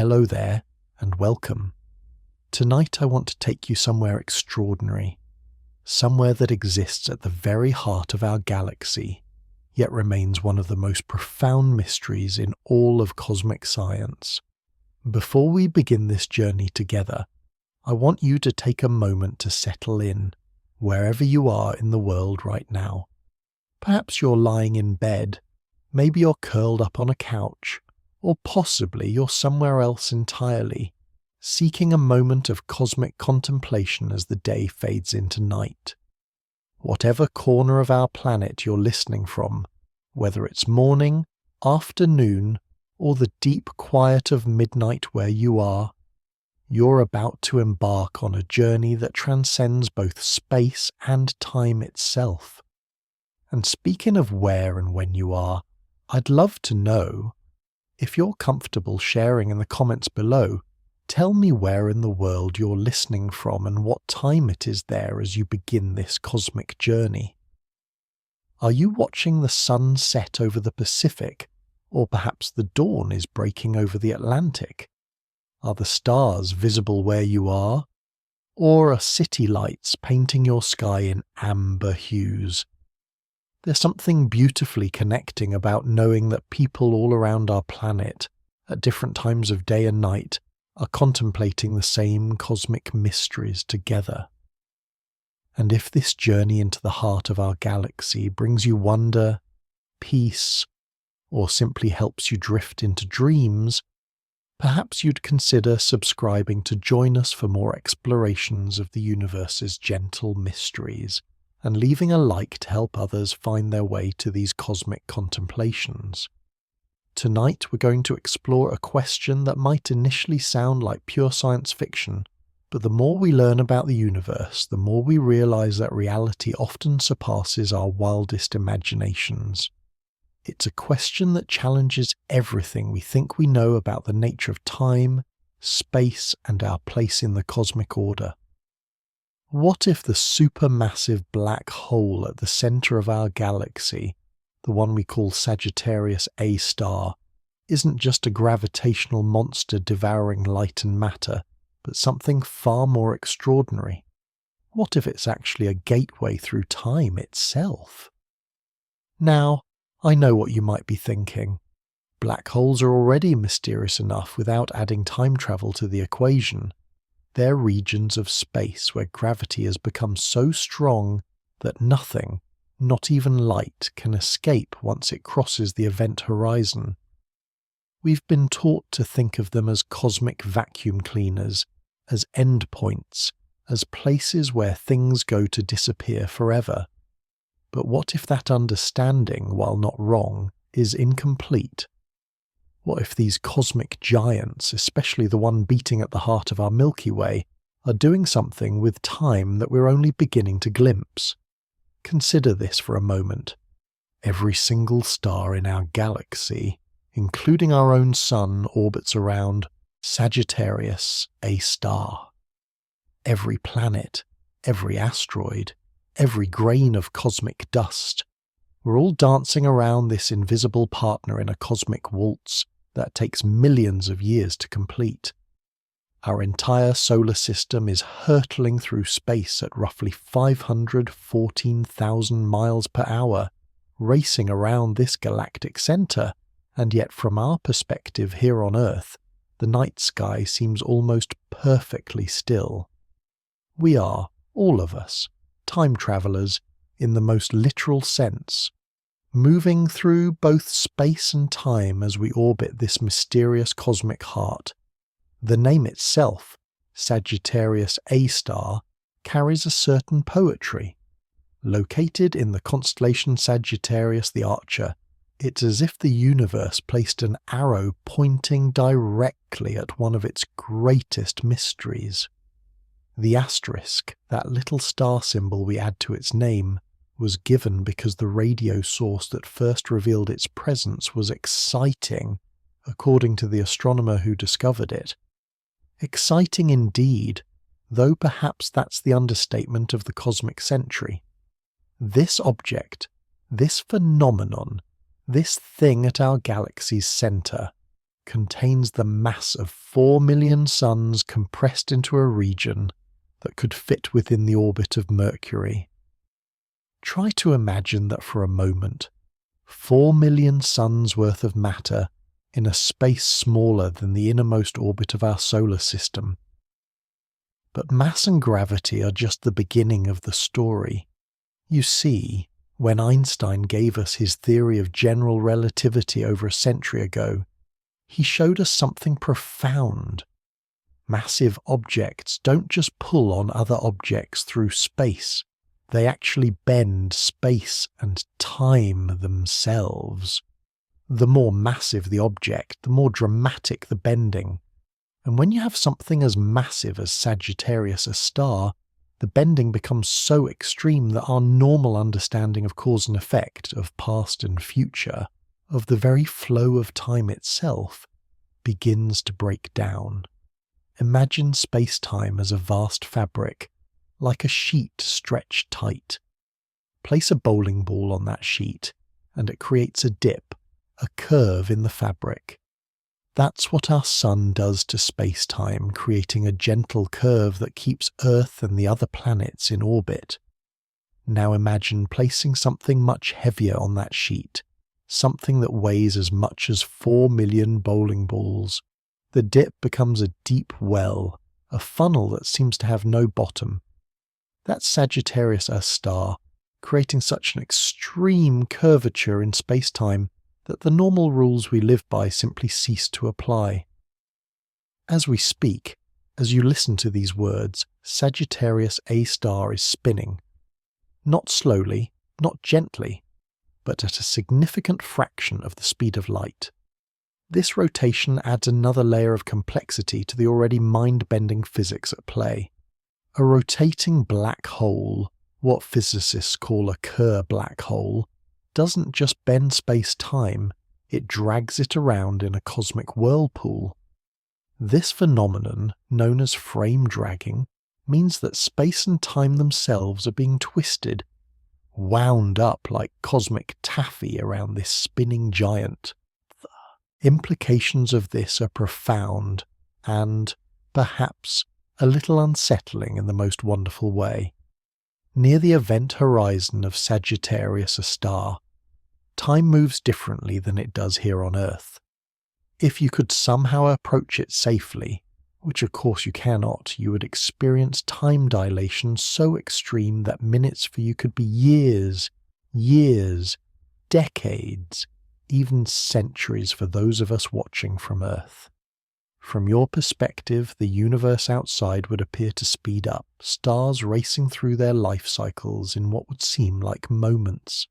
Hello there, and welcome. Tonight I want to take you somewhere extraordinary, somewhere that exists at the very heart of our galaxy, yet remains one of the most profound mysteries in all of cosmic science. Before we begin this journey together, I want you to take a moment to settle in, wherever you are in the world right now. Perhaps you're lying in bed, maybe you're curled up on a couch, or possibly you're somewhere else entirely, seeking a moment of cosmic contemplation as the day fades into night. Whatever corner of our planet you're listening from, whether it's morning, afternoon, or the deep quiet of midnight where you are, you're about to embark on a journey that transcends both space and time itself. And speaking of where and when you are, I'd love to know, if you're comfortable sharing in the comments below, tell me where in the world you're listening from and what time it is there as you begin this cosmic journey. Are you watching the sun set over the Pacific, or perhaps the dawn is breaking over the Atlantic? Are the stars visible where you are, or are city lights painting your sky in amber hues? There's something beautifully connecting about knowing that people all around our planet, at different times of day and night, are contemplating the same cosmic mysteries together. And if this journey into the heart of our galaxy brings you wonder, peace, or simply helps you drift into dreams, perhaps you'd consider subscribing to join us for more explorations of the universe's gentle mysteries, and leaving a like to help others find their way to these cosmic contemplations. Tonight we're going to explore a question that might initially sound like pure science fiction, but the more we learn about the universe, the more we realize that reality often surpasses our wildest imaginations. It's a question that challenges everything we think we know about the nature of time, space, and our place in the cosmic order. What if the supermassive black hole at the center of our galaxy, the one we call Sagittarius A star, isn't just a gravitational monster devouring light and matter, but something far more extraordinary? What if it's actually a gateway through time itself? Now, I know what you might be thinking. Black holes are already mysterious enough without adding time travel to the equation. They're regions of space where gravity has become so strong that nothing, not even light, can escape once it crosses the event horizon. We've been taught to think of them as cosmic vacuum cleaners, as endpoints, as places where things go to disappear forever. But what if that understanding, while not wrong, is incomplete? What if these cosmic giants, especially the one beating at the heart of our Milky Way, are doing something with time that we're only beginning to glimpse? Consider this for a moment. Every single star in our galaxy, including our own sun, orbits around Sagittarius A star. Every planet, every asteroid, every grain of cosmic dust, we're all dancing around this invisible partner in a cosmic waltz that takes millions of years to complete. Our entire solar system is hurtling through space at roughly 514,000 miles per hour, racing around this galactic center, and yet from our perspective here on Earth, the night sky seems almost perfectly still. We are, all of us, time travelers in the most literal sense, moving through both space and time as we orbit this mysterious cosmic heart. The name itself, Sagittarius A star, carries a certain poetry. Located in the constellation Sagittarius the Archer, it's as if the universe placed an arrow pointing directly at one of its greatest mysteries. The asterisk, that little star symbol we add to its name, was given because the radio source that first revealed its presence was exciting, according to the astronomer who discovered it. Exciting indeed, though perhaps that's the understatement of the cosmic century. This object, this phenomenon, this thing at our galaxy's center, contains the mass of 4 million suns compressed into a region that could fit within the orbit of Mercury. Try to imagine that for a moment, 4 million suns worth of matter in a space smaller than the innermost orbit of our solar system. But mass and gravity are just the beginning of the story. You see, when Einstein gave us his theory of general relativity over a century ago, he showed us something profound. Massive objects don't just pull on other objects through space. They actually bend space and time themselves. The more massive the object, the more dramatic the bending. And when you have something as massive as Sagittarius, a star, the bending becomes so extreme that our normal understanding of cause and effect, of past and future, of the very flow of time itself, begins to break down. Imagine space-time as a vast fabric, like a sheet stretched tight. Place a bowling ball on that sheet, and it creates a dip, a curve in the fabric. That's what our sun does to space-time, creating a gentle curve that keeps Earth and the other planets in orbit. Now imagine placing something much heavier on that sheet, something that weighs as much as 4 million bowling balls. The dip becomes a deep well, a funnel that seems to have no bottom. That's Sagittarius, a star, creating such an extreme curvature in space-time that the normal rules we live by simply cease to apply. As we speak, as you listen to these words, Sagittarius A star is spinning. Not slowly, not gently, but at a significant fraction of the speed of light. This rotation adds another layer of complexity to the already mind-bending physics at play. A rotating black hole, what physicists call a Kerr black hole, doesn't just bend space-time, it drags it around in a cosmic whirlpool. This phenomenon, known as frame dragging, means that space and time themselves are being twisted, wound up like cosmic taffy around this spinning giant. The implications of this are profound and, perhaps, a little unsettling in the most wonderful way. Near the event horizon of Sagittarius, a star, time moves differently than it does here on Earth. If you could somehow approach it safely, which of course you cannot, you would experience time dilation so extreme that minutes for you could be years, decades, even centuries for those of us watching from Earth. From your perspective, the universe outside would appear to speed up, stars racing through their life cycles in what would seem like moments.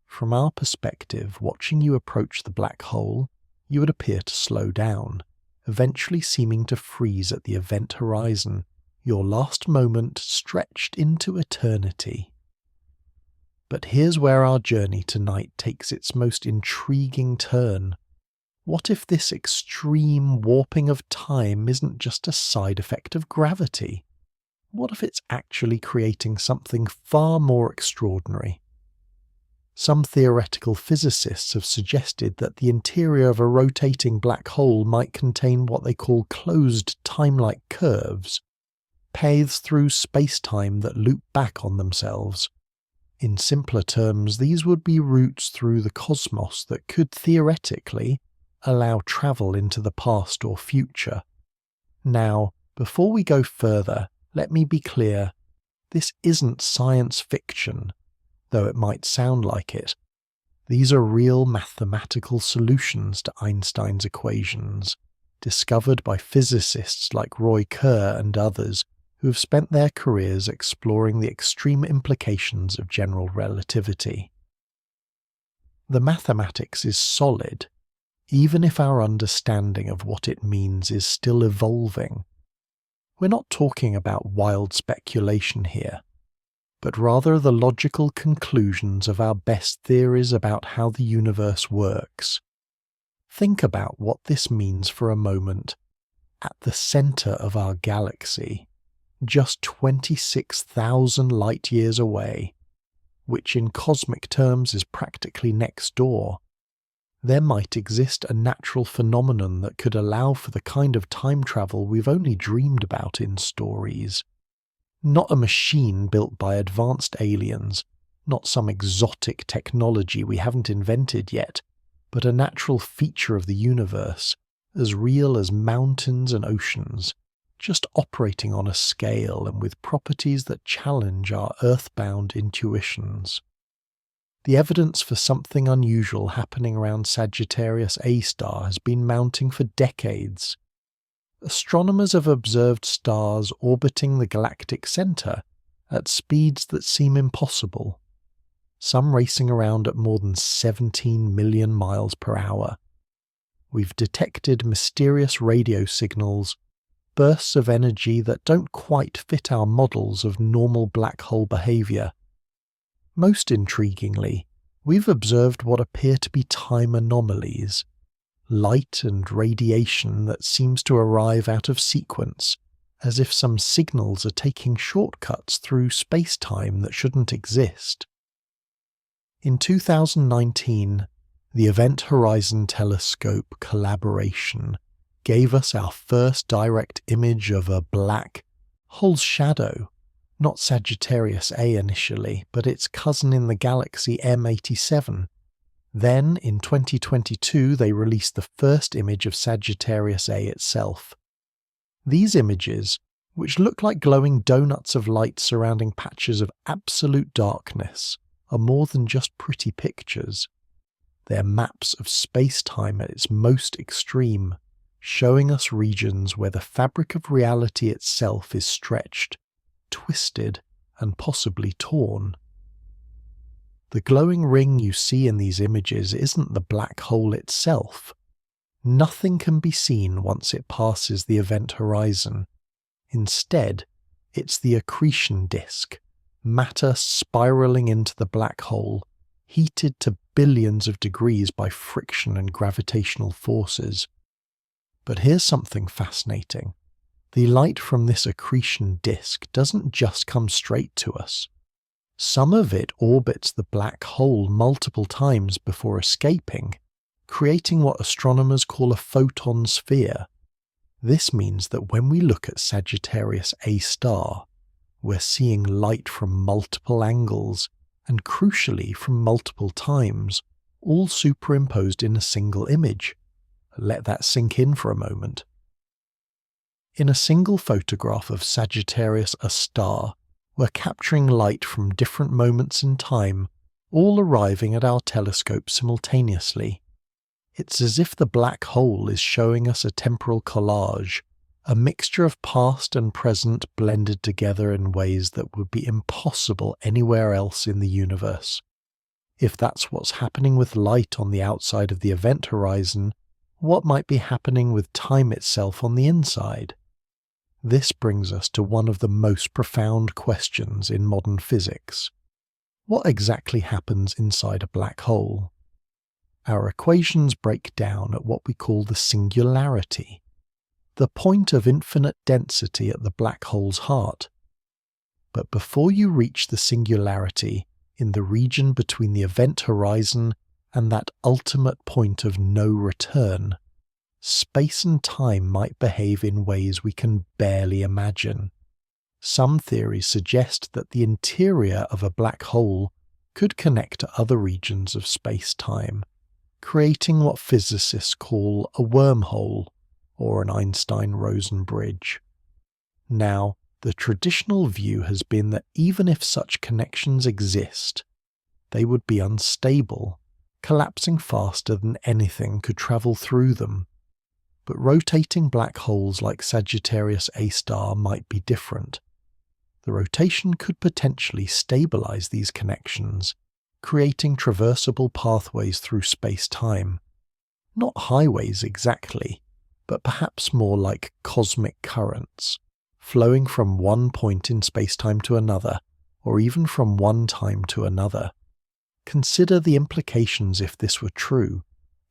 From our perspective, watching you approach the black hole, you would appear to slow down, eventually seeming to freeze at the event horizon, your last moment stretched into eternity. But here's where our journey tonight takes its most intriguing turn. What if this extreme warping of time isn't just a side effect of gravity? What if it's actually creating something far more extraordinary? Some theoretical physicists have suggested that the interior of a rotating black hole might contain what they call closed time-like curves, paths through space-time that loop back on themselves. In simpler terms, these would be routes through the cosmos that could theoretically allow travel into the past or future. Now, before we go further, let me be clear, this isn't science fiction, though it might sound like it. These are real mathematical solutions to Einstein's equations, discovered by physicists like Roy Kerr and others who have spent their careers exploring the extreme implications of general relativity. The mathematics is solid, even if our understanding of what it means is still evolving. We're not talking about wild speculation here, but rather the logical conclusions of our best theories about how the universe works. Think about what this means for a moment. At the centre of our galaxy, just 26,000 light-years away, which in cosmic terms is practically next door, there might exist a natural phenomenon that could allow for the kind of time travel we've only dreamed about in stories. Not a machine built by advanced aliens, not some exotic technology we haven't invented yet, but a natural feature of the universe, as real as mountains and oceans, just operating on a scale and with properties that challenge our earthbound intuitions. The evidence for something unusual happening around Sagittarius A star has been mounting for decades. Astronomers have observed stars orbiting the galactic centre at speeds that seem impossible, some racing around at more than 17 million miles per hour. We've detected mysterious radio signals, bursts of energy that don't quite fit our models of normal black hole behaviour. Most intriguingly, we've observed what appear to be time anomalies, light and radiation that seems to arrive out of sequence, as if some signals are taking shortcuts through space-time that shouldn't exist. In 2019, the Event Horizon Telescope collaboration gave us our first direct image of a black hole's shadow, not Sagittarius A initially, but its cousin in the galaxy M87. Then, in 2022, they released the first image of Sagittarius A itself. These images, which look like glowing donuts of light surrounding patches of absolute darkness, are more than just pretty pictures. They're maps of space-time at its most extreme, showing us regions where the fabric of reality itself is stretched, twisted, and possibly torn. The glowing ring you see in these images isn't the black hole itself. Nothing can be seen once it passes the event horizon. Instead, it's the accretion disk, matter spiraling into the black hole, heated to billions of degrees by friction and gravitational forces. But here's something fascinating. The light from this accretion disk doesn't just come straight to us. Some of it orbits the black hole multiple times before escaping, creating what astronomers call a photon sphere. This means that when we look at Sagittarius A star, we're seeing light from multiple angles, and crucially from multiple times, all superimposed in a single image. Let that sink in for a moment. In a single photograph of Sagittarius A star, we're capturing light from different moments in time, all arriving at our telescope simultaneously. It's as if the black hole is showing us a temporal collage, a mixture of past and present blended together in ways that would be impossible anywhere else in the universe. If that's what's happening with light on the outside of the event horizon, what might be happening with time itself on the inside? This brings us to one of the most profound questions in modern physics. What exactly happens inside a black hole? Our equations break down at what we call the singularity, the point of infinite density at the black hole's heart. But before you reach the singularity, in the region between the event horizon and that ultimate point of no return, space and time might behave in ways we can barely imagine. Some theories suggest that the interior of a black hole could connect to other regions of space-time, creating what physicists call a wormhole, or an Einstein-Rosen bridge. Now, the traditional view has been that even if such connections exist, they would be unstable, collapsing faster than anything could travel through them. But rotating black holes like Sagittarius A star might be different. The rotation could potentially stabilize these connections, creating traversable pathways through space-time. Not highways exactly, but perhaps more like cosmic currents, flowing from one point in space-time to another, or even from one time to another. Consider the implications if this were true.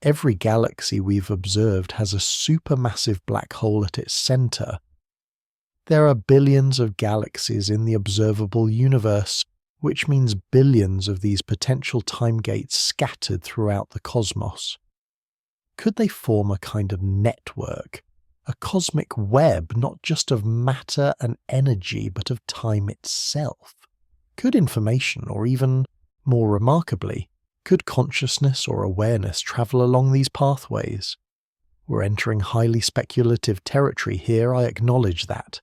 Every galaxy we've observed has a supermassive black hole at its center. There are billions of galaxies in the observable universe, which means billions of these potential time gates scattered throughout the cosmos. Could they form a kind of network, a cosmic web not just of matter and energy but of time itself? Could information, or even, more remarkably, could consciousness or awareness travel along these pathways? We're entering highly speculative territory here, I acknowledge that.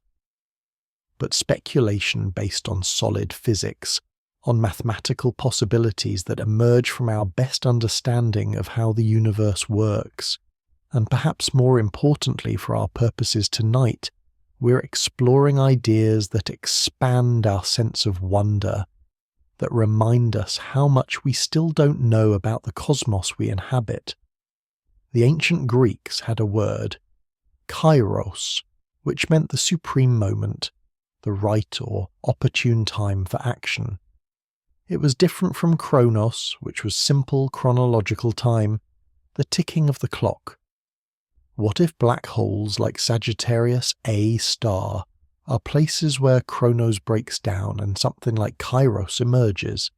But speculation based on solid physics, on mathematical possibilities that emerge from our best understanding of how the universe works, and perhaps more importantly for our purposes tonight, we're exploring ideas that expand our sense of wonder, that remind us how much we still don't know about the cosmos we inhabit. The ancient Greeks had a word, kairos, which meant the supreme moment, the right or opportune time for action. It was different from chronos, which was simple chronological time, the ticking of the clock. What if black holes like Sagittarius A star are places where chronos breaks down and something like kairos emerges?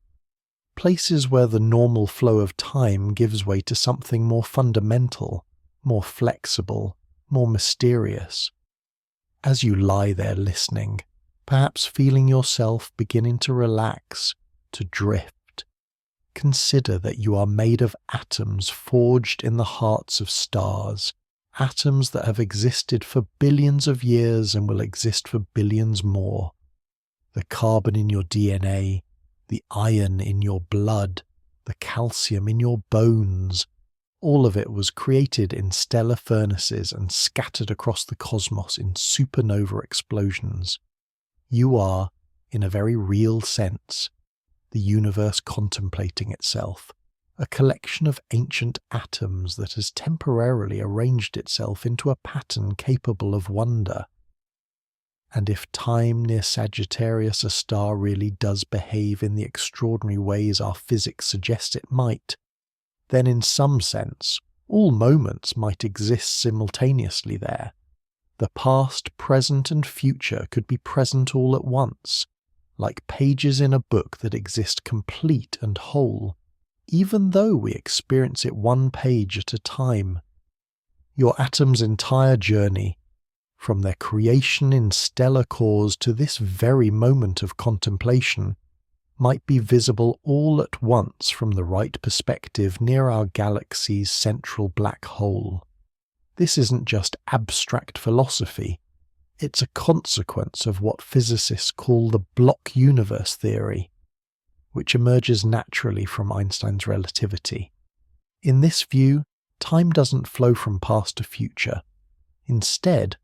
Places where the normal flow of time gives way to something more fundamental, more flexible, more mysterious. As you lie there listening, perhaps feeling yourself beginning to relax, to drift, consider that you are made of atoms forged in the hearts of stars, atoms that have existed for billions of years and will exist for billions more. The carbon in your DNA, the iron in your blood, the calcium in your bones, all of it was created in stellar furnaces and scattered across the cosmos in supernova explosions. You are, in a very real sense, the universe contemplating itself, a collection of ancient atoms that has temporarily arranged itself into a pattern capable of wonder. And if time near Sagittarius, a star, really does behave in the extraordinary ways our physics suggests it might, then in some sense, all moments might exist simultaneously there. The past, present, and future could be present all at once, like pages in a book that exist complete and whole, even though we experience it one page at a time. Your atom's entire journey, from their creation in stellar cores to this very moment of contemplation, might be visible all at once from the right perspective near our galaxy's central black hole. This isn't just abstract philosophy, it's a consequence of what physicists call the block universe theory, which emerges naturally from Einstein's relativity. In this view, time doesn't flow from past to future. Instead,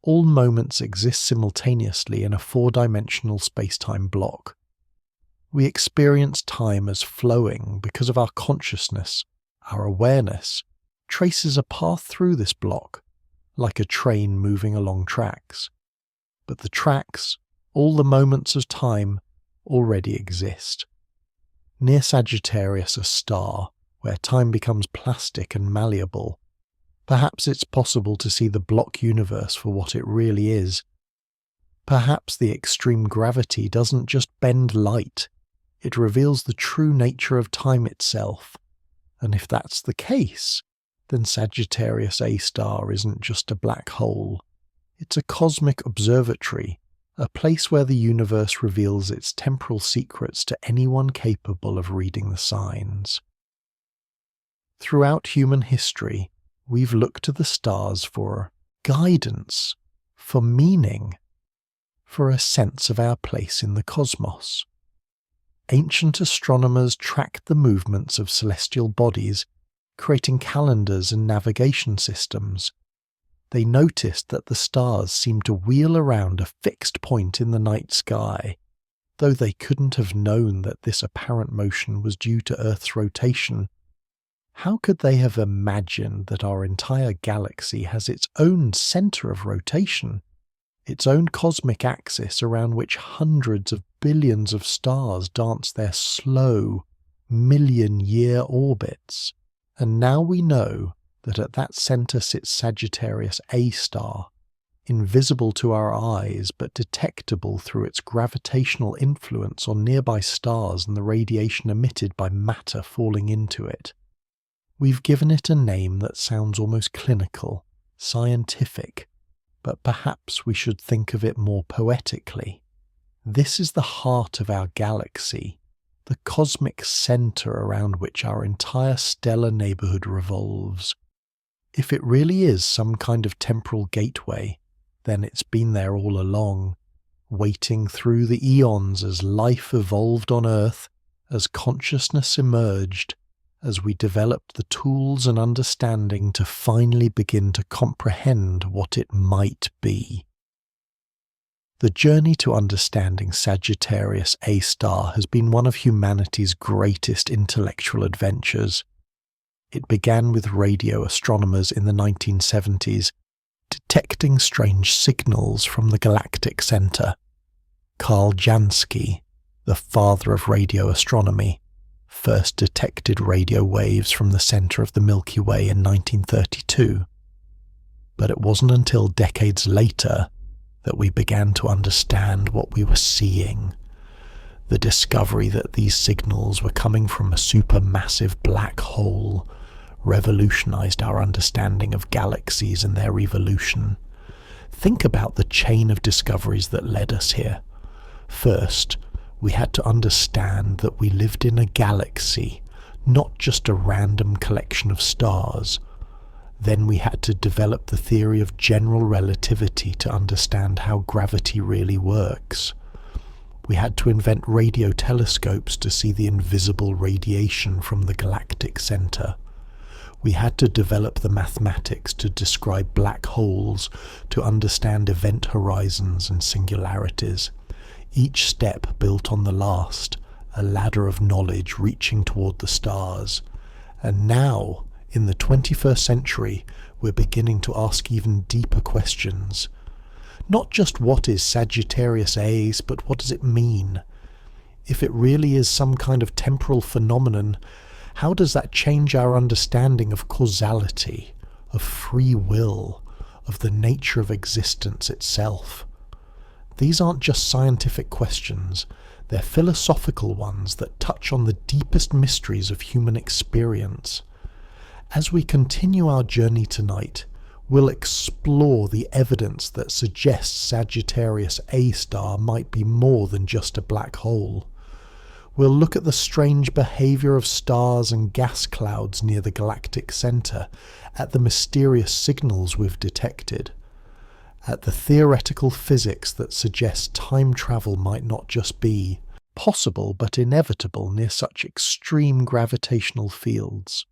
all moments exist simultaneously in a four-dimensional space-time block. We experience time as flowing because of our consciousness, our awareness, traces a path through this block, like a train moving along tracks. But the tracks, all the moments of time, already exist. Near Sagittarius, a star, where time becomes plastic and malleable, perhaps it's possible to see the block universe for what it really is. Perhaps the extreme gravity doesn't just bend light, it reveals the true nature of time itself. And if that's the case, then Sagittarius A star isn't just a black hole. It's a cosmic observatory, a place where the universe reveals its temporal secrets to anyone capable of reading the signs. Throughout human history, we've looked to the stars for guidance, for meaning, for a sense of our place in the cosmos. Ancient astronomers tracked the movements of celestial bodies, creating calendars and navigation systems. They noticed that the stars seemed to wheel around a fixed point in the night sky, though they couldn't have known that this apparent motion was due to Earth's rotation. How could they have imagined that our entire galaxy has its own centre of rotation, its own cosmic axis around which hundreds of billions of stars dance their slow, million-year orbits? And now we know that at that centre sits Sagittarius A star, invisible to our eyes but detectable through its gravitational influence on nearby stars and the radiation emitted by matter falling into it. We've given it a name that sounds almost clinical, scientific, but perhaps we should think of it more poetically. This is the heart of our galaxy, the cosmic center around which our entire stellar neighborhood revolves. If it really is some kind of temporal gateway, then it's been there all along, waiting through the eons as life evolved on Earth, as consciousness emerged, as we developed the tools and understanding to finally begin to comprehend what it might be. The journey to understanding Sagittarius A star has been one of humanity's greatest intellectual adventures. It began with radio astronomers in the 1970s, detecting strange signals from the galactic center. Carl Jansky, the father of radio astronomy, first detected radio waves from the center of the Milky Way in 1932. But it wasn't until decades later that we began to understand what we were seeing. The discovery that these signals were coming from a supermassive black hole revolutionized our understanding of galaxies and their evolution. Think about the chain of discoveries that led us here. First, we had to understand that we lived in a galaxy, not just a random collection of stars. Then we had to develop the theory of general relativity to understand how gravity really works. We had to invent radio telescopes to see the invisible radiation from the galactic center. We had to develop the mathematics to describe black holes, to understand event horizons and singularities. Each step built on the last, a ladder of knowledge reaching toward the stars. And now, in the 21st century, we're beginning to ask even deeper questions. Not just what is Sagittarius A, but what does it mean? If it really is some kind of temporal phenomenon, how does that change our understanding of causality, of free will, of the nature of existence itself? These aren't just scientific questions, they're philosophical ones that touch on the deepest mysteries of human experience. As we continue our journey tonight, we'll explore the evidence that suggests Sagittarius A star might be more than just a black hole. We'll look at the strange behavior of stars and gas clouds near the galactic center, at the mysterious signals we've detected, at the theoretical physics that suggests time travel might not just be possible but inevitable near such extreme gravitational fields.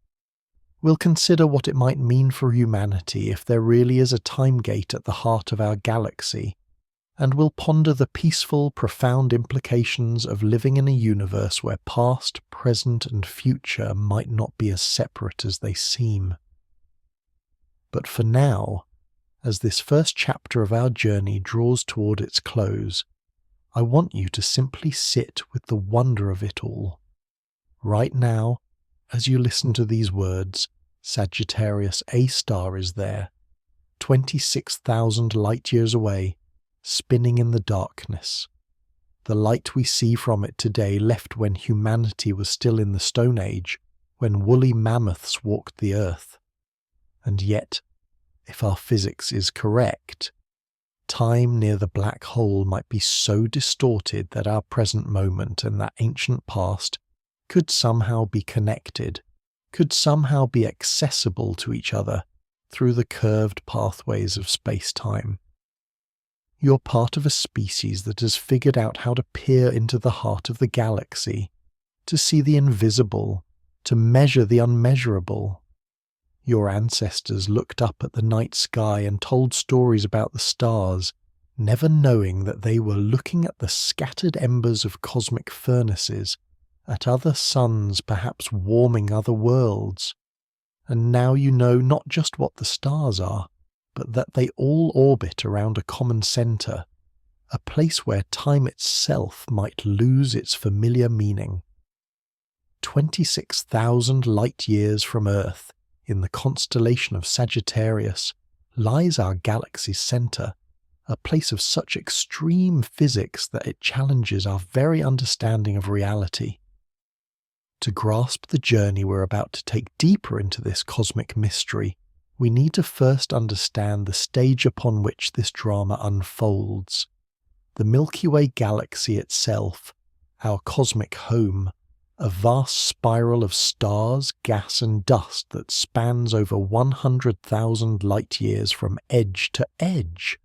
We'll consider what it might mean for humanity if there really is a time gate at the heart of our galaxy, and we'll ponder the peaceful, profound implications of living in a universe where past, present, and future might not be as separate as they seem. But for now, as this first chapter of our journey draws toward its close, I want you to simply sit with the wonder of it all. Right now, as you listen to these words, Sagittarius A star is there, 26,000 light-years away, spinning in the darkness. The light we see from it today left when humanity was still in the Stone Age, when woolly mammoths walked the earth. And yet, if our physics is correct, time near the black hole might be so distorted that our present moment and that ancient past could somehow be connected, could somehow be accessible to each other through the curved pathways of space-time. You're part of a species that has figured out how to peer into the heart of the galaxy, to see the invisible, to measure the unmeasurable. Your ancestors looked up at the night sky and told stories about the stars, never knowing that they were looking at the scattered embers of cosmic furnaces, at other suns perhaps warming other worlds. And now you know not just what the stars are, but that they all orbit around a common center, a place where time itself might lose its familiar meaning. 26,000 light-years from Earth, in the constellation of Sagittarius, lies our galaxy's center, a place of such extreme physics that it challenges our very understanding of reality. To grasp the journey we're about to take deeper into this cosmic mystery, we need to first understand the stage upon which this drama unfolds. The Milky Way galaxy itself, our cosmic home, a vast spiral of stars, gas and dust that spans over 100,000 light-years from edge to edge.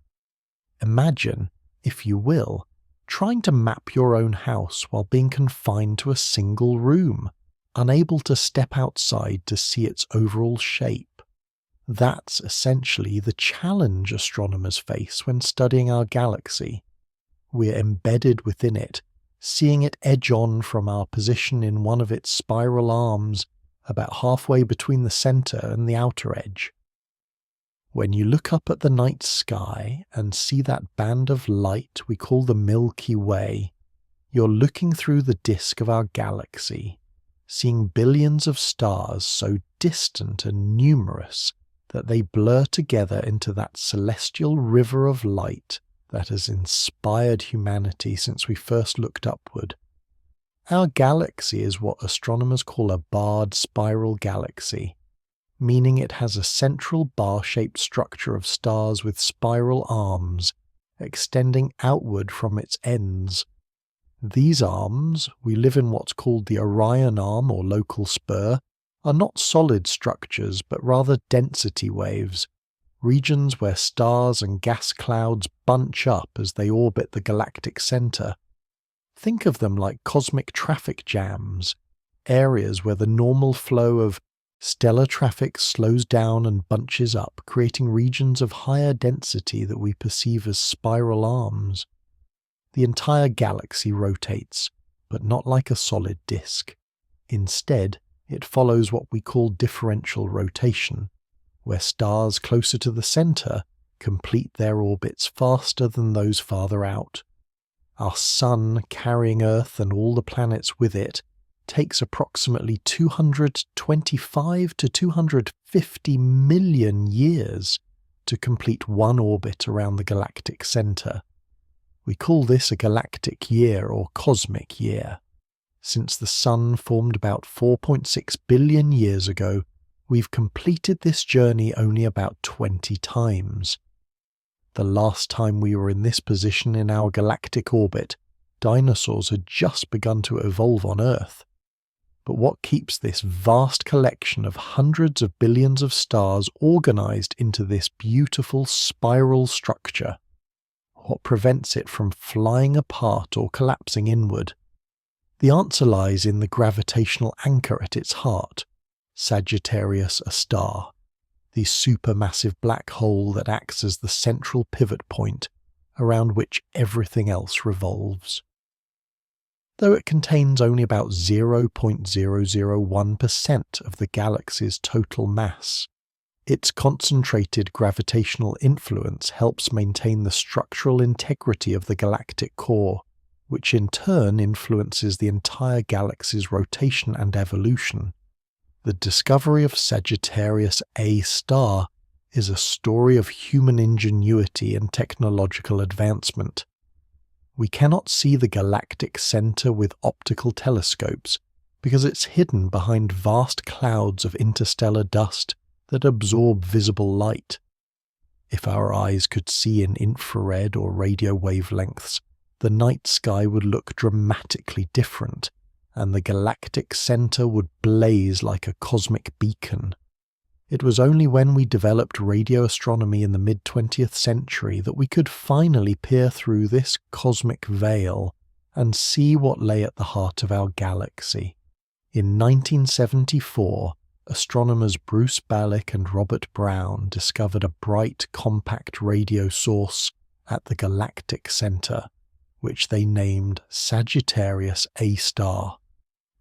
Imagine, if you will, trying to map your own house while being confined to a single room, unable to step outside to see its overall shape. That's essentially the challenge astronomers face when studying our galaxy. We're embedded within it, seeing it edge on from our position in one of its spiral arms, about halfway between the centre and the outer edge. When you look up at the night sky and see that band of light we call the Milky Way, you're looking through the disk of our galaxy, seeing billions of stars so distant and numerous that they blur together into that celestial river of light that has inspired humanity since we first looked upward. Our galaxy is what astronomers call a barred spiral galaxy, meaning it has a central bar-shaped structure of stars with spiral arms extending outward from its ends. These arms, we live in what's called the Orion arm or local spur, are not solid structures but rather density waves, regions where stars and gas clouds bunch up as they orbit the galactic centre. Think of them like cosmic traffic jams, areas where the normal flow of stellar traffic slows down and bunches up, creating regions of higher density that we perceive as spiral arms. The entire galaxy rotates, but not like a solid disk. Instead, it follows what we call differential rotation, where stars closer to the centre complete their orbits faster than those farther out. Our Sun, carrying Earth and all the planets with it, takes approximately 225 to 250 million years to complete one orbit around the galactic centre. We call this a galactic year or cosmic year. Since the Sun formed about 4.6 billion years ago, we've completed this journey only about 20 times. The last time we were in this position in our galactic orbit, dinosaurs had just begun to evolve on Earth. But what keeps this vast collection of hundreds of billions of stars organized into this beautiful spiral structure? What prevents it from flying apart or collapsing inward? The answer lies in the gravitational anchor at its heart, Sagittarius A star, the supermassive black hole that acts as the central pivot point around which everything else revolves. Though it contains only about 0.001% of the galaxy's total mass, its concentrated gravitational influence helps maintain the structural integrity of the galactic core, which in turn influences the entire galaxy's rotation and evolution. The discovery of Sagittarius A star is a story of human ingenuity and technological advancement. We cannot see the galactic centre with optical telescopes because it's hidden behind vast clouds of interstellar dust that absorb visible light. If our eyes could see in infrared or radio wavelengths, the night sky would look dramatically different, and the galactic centre would blaze like a cosmic beacon. It was only when we developed radio astronomy in the mid-20th century that we could finally peer through this cosmic veil and see what lay at the heart of our galaxy. In 1974, astronomers Bruce Balick and Robert Brown discovered a bright, compact radio source at the galactic centre, which they named Sagittarius A star,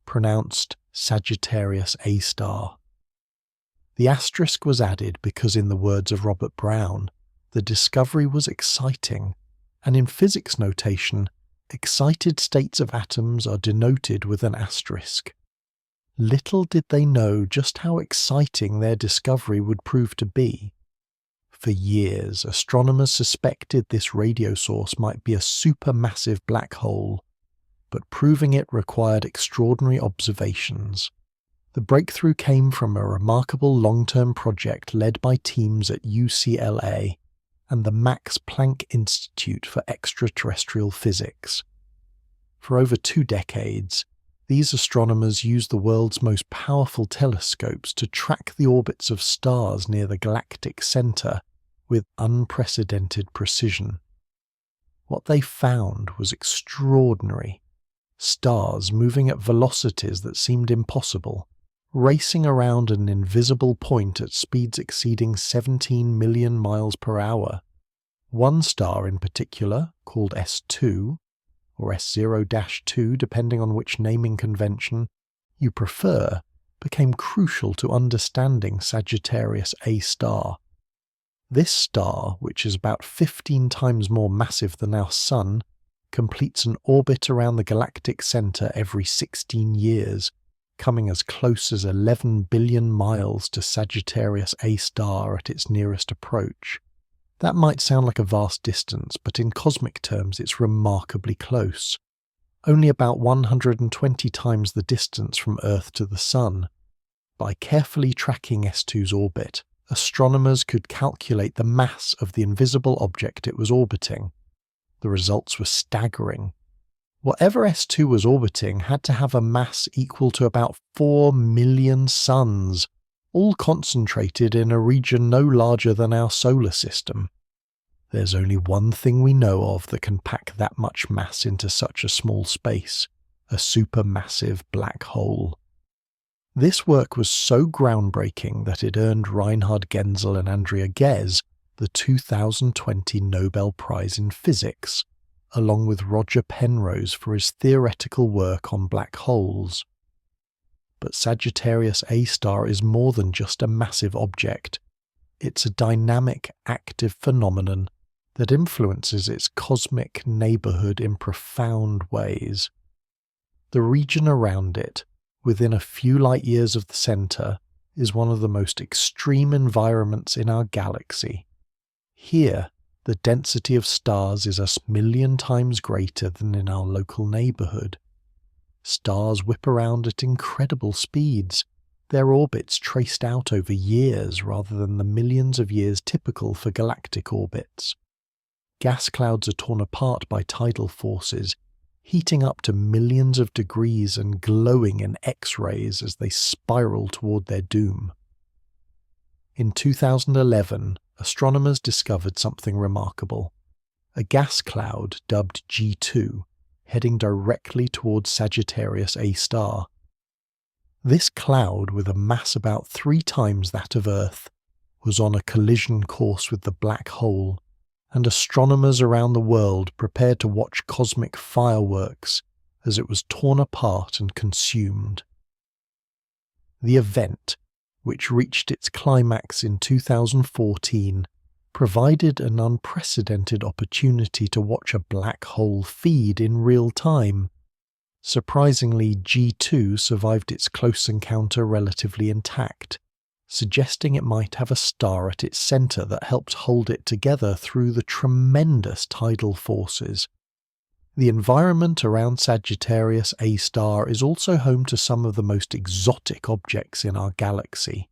pronounced Sagittarius A star. The asterisk was added because, in the words of Robert Brown, the discovery was exciting, and in physics notation, excited states of atoms are denoted with an asterisk. Little did they know just how exciting their discovery would prove to be. For years, astronomers suspected this radio source might be a supermassive black hole, but proving it required extraordinary observations. The breakthrough came from a remarkable long-term project led by teams at UCLA and the Max Planck Institute for Extraterrestrial Physics. For over 2 decades, these astronomers used the world's most powerful telescopes to track the orbits of stars near the galactic center with unprecedented precision. What they found was extraordinary. Stars moving at velocities that seemed impossible, racing around an invisible point at speeds exceeding 17 million miles per hour. One star in particular, called S2, or S0-2 depending on which naming convention you prefer, became crucial to understanding Sagittarius A star. This star, which is about 15 times more massive than our Sun, completes an orbit around the galactic center every 16 years, coming as close as 11 billion miles to Sagittarius A star at its nearest approach. That might sound like a vast distance, but in cosmic terms it's remarkably close. Only about 120 times the distance from Earth to the Sun. By carefully tracking S2's orbit, astronomers could calculate the mass of the invisible object it was orbiting. The results were staggering. Whatever S2 was orbiting had to have a mass equal to about 4 million suns, all concentrated in a region no larger than our solar system. There's only one thing we know of that can pack that much mass into such a small space: a supermassive black hole. This work was so groundbreaking that it earned Reinhard Genzel and Andrea Ghez the 2020 Nobel Prize in Physics, along with Roger Penrose for his theoretical work on black holes. But Sagittarius A star is more than just a massive object. It's a dynamic, active phenomenon that influences its cosmic neighborhood in profound ways. The region around it, within a few light years of the center, is one of the most extreme environments in our galaxy. Here, the density of stars is a million times greater than in our local neighborhood. Stars whip around at incredible speeds, their orbits traced out over years rather than the millions of years typical for galactic orbits. Gas clouds are torn apart by tidal forces, heating up to millions of degrees and glowing in X-rays as they spiral toward their doom. In 2011, astronomers discovered something remarkable: a gas cloud dubbed G2, heading directly towards Sagittarius A star. This cloud, with a mass about 3 times that of Earth, was on a collision course with the black hole, and astronomers around the world prepared to watch cosmic fireworks as it was torn apart and consumed. The event, which reached its climax in 2014, provided an unprecedented opportunity to watch a black hole feed in real time. Surprisingly, G2 survived its close encounter relatively intact, suggesting it might have a star at its center that helped hold it together through the tremendous tidal forces. The environment around Sagittarius A star is also home to some of the most exotic objects in our galaxy.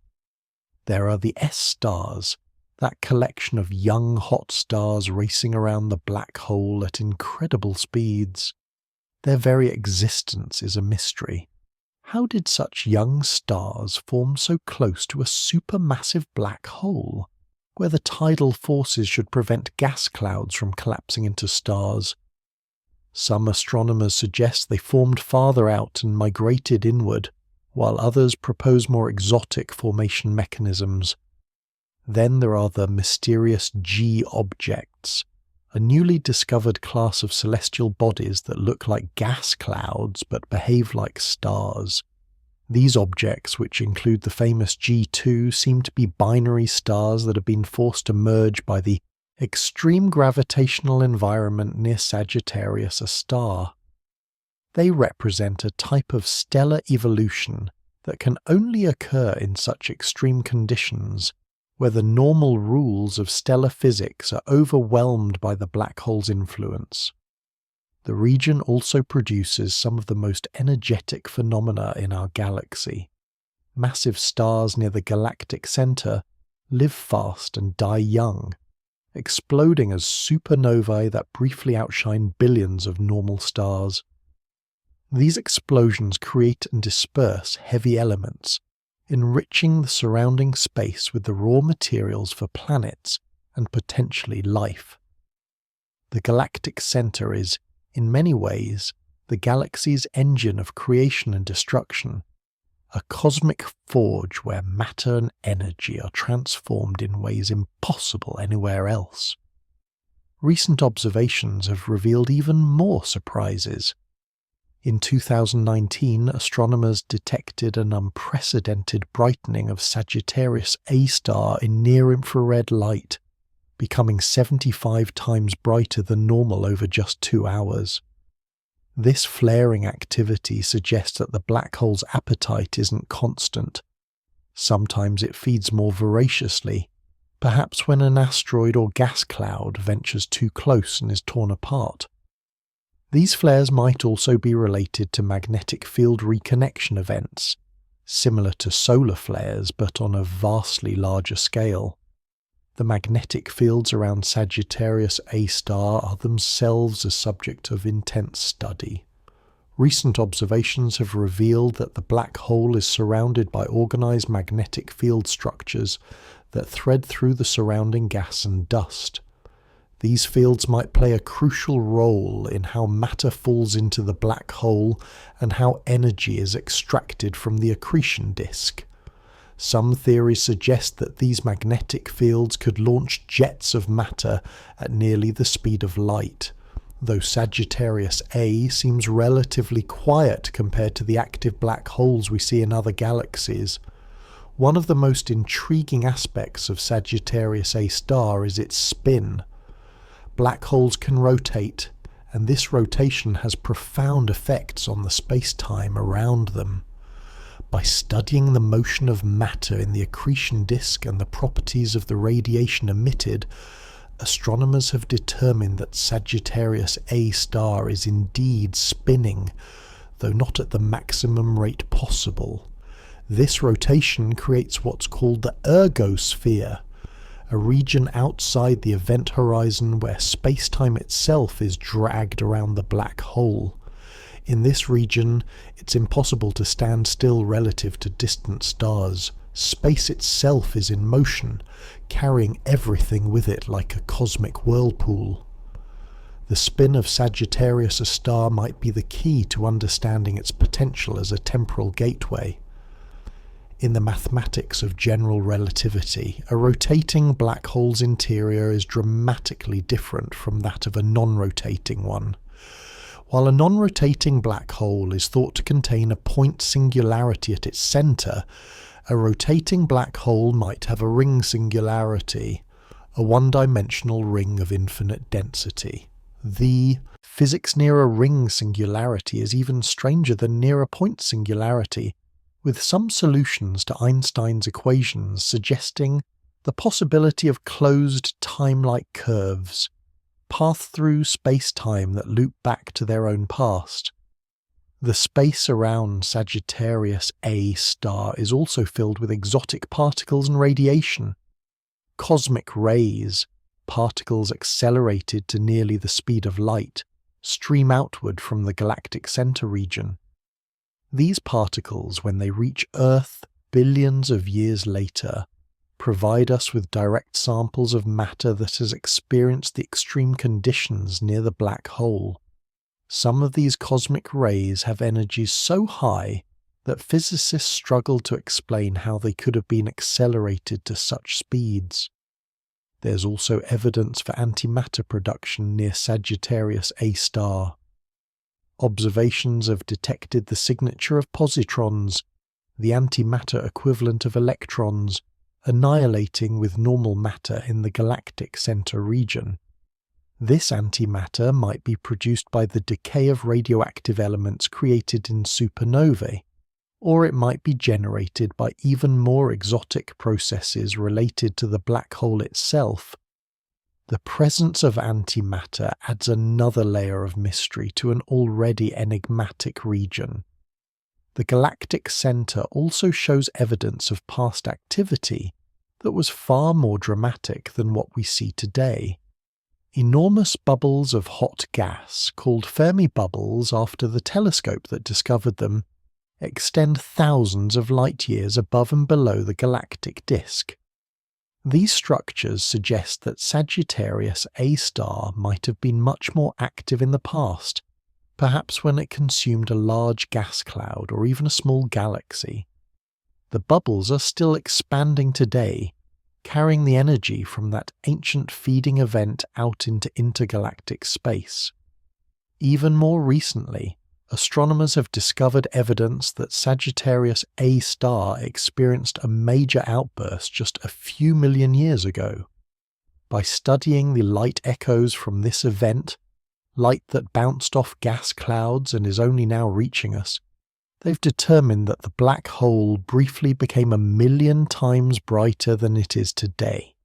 There are the S stars, that collection of young hot stars racing around the black hole at incredible speeds. Their very existence is a mystery. How did such young stars form so close to a supermassive black hole, where the tidal forces should prevent gas clouds from collapsing into stars? Some astronomers suggest they formed farther out and migrated inward, while others propose more exotic formation mechanisms. Then there are the mysterious G objects, a newly discovered class of celestial bodies that look like gas clouds but behave like stars. These objects, which include the famous G2, seem to be binary stars that have been forced to merge by the extreme gravitational environment near Sagittarius A star. They represent a type of stellar evolution that can only occur in such extreme conditions, where the normal rules of stellar physics are overwhelmed by the black hole's influence. The region also produces some of the most energetic phenomena in our galaxy. Massive stars near the galactic center live fast and die young, exploding as supernovae that briefly outshine billions of normal stars. These explosions create and disperse heavy elements, enriching the surrounding space with the raw materials for planets and potentially life. The galactic center is, in many ways, the galaxy's engine of creation and destruction, a cosmic forge where matter and energy are transformed in ways impossible anywhere else. Recent observations have revealed even more surprises. In 2019, astronomers detected an unprecedented brightening of Sagittarius A star in near-infrared light, becoming 75 times brighter than normal over just 2 hours. This flaring activity suggests that the black hole's appetite isn't constant. Sometimes it feeds more voraciously, perhaps when an asteroid or gas cloud ventures too close and is torn apart. These flares might also be related to magnetic field reconnection events, similar to solar flares but on a vastly larger scale. The magnetic fields around Sagittarius A star are themselves a subject of intense study. Recent observations have revealed that the black hole is surrounded by organized magnetic field structures that thread through the surrounding gas and dust. These fields might play a crucial role in how matter falls into the black hole and how energy is extracted from the accretion disk. Some theories suggest that these magnetic fields could launch jets of matter at nearly the speed of light, though Sagittarius A seems relatively quiet compared to the active black holes we see in other galaxies. One of the most intriguing aspects of Sagittarius A star is its spin. Black holes can rotate, and this rotation has profound effects on the space-time around them. By studying the motion of matter in the accretion disk and the properties of the radiation emitted, astronomers have determined that Sagittarius A star is indeed spinning, though not at the maximum rate possible. This rotation creates what's called the ergosphere, a region outside the event horizon where space-time itself is dragged around the black hole. In this region, it's impossible to stand still relative to distant stars. Space itself is in motion, carrying everything with it like a cosmic whirlpool. The spin of Sagittarius A star might be the key to understanding its potential as a temporal gateway. In the mathematics of general relativity, a rotating black hole's interior is dramatically different from that of a non-rotating one. While a non-rotating black hole is thought to contain a point singularity at its centre, a rotating black hole might have a ring singularity, a one-dimensional ring of infinite density. The physics near a ring singularity is even stranger than near a point singularity, with some solutions to Einstein's equations suggesting the possibility of closed time-like curves, path through space-time that loop back to their own past. The space around Sagittarius A star is also filled with exotic particles and radiation. Cosmic rays, particles accelerated to nearly the speed of light, stream outward from the galactic center region. These particles, when they reach Earth billions of years later, provide us with direct samples of matter that has experienced the extreme conditions near the black hole. Some of these cosmic rays have energies so high that physicists struggle to explain how they could have been accelerated to such speeds. There's also evidence for antimatter production near Sagittarius A star. Observations have detected the signature of positrons, the antimatter equivalent of electrons, annihilating with normal matter in the galactic center region. This antimatter might be produced by the decay of radioactive elements created in supernovae, or it might be generated by even more exotic processes related to the black hole itself. The presence of antimatter adds another layer of mystery to an already enigmatic region. The galactic centre also shows evidence of past activity that was far more dramatic than what we see today. Enormous bubbles of hot gas, called Fermi bubbles after the telescope that discovered them, extend thousands of light years above and below the galactic disk. These structures suggest that Sagittarius A star might have been much more active in the past, perhaps when it consumed a large gas cloud or even a small galaxy. The bubbles are still expanding today, carrying the energy from that ancient feeding event out into intergalactic space. Even more recently, astronomers have discovered evidence that Sagittarius A star experienced a major outburst just a few million years ago. By studying the light echoes from this event, light that bounced off gas clouds and is only now reaching us, they've determined that the black hole briefly became 1,000,000 times brighter than it is today.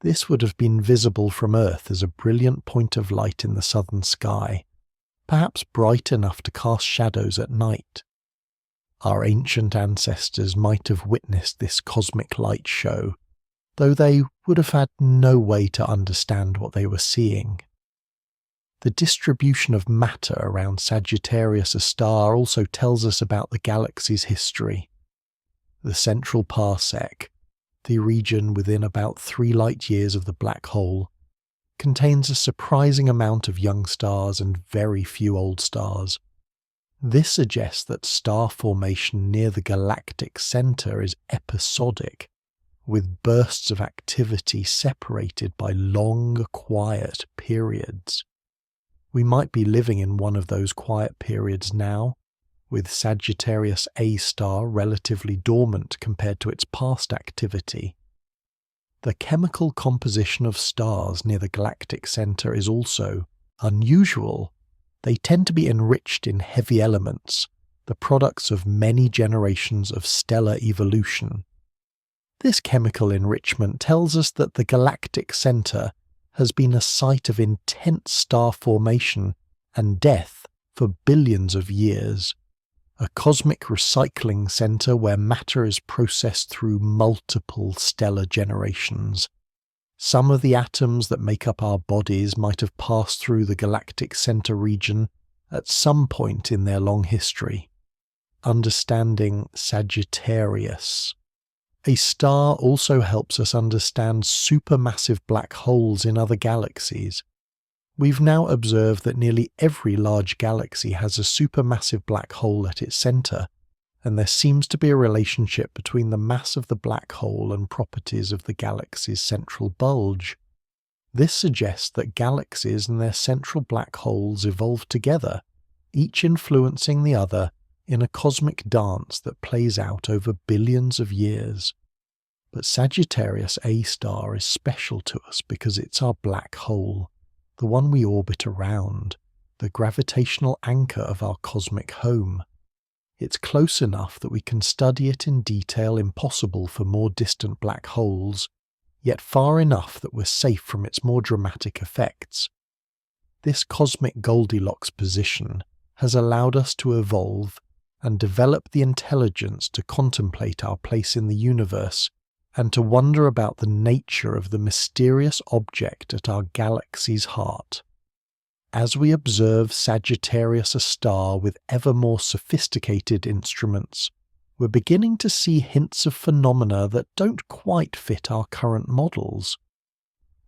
This would have been visible from Earth as a brilliant point of light in the southern sky, perhaps bright enough to cast shadows at night. Our ancient ancestors might have witnessed this cosmic light show, though they would have had no way to understand what they were seeing. The distribution of matter around Sagittarius A star also tells us about the galaxy's history. The central parsec, the region within about 3 light years of the black hole, contains a surprising amount of young stars and very few old stars. This suggests that star formation near the galactic centre is episodic, with bursts of activity separated by long, quiet periods. We might be living in one of those quiet periods now, with Sagittarius A star relatively dormant compared to its past activity. The chemical composition of stars near the galactic centre is also unusual. They tend to be enriched in heavy elements, the products of many generations of stellar evolution. This chemical enrichment tells us that the galactic centre has been a site of intense star formation and death for billions of years, a cosmic recycling centre where matter is processed through multiple stellar generations. Some of the atoms that make up our bodies might have passed through the galactic centre region at some point in their long history. Understanding Sagittarius A star also helps us understand supermassive black holes in other galaxies. We've now observed that nearly every large galaxy has a supermassive black hole at its centre, and there seems to be a relationship between the mass of the black hole and properties of the galaxy's central bulge. This suggests that galaxies and their central black holes evolved together, each influencing the other in a cosmic dance that plays out over billions of years. But Sagittarius A star is special to us because it's our black hole, the one we orbit around, the gravitational anchor of our cosmic home. It's close enough that we can study it in detail impossible for more distant black holes, yet far enough that we're safe from its more dramatic effects. This cosmic Goldilocks position has allowed us to evolve and develop the intelligence to contemplate our place in the universe and to wonder about the nature of the mysterious object at our galaxy's heart. As we observe Sagittarius A star with ever more sophisticated instruments, we're beginning to see hints of phenomena that don't quite fit our current models.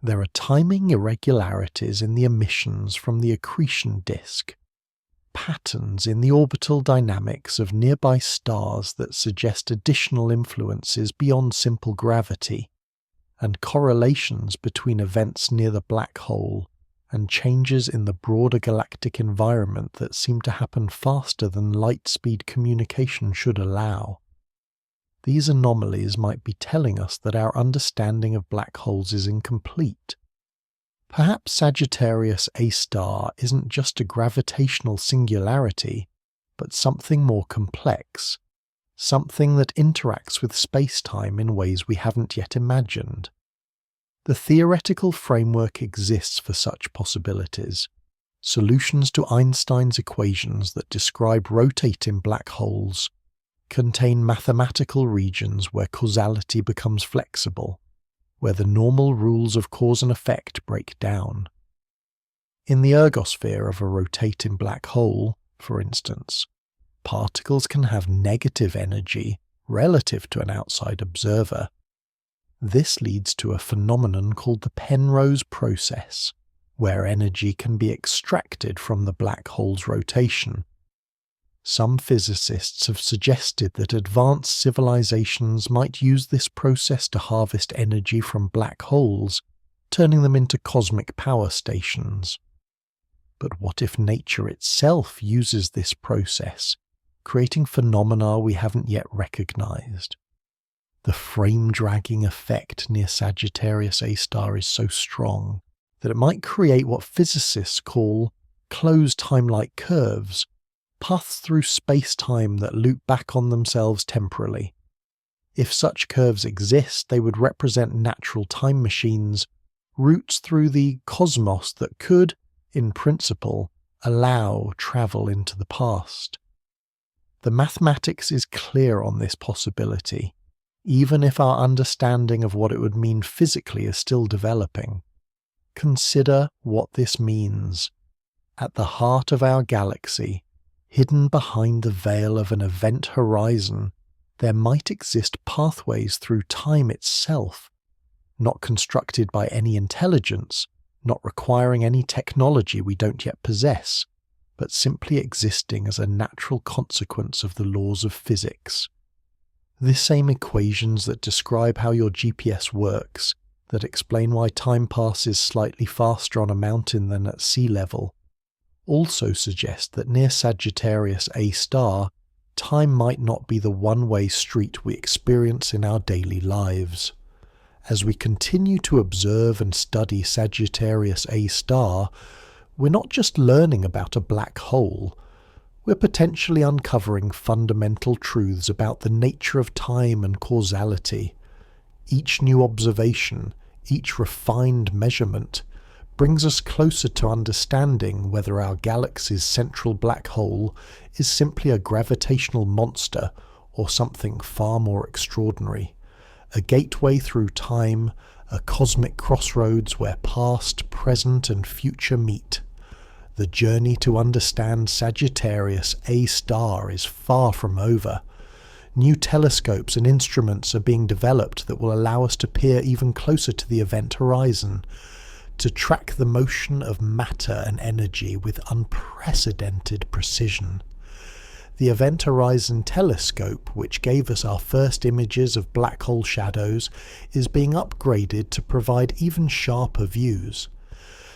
There are timing irregularities in the emissions from the accretion disk, patterns in the orbital dynamics of nearby stars that suggest additional influences beyond simple gravity, and correlations between events near the black hole and changes in the broader galactic environment that seem to happen faster than light-speed communication should allow. These anomalies might be telling us that our understanding of black holes is incomplete. Perhaps Sagittarius A star isn't just a gravitational singularity, but something more complex, something that interacts with space-time in ways we haven't yet imagined. The theoretical framework exists for such possibilities. Solutions to Einstein's equations that describe rotating black holes contain mathematical regions where causality becomes flexible, where the normal rules of cause and effect break down. In the ergosphere of a rotating black hole, for instance, particles can have negative energy relative to an outside observer. This leads to a phenomenon called the Penrose process, where energy can be extracted from the black hole's rotation. Some physicists have suggested that advanced civilizations might use this process to harvest energy from black holes, turning them into cosmic power stations. But what if nature itself uses this process, creating phenomena we haven't yet recognized? The frame-dragging effect near Sagittarius A star is so strong that it might create what physicists call closed time-like curves, paths through space-time that loop back on themselves temporally. If such curves exist, they would represent natural time machines, routes through the cosmos that could, in principle, allow travel into the past. The mathematics is clear on this possibility, even if our understanding of what it would mean physically is still developing. Consider what this means. At the heart of our galaxy, hidden behind the veil of an event horizon, there might exist pathways through time itself, not constructed by any intelligence, not requiring any technology we don't yet possess, but simply existing as a natural consequence of the laws of physics. The same equations that describe how your GPS works, that explain why time passes slightly faster on a mountain than at sea level, also suggest that near Sagittarius A star, time might not be the one-way street we experience in our daily lives. As we continue to observe and study Sagittarius A star, we're not just learning about a black hole, we're potentially uncovering fundamental truths about the nature of time and causality. Each new observation, each refined measurement, brings us closer to understanding whether our galaxy's central black hole is simply a gravitational monster or something far more extraordinary, a gateway through time, a cosmic crossroads where past, present and future meet. The journey to understand Sagittarius A star is far from over. New telescopes and instruments are being developed that will allow us to peer even closer to the event horizon, to track the motion of matter and energy with unprecedented precision. The Event Horizon Telescope, which gave us our first images of black hole shadows, is being upgraded to provide even sharper views.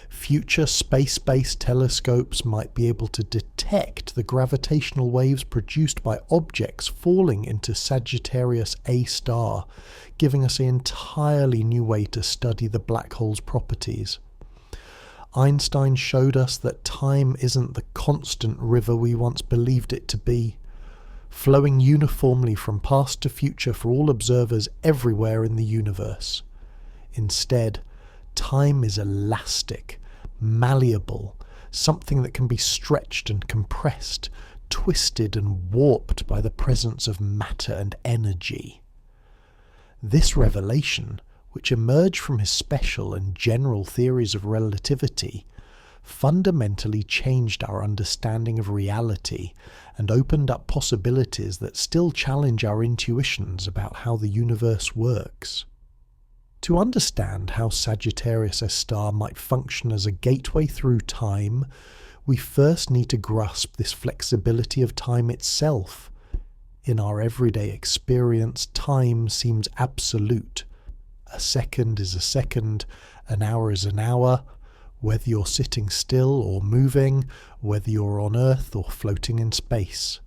Future space-based telescopes might be able to detect the gravitational waves produced by objects falling into Sagittarius A star, giving us an entirely new way to study the black hole's properties. Einstein showed us that time isn't the constant river we once believed it to be, flowing uniformly from past to future for all observers everywhere in the universe. Instead, time is elastic, malleable, something that can be stretched and compressed, twisted and warped by the presence of matter and energy. This revelation, which emerged from his special and general theories of relativity, fundamentally changed our understanding of reality and opened up possibilities that still challenge our intuitions about how the universe works. To understand how Sagittarius A star might function as a gateway through time, we first need to grasp this flexibility of time itself. In our everyday experience, time seems absolute. A second is a second, an hour is an hour, whether you're sitting still or moving, whether you're on Earth or floating in space.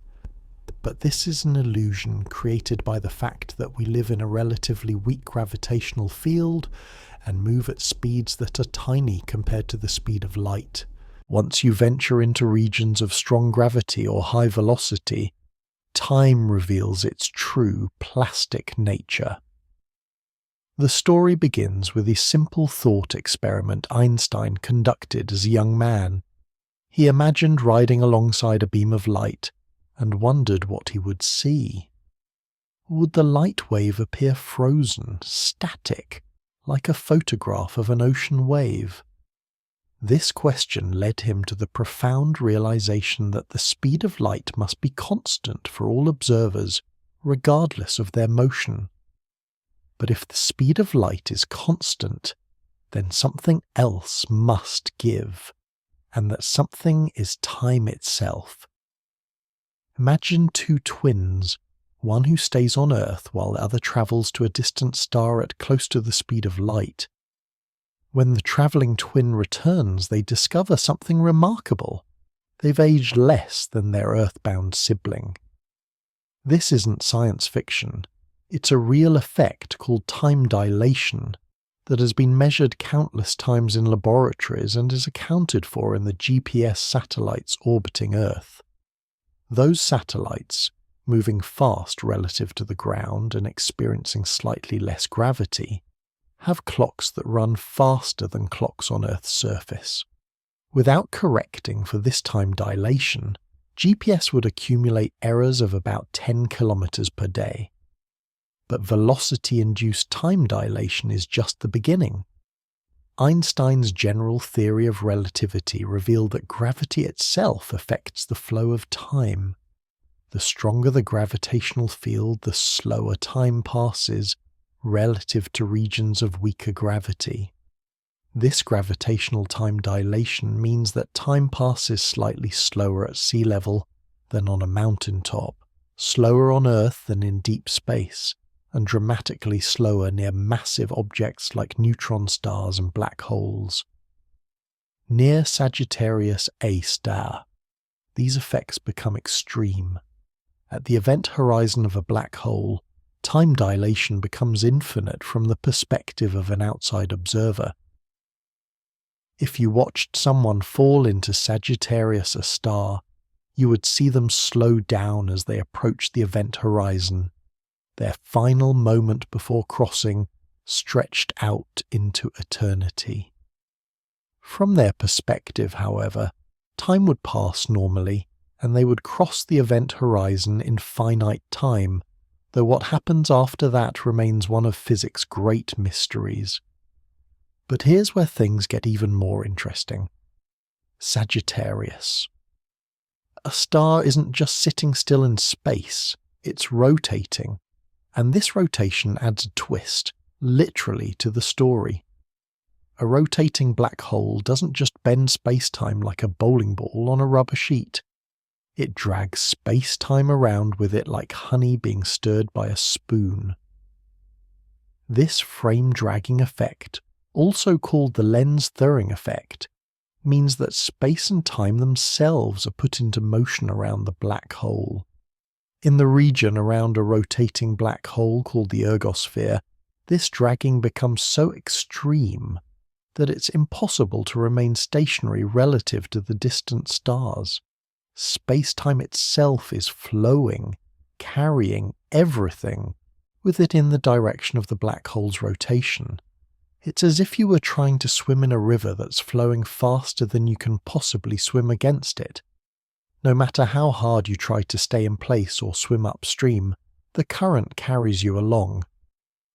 But this is an illusion created by the fact that we live in a relatively weak gravitational field and move at speeds that are tiny compared to the speed of light. Once you venture into regions of strong gravity or high velocity, time reveals its true plastic nature. The story begins with a simple thought experiment Einstein conducted as a young man. He imagined riding alongside a beam of light and wondered what he would see. Would the light wave appear frozen, static, like a photograph of an ocean wave? This question led him to the profound realization that the speed of light must be constant for all observers, regardless of their motion. But if the speed of light is constant, then something else must give, and that something is time itself. Imagine two twins, one who stays on Earth while the other travels to a distant star at close to the speed of light. When the travelling twin returns, they discover something remarkable. They've aged less than their earthbound sibling. This isn't science fiction. It's a real effect called time dilation that has been measured countless times in laboratories and is accounted for in the GPS satellites orbiting Earth. Those satellites, moving fast relative to the ground and experiencing slightly less gravity, have clocks that run faster than clocks on Earth's surface. Without correcting for this time dilation, GPS would accumulate errors of about 10 kilometers per day. But velocity-induced time dilation is just the beginning. Einstein's general theory of relativity revealed that gravity itself affects the flow of time. The stronger the gravitational field, the slower time passes, relative to regions of weaker gravity. This gravitational time dilation means that time passes slightly slower at sea level than on a mountaintop, slower on Earth than in deep space, and dramatically slower near massive objects like neutron stars and black holes. Near Sagittarius A star, these effects become extreme. At the event horizon of a black hole, time dilation becomes infinite from the perspective of an outside observer. If you watched someone fall into Sagittarius A star, you would see them slow down as they approach the event horizon, their final moment before crossing stretched out into eternity. From their perspective, however, time would pass normally, and they would cross the event horizon in finite time, though what happens after that remains one of physics' great mysteries. But here's where things get even more interesting. Sagittarius. A star isn't just sitting still in space, it's rotating. And this rotation adds a twist, literally, to the story. A rotating black hole doesn't just bend space-time like a bowling ball on a rubber sheet. It drags space-time around with it like honey being stirred by a spoon. This frame-dragging effect, also called the lens-thirring effect, means that space and time themselves are put into motion around the black hole. In the region around a rotating black hole called the ergosphere, this dragging becomes so extreme that it's impossible to remain stationary relative to the distant stars. Space-time itself is flowing, carrying everything with it in the direction of the black hole's rotation. It's as if you were trying to swim in a river that's flowing faster than you can possibly swim against it. No matter how hard you try to stay in place or swim upstream, the current carries you along.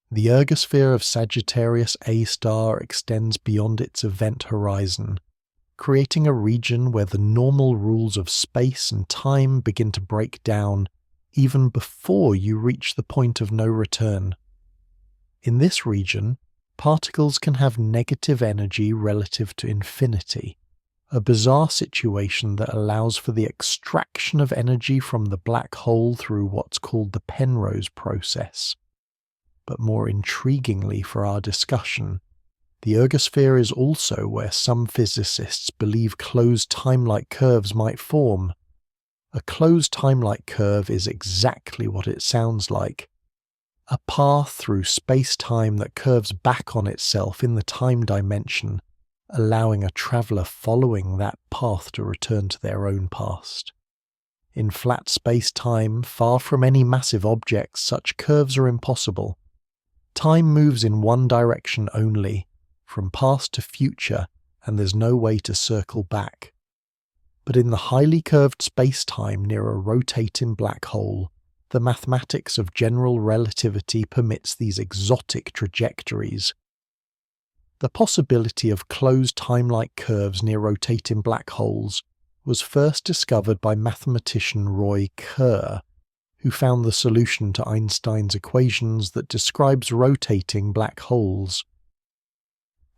The ergosphere of Sagittarius A star extends beyond its event horizon, creating a region where the normal rules of space and time begin to break down even before you reach the point of no return. In this region, particles can have negative energy relative to infinity, a bizarre situation that allows for the extraction of energy from the black hole through what's called the Penrose process. But more intriguingly for our discussion, the ergosphere is also where some physicists believe closed time-like curves might form. A closed time-like curve is exactly what it sounds like. A path through space-time that curves back on itself in the time dimension, allowing a traveller following that path to return to their own past. In flat space-time, far from any massive objects, such curves are impossible. Time moves in one direction only, from past to future, and there's no way to circle back. But in the highly curved space-time near a rotating black hole, the mathematics of general relativity permits these exotic trajectories. The possibility of closed time-like curves near rotating black holes was first discovered by mathematician Roy Kerr, who found the solution to Einstein's equations that describes rotating black holes.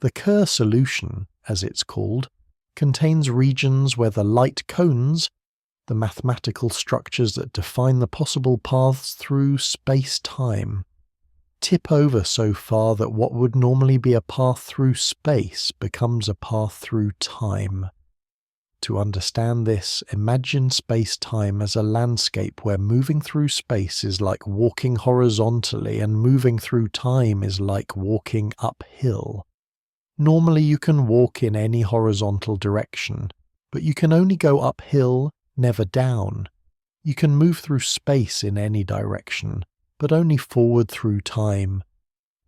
The Kerr solution, as it's called, contains regions where the light cones, the mathematical structures that define the possible paths through space-time, tip over so far that what would normally be a path through space becomes a path through time. To understand this, imagine space-time as a landscape where moving through space is like walking horizontally and moving through time is like walking uphill. Normally you can walk in any horizontal direction, but you can only go uphill, never down. You can move through space in any direction, but only forward through time.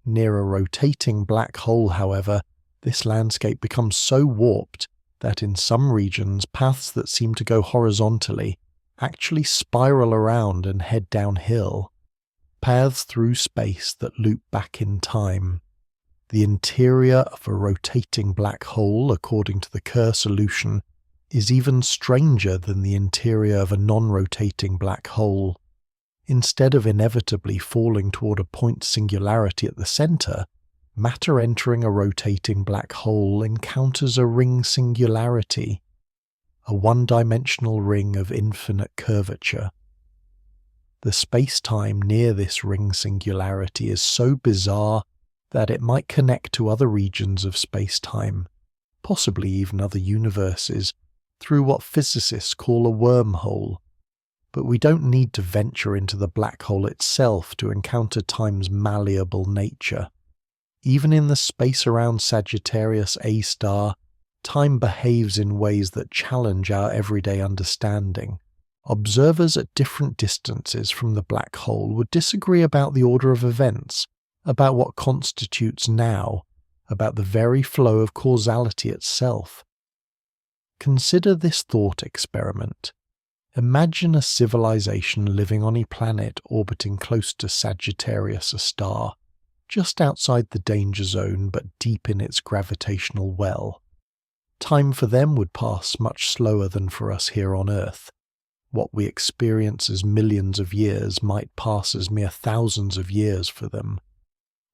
Near a rotating black hole, however, this landscape becomes so warped that in some regions paths that seem to go horizontally actually spiral around and head downhill. Paths through space that loop back in time. The interior of a rotating black hole, according to the Kerr solution, is even stranger than the interior of a non-rotating black hole. Instead of inevitably falling toward a point singularity at the center, matter entering a rotating black hole encounters a ring singularity, a one-dimensional ring of infinite curvature. The space-time near this ring singularity is so bizarre that it might connect to other regions of space-time, possibly even other universes, through what physicists call a wormhole. But we don't need to venture into the black hole itself to encounter time's malleable nature. Even in the space around Sagittarius A star, time behaves in ways that challenge our everyday understanding. Observers at different distances from the black hole would disagree about the order of events, about what constitutes now, about the very flow of causality itself. Consider this thought experiment. Imagine a civilization living on a planet orbiting close to Sagittarius, a star, just outside the danger zone but deep in its gravitational well. Time for them would pass much slower than for us here on Earth. What we experience as millions of years might pass as mere thousands of years for them.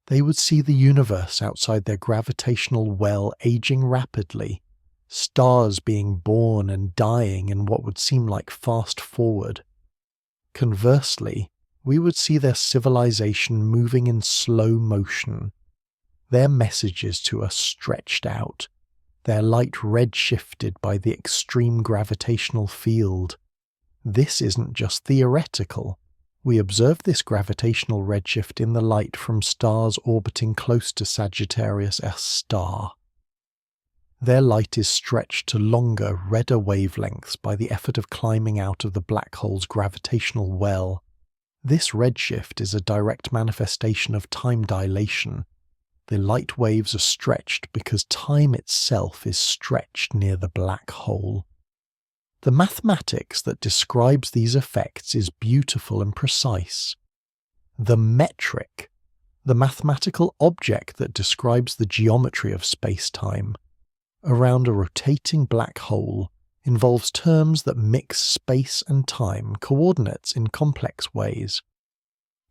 They would see the universe outside their gravitational well aging rapidly, stars being born and dying in what would seem like fast forward. Conversely, we would see their civilization moving in slow motion, their messages to us stretched out, their light redshifted by the extreme gravitational field. This isn't just theoretical. We observe this gravitational redshift in the light from stars orbiting close to Sagittarius S star. Their light is stretched to longer, redder wavelengths by the effort of climbing out of the black hole's gravitational well. This redshift is a direct manifestation of time dilation. The light waves are stretched because time itself is stretched near the black hole. The mathematics that describes these effects is beautiful and precise. The metric, the mathematical object that describes the geometry of space-time, around a rotating black hole involves terms that mix space and time coordinates in complex ways.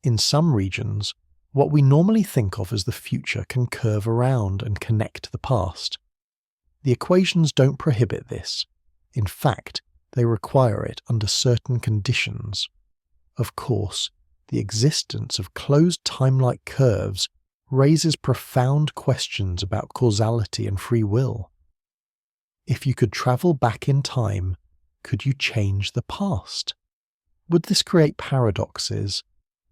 In some regions, what we normally think of as the future can curve around and connect to the past. The equations don't prohibit this. In fact, they require it under certain conditions. Of course, the existence of closed time-like curves raises profound questions about causality and free will. If you could travel back in time, could you change the past? Would this create paradoxes,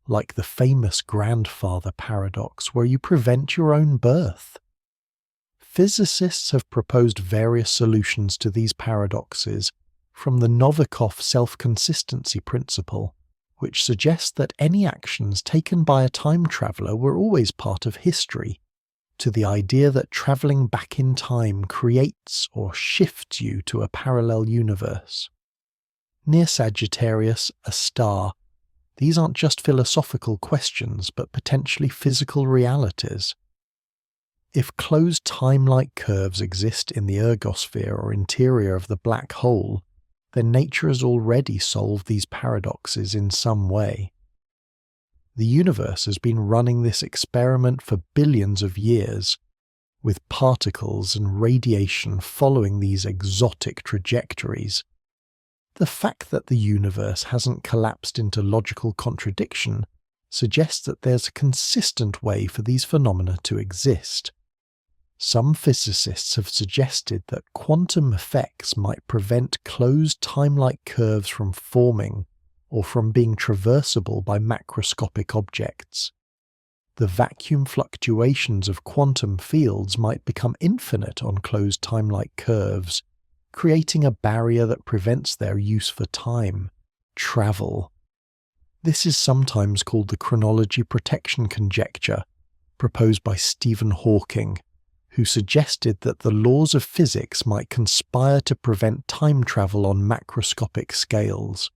like the famous grandfather paradox where you prevent your own birth? Physicists have proposed various solutions to these paradoxes, from the Novikov self-consistency principle, which suggests that any actions taken by a time traveller were always part of history, to the idea that travelling back in time creates or shifts you to a parallel universe. Near Sagittarius, a star. These aren't just philosophical questions, but potentially physical realities. If closed time-like curves exist in the ergosphere or interior of the black hole, then nature has already solved these paradoxes in some way. The universe has been running this experiment for billions of years, with particles and radiation following these exotic trajectories. The fact that the universe hasn't collapsed into logical contradiction suggests that there's a consistent way for these phenomena to exist. Some physicists have suggested that quantum effects might prevent closed time-like curves from forming or from being traversable by macroscopic objects. The vacuum fluctuations of quantum fields might become infinite on closed time-like curves, creating a barrier that prevents their use for time, travel. This is sometimes called the chronology protection conjecture, proposed by Stephen Hawking, who suggested that the laws of physics might conspire to prevent time travel on macroscopic scales.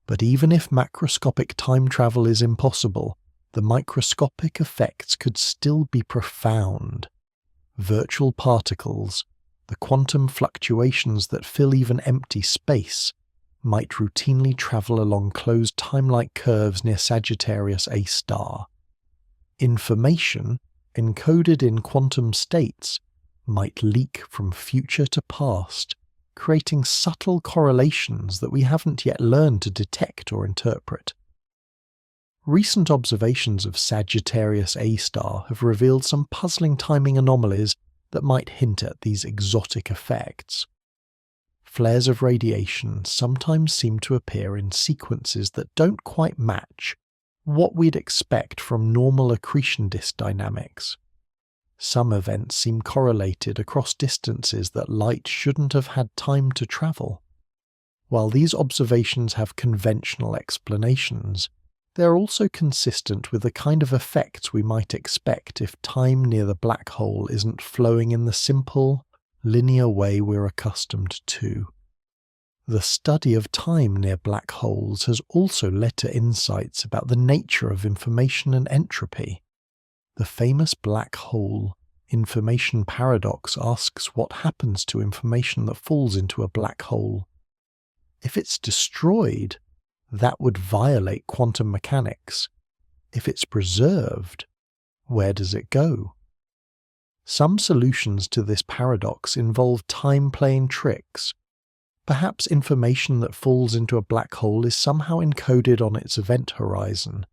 But even if macroscopic time travel is impossible, the microscopic effects could still be profound. Virtual particles, the quantum fluctuations that fill even empty space, might routinely travel along closed time-like curves near Sagittarius A star. Information, encoded in quantum states, might leak from future to past, creating subtle correlations that we haven't yet learned to detect or interpret. Recent observations of Sagittarius A star have revealed some puzzling timing anomalies that might hint at these exotic effects. Flares of radiation sometimes seem to appear in sequences that don't quite match what we'd expect from normal accretion disk dynamics. Some events seem correlated across distances that light shouldn't have had time to travel. While these observations have conventional explanations, they're also consistent with the kind of effects we might expect if time near the black hole isn't flowing in the simple, linear way we're accustomed to. The study of time near black holes has also led to insights about the nature of information and entropy. The famous black hole information paradox asks what happens to information that falls into a black hole. If it's destroyed, that would violate quantum mechanics. If it's preserved, where does it go? Some solutions to this paradox involve time playing tricks. Perhaps information that falls into a black hole is somehow encoded on its event horizon,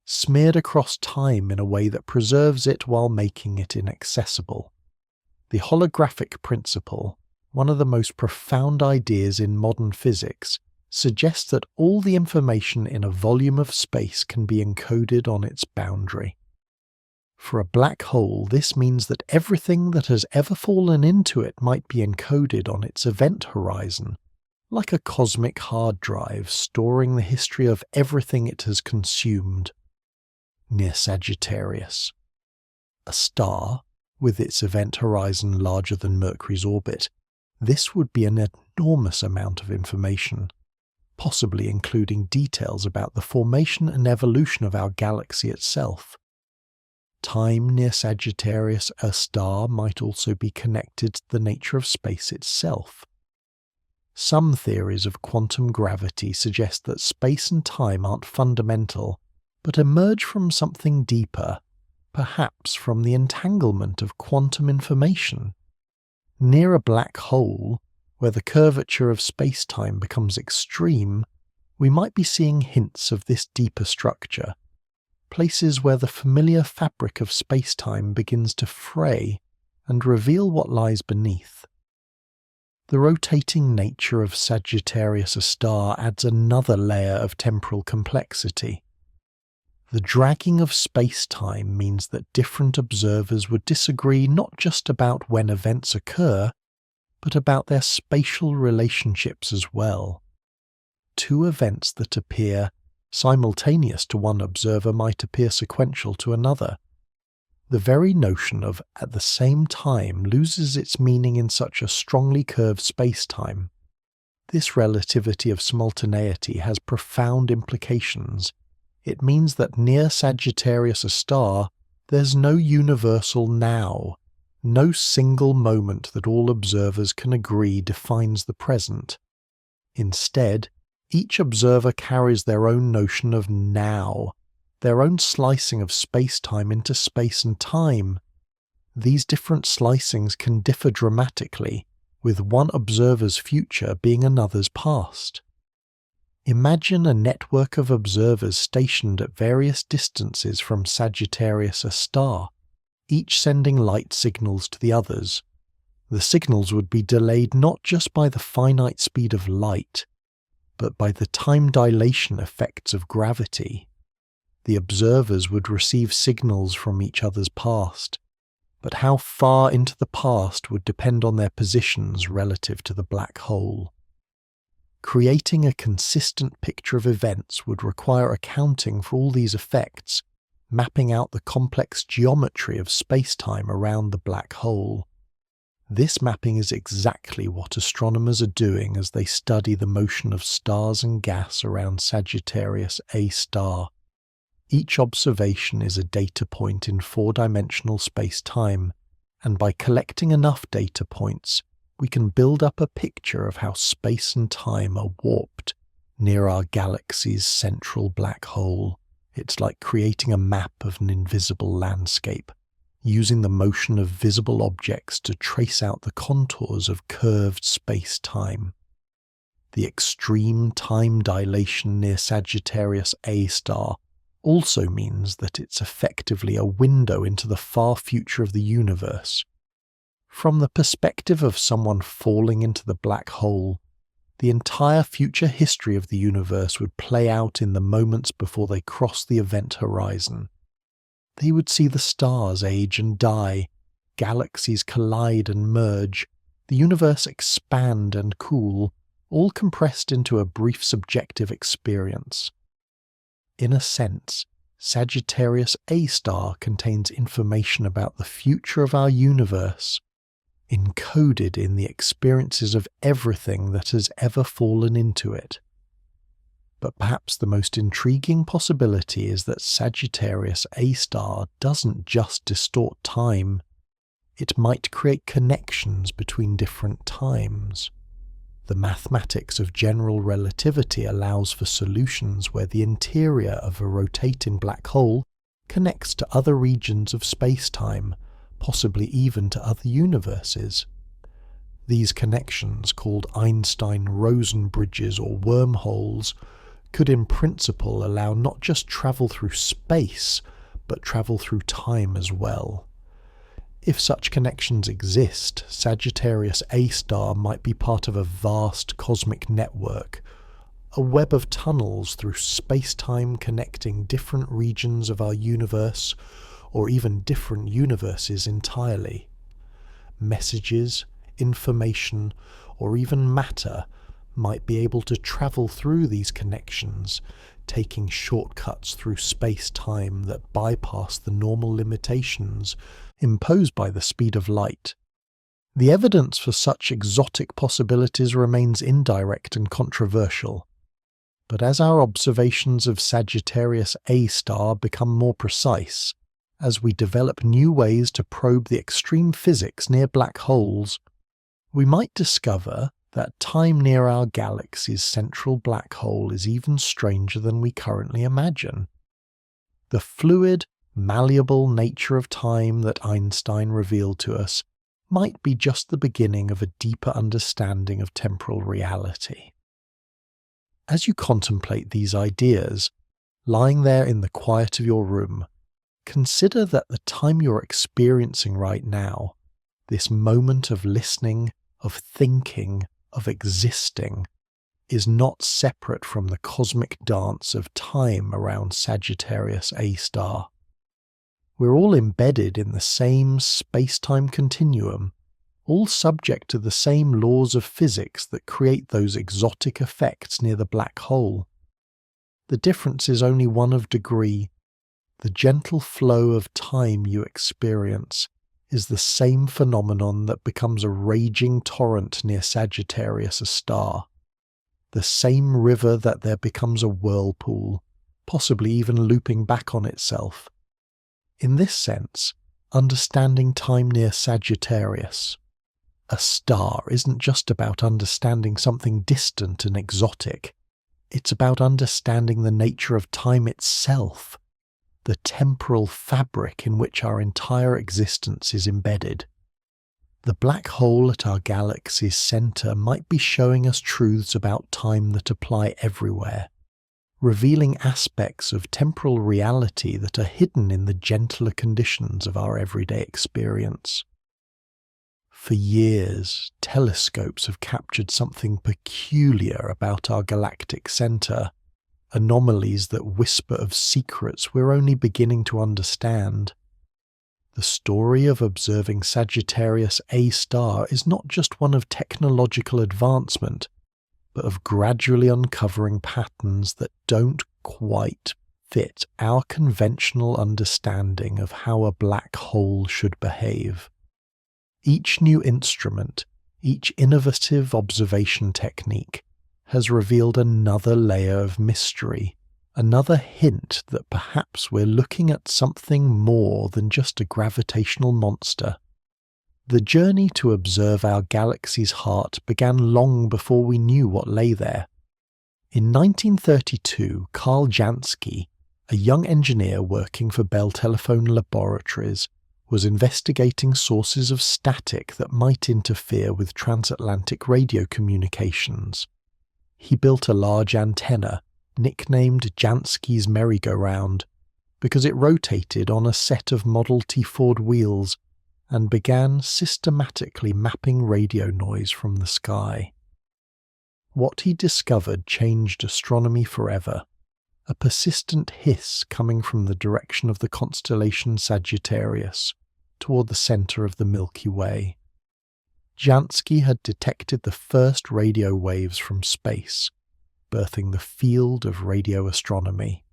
smeared across time in a way that preserves it while making it inaccessible. The holographic principle, one of the most profound ideas in modern physics, suggests that all the information in a volume of space can be encoded on its boundary. For a black hole, this means that everything that has ever fallen into it might be encoded on its event horizon, like a cosmic hard drive storing the history of everything it has consumed. Near Sagittarius, a star with its event horizon larger than Mercury's orbit, this would be an enormous amount of information, possibly including details about the formation and evolution of our galaxy itself. Time near Sagittarius, a star, might also be connected to the nature of space itself. Some theories of quantum gravity suggest that space and time aren't fundamental, but emerge from something deeper, perhaps from the entanglement of quantum information. Near a black hole, where the curvature of space-time becomes extreme, we might be seeing hints of this deeper structure, places where the familiar fabric of space-time begins to fray and reveal what lies beneath. The rotating nature of Sagittarius A star adds another layer of temporal complexity. The dragging of space-time means that different observers would disagree not just about when events occur, but about their spatial relationships as well. Two events that appear simultaneous to one observer might appear sequential to another. The very notion of at the same time loses its meaning in such a strongly curved space-time. This relativity of simultaneity has profound implications. It means that near Sagittarius A star, there's no universal now, no single moment that all observers can agree defines the present. Instead, each observer carries their own notion of now, their own slicing of space-time into space and time. These different slicings can differ dramatically, with one observer's future being another's past. Imagine a network of observers stationed at various distances from Sagittarius A star, each sending light signals to the others. The signals would be delayed not just by the finite speed of light, but by the time dilation effects of gravity. The observers would receive signals from each other's past, but how far into the past would depend on their positions relative to the black hole. Creating a consistent picture of events would require accounting for all these effects, mapping out the complex geometry of space-time around the black hole. This mapping is exactly what astronomers are doing as they study the motion of stars and gas around Sagittarius A star. Each observation is a data point in four-dimensional space-time, and by collecting enough data points, we can build up a picture of how space and time are warped near our galaxy's central black hole. It's like creating a map of an invisible landscape, using the motion of visible objects to trace out the contours of curved space-time. The extreme time dilation near Sagittarius A star also means that it's effectively a window into the far future of the universe. From the perspective of someone falling into the black hole, the entire future history of the universe would play out in the moments before they cross the event horizon. They would see the stars age and die, galaxies collide and merge, the universe expand and cool, all compressed into a brief subjective experience. In a sense, Sagittarius A star contains information about the future of our universe, encoded in the experiences of everything that has ever fallen into it. But perhaps the most intriguing possibility is that Sagittarius A star doesn't just distort time, it might create connections between different times. The mathematics of general relativity allows for solutions where the interior of a rotating black hole connects to other regions of space-time, possibly even to other universes. These connections, called Einstein-Rosen bridges or wormholes, could in principle allow not just travel through space, but travel through time as well. If such connections exist, Sagittarius A star might be part of a vast cosmic network, a web of tunnels through space-time connecting different regions of our universe, or even different universes entirely. Messages, information, or even matter might be able to travel through these connections, taking shortcuts through space-time that bypass the normal limitations imposed by the speed of light. The evidence for such exotic possibilities remains indirect and controversial, but as our observations of Sagittarius A star become more precise, as we develop new ways to probe the extreme physics near black holes, we might discover that time near our galaxy's central black hole is even stranger than we currently imagine. The fluid, malleable nature of time that Einstein revealed to us might be just the beginning of a deeper understanding of temporal reality. As you contemplate these ideas, lying there in the quiet of your room, consider that the time you're experiencing right now, this moment of listening, of thinking, of existing, is not separate from the cosmic dance of time around Sagittarius A star. We're all embedded in the same space-time continuum, all subject to the same laws of physics that create those exotic effects near the black hole. The difference is only one of degree. The gentle flow of time you experience is the same phenomenon that becomes a raging torrent near Sagittarius, a star. The same river that there becomes a whirlpool, possibly even looping back on itself. In this sense, understanding time near Sagittarius, a star, isn't just about understanding something distant and exotic. It's about understanding the nature of time itself, the temporal fabric in which our entire existence is embedded. The black hole at our galaxy's centre might be showing us truths about time that apply everywhere, revealing aspects of temporal reality that are hidden in the gentler conditions of our everyday experience. For years, telescopes have captured something peculiar about our galactic centre, anomalies that whisper of secrets we're only beginning to understand. The story of observing Sagittarius A star is not just one of technological advancement, but of gradually uncovering patterns that don't quite fit our conventional understanding of how a black hole should behave. Each new instrument, each innovative observation technique, has revealed another layer of mystery, another hint that perhaps we're looking at something more than just a gravitational monster. The journey to observe our galaxy's heart began long before we knew what lay there. In 1932, Karl Jansky, a young engineer working for Bell Telephone Laboratories, was investigating sources of static that might interfere with transatlantic radio communications. He built a large antenna, nicknamed Jansky's merry-go-round, because it rotated on a set of Model T Ford wheels and began systematically mapping radio noise from the sky. What he discovered changed astronomy forever, a persistent hiss coming from the direction of the constellation Sagittarius, toward the centre of the Milky Way. Jansky had detected the first radio waves from space, birthing the field of radio astronomy,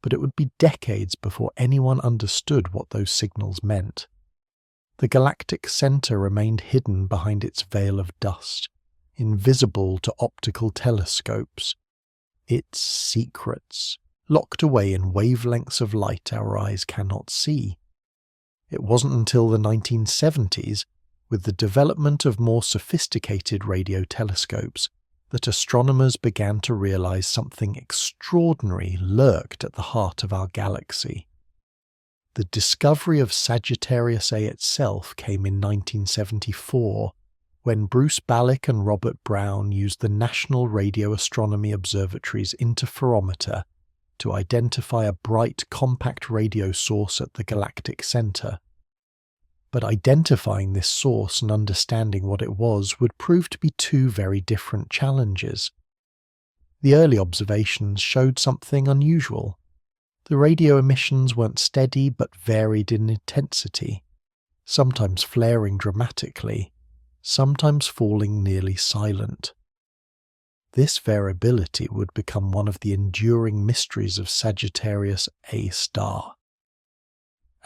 but it would be decades before anyone understood what those signals meant. The galactic centre remained hidden behind its veil of dust, invisible to optical telescopes. Its secrets, locked away in wavelengths of light our eyes cannot see. It wasn't until the 1970s, with the development of more sophisticated radio telescopes, that astronomers began to realize something extraordinary lurked at the heart of our galaxy. The discovery of Sagittarius A itself came in 1974, when Bruce Ballack and Robert Brown used the National Radio Astronomy Observatory's interferometer to identify a bright, compact radio source at the galactic centre. But identifying this source and understanding what it was would prove to be two very different challenges. The early observations showed something unusual. The radio emissions weren't steady but varied in intensity, sometimes flaring dramatically, sometimes falling nearly silent. This variability would become one of the enduring mysteries of Sagittarius A star.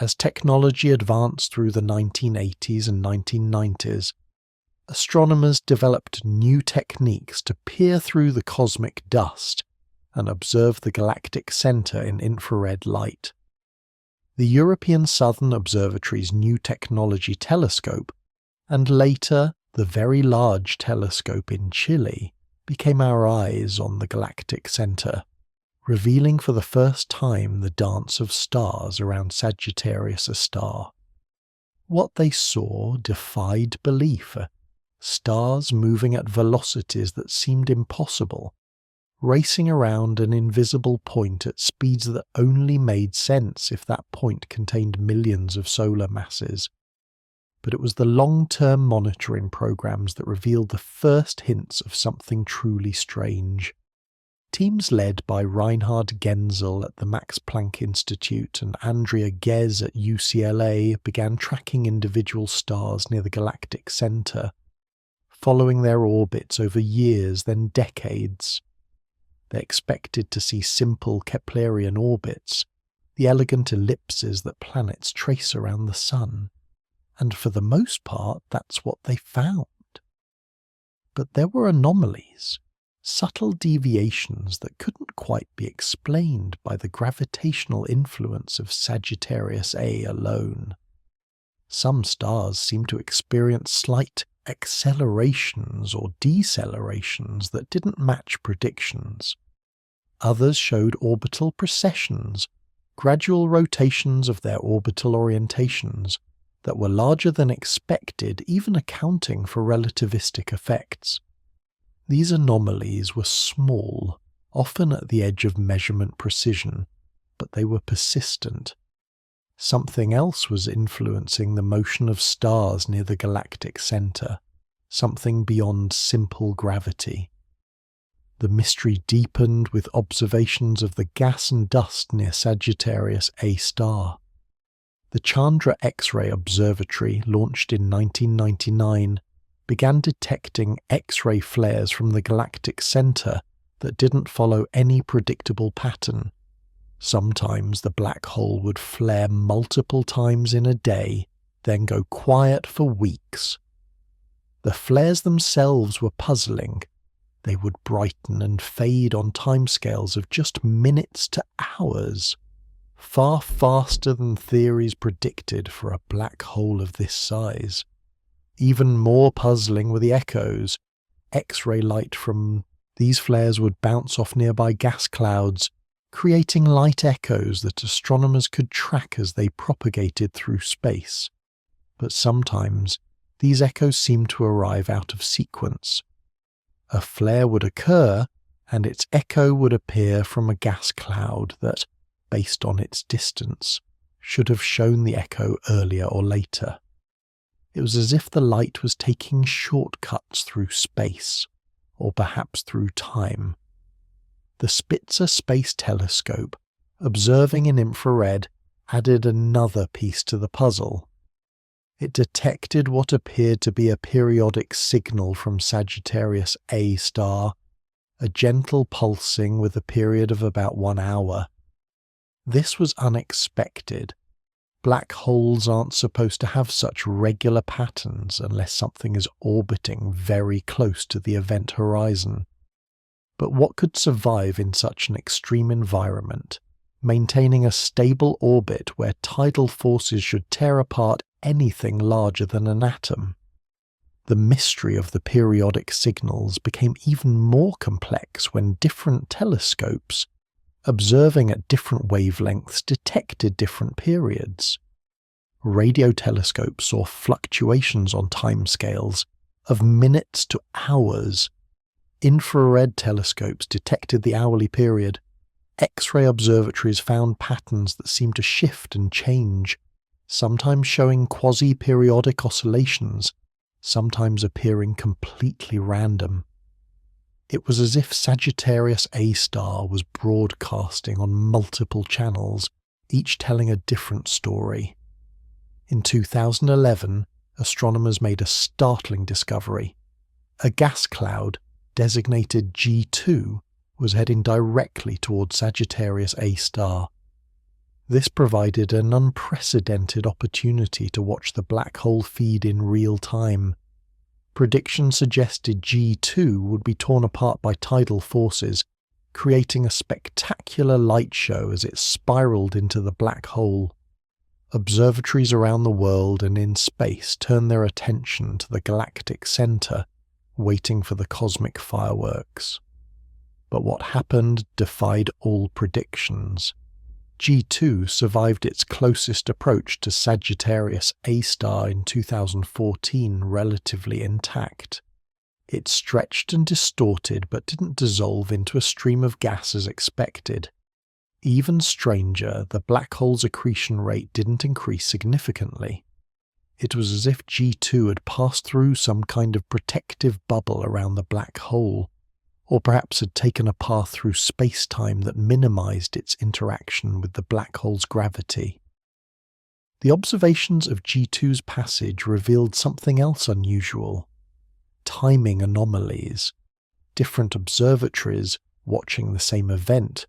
As technology advanced through the 1980s and 1990s, astronomers developed new techniques to peer through the cosmic dust and observe the galactic centre in infrared light. The European Southern Observatory's New Technology Telescope, and later the Very Large Telescope in Chile, became our eyes on the galactic centre, revealing for the first time the dance of stars around Sagittarius, a star. What they saw defied belief. Stars moving at velocities that seemed impossible, racing around an invisible point at speeds that only made sense if that point contained millions of solar masses. But it was the long-term monitoring programs that revealed the first hints of something truly strange. Teams led by Reinhard Genzel at the Max Planck Institute and Andrea Ghez at UCLA began tracking individual stars near the galactic centre, following their orbits over years, then decades. They expected to see simple Keplerian orbits, the elegant ellipses that planets trace around the Sun. And for the most part, that's what they found. But there were anomalies, subtle deviations that couldn't quite be explained by the gravitational influence of Sagittarius A alone. Some stars seemed to experience slight accelerations or decelerations that didn't match predictions. Others showed orbital precessions, gradual rotations of their orbital orientations that were larger than expected, even accounting for relativistic effects. These anomalies were small, often at the edge of measurement precision, but they were persistent. Something else was influencing the motion of stars near the galactic center, something beyond simple gravity. The mystery deepened with observations of the gas and dust near Sagittarius A star. The Chandra X-ray Observatory, launched in 1999, began detecting X-ray flares from the galactic center that didn't follow any predictable pattern. Sometimes the black hole would flare multiple times in a day, then go quiet for weeks. The flares themselves were puzzling. They would brighten and fade on timescales of just minutes to hours, far faster than theories predicted for a black hole of this size. Even more puzzling were the echoes. X-ray light from these flares would bounce off nearby gas clouds, creating light echoes that astronomers could track as they propagated through space. But sometimes, these echoes seemed to arrive out of sequence. A flare would occur, and its echo would appear from a gas cloud that, based on its distance, should have shown the echo earlier or later. It was as if the light was taking shortcuts through space, or perhaps through time. The Spitzer Space Telescope, observing in infrared, added another piece to the puzzle. It detected what appeared to be a periodic signal from Sagittarius A star, a gentle pulsing with a period of about 1 hour. This was unexpected. Black holes aren't supposed to have such regular patterns unless something is orbiting very close to the event horizon. But what could survive in such an extreme environment, maintaining a stable orbit where tidal forces should tear apart anything larger than an atom? The mystery of the periodic signals became even more complex when different telescopes, observing at different wavelengths, detected different periods. Radio telescopes saw fluctuations on timescales of minutes to hours. Infrared telescopes detected the hourly period. X-ray observatories found patterns that seemed to shift and change, sometimes showing quasi-periodic oscillations, sometimes appearing completely random. It was as if Sagittarius A star was broadcasting on multiple channels, each telling a different story. In 2011, astronomers made a startling discovery. A gas cloud, designated G2, was heading directly towards Sagittarius A star. This provided an unprecedented opportunity to watch the black hole feed in real time. Predictions suggested G2 would be torn apart by tidal forces, creating a spectacular light show as it spiraled into the black hole. Observatories around the world and in space turned their attention to the galactic center, waiting for the cosmic fireworks. But what happened defied all predictions. G2 survived its closest approach to Sagittarius A star in 2014 relatively intact. It stretched and distorted but didn't dissolve into a stream of gas as expected. Even stranger, the black hole's accretion rate didn't increase significantly. It was as if G2 had passed through some kind of protective bubble around the black hole, or perhaps had taken a path through space-time that minimized its interaction with the black hole's gravity. The observations of G2's passage revealed something else unusual: timing anomalies. Different observatories, watching the same event,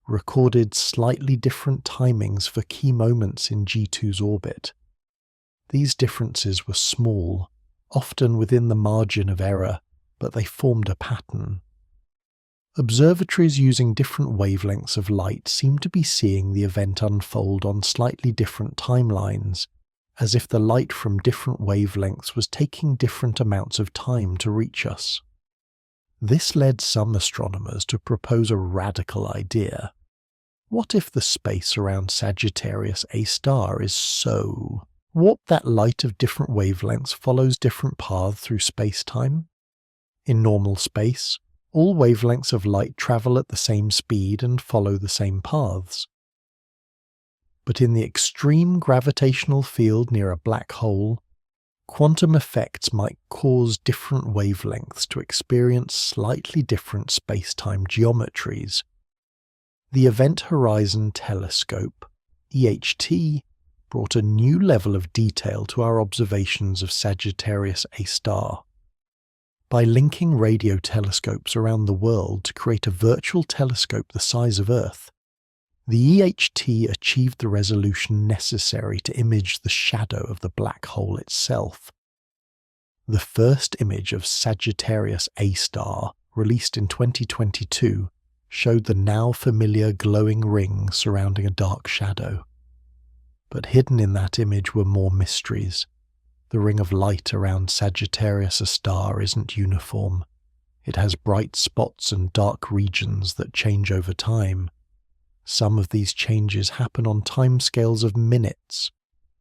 recorded slightly different timings for key moments in G2's orbit. These differences were small, often within the margin of error, but they formed a pattern. Observatories using different wavelengths of light seem to be seeing the event unfold on slightly different timelines, as if the light from different wavelengths was taking different amounts of time to reach us. This led some astronomers to propose a radical idea. What if the space around Sagittarius A star is so warped that light of different wavelengths follows different paths through space-time? In normal space, all wavelengths of light travel at the same speed and follow the same paths. But in the extreme gravitational field near a black hole, quantum effects might cause different wavelengths to experience slightly different space-time geometries. The Event Horizon Telescope, EHT, brought a new level of detail to our observations of Sagittarius A star. By linking radio telescopes around the world to create a virtual telescope the size of Earth, the EHT achieved the resolution necessary to image the shadow of the black hole itself. The first image of Sagittarius A star, released in 2022, showed the now familiar glowing ring surrounding a dark shadow. But hidden in that image were more mysteries. The ring of light around Sagittarius A star isn't uniform. It has bright spots and dark regions that change over time. Some of these changes happen on timescales of minutes,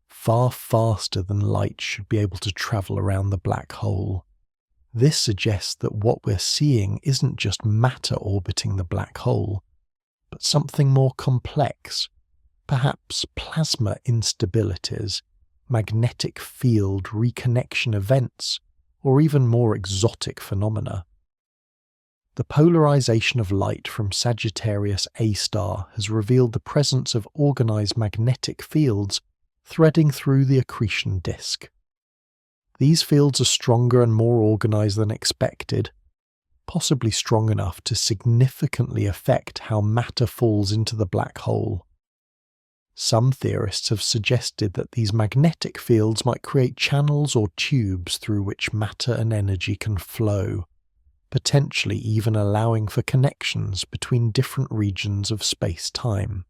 far faster than light should be able to travel around the black hole. This suggests that what we're seeing isn't just matter orbiting the black hole, but something more complex, perhaps plasma instabilities, magnetic field reconnection events, or even more exotic phenomena. The polarization of light from Sagittarius A star has revealed the presence of organized magnetic fields threading through the accretion disk. These fields are stronger and more organized than expected, possibly strong enough to significantly affect how matter falls into the black hole. Some theorists have suggested that these magnetic fields might create channels or tubes through which matter and energy can flow, potentially even allowing for connections between different regions of space-time.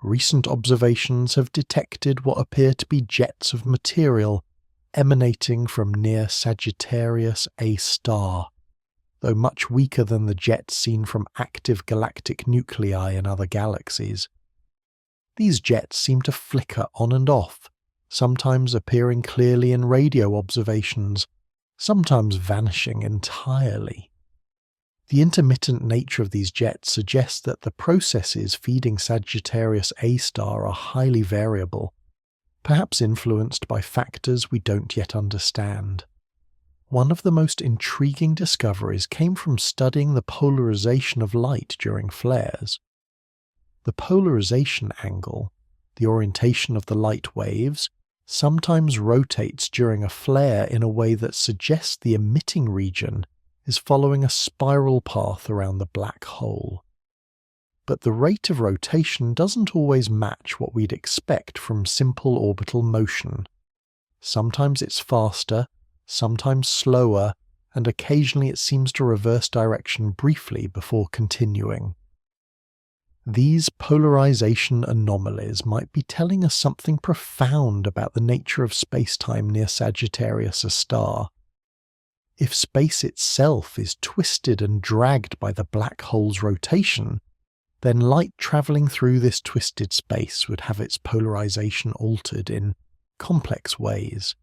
Recent observations have detected what appear to be jets of material emanating from near Sagittarius A star, though much weaker than the jets seen from active galactic nuclei in other galaxies. These jets seem to flicker on and off, sometimes appearing clearly in radio observations, sometimes vanishing entirely. The intermittent nature of these jets suggests that the processes feeding Sagittarius A star are highly variable, perhaps influenced by factors we don't yet understand. One of the most intriguing discoveries came from studying the polarization of light during flares. The polarization angle, the orientation of the light waves, sometimes rotates during a flare in a way that suggests the emitting region is following a spiral path around the black hole. But the rate of rotation doesn't always match what we'd expect from simple orbital motion. Sometimes it's faster, sometimes slower, and occasionally it seems to reverse direction briefly before continuing. These polarization anomalies might be telling us something profound about the nature of space-time near Sagittarius A star. If space itself is twisted and dragged by the black hole's rotation, then light travelling through this twisted space would have its polarization altered in complex ways.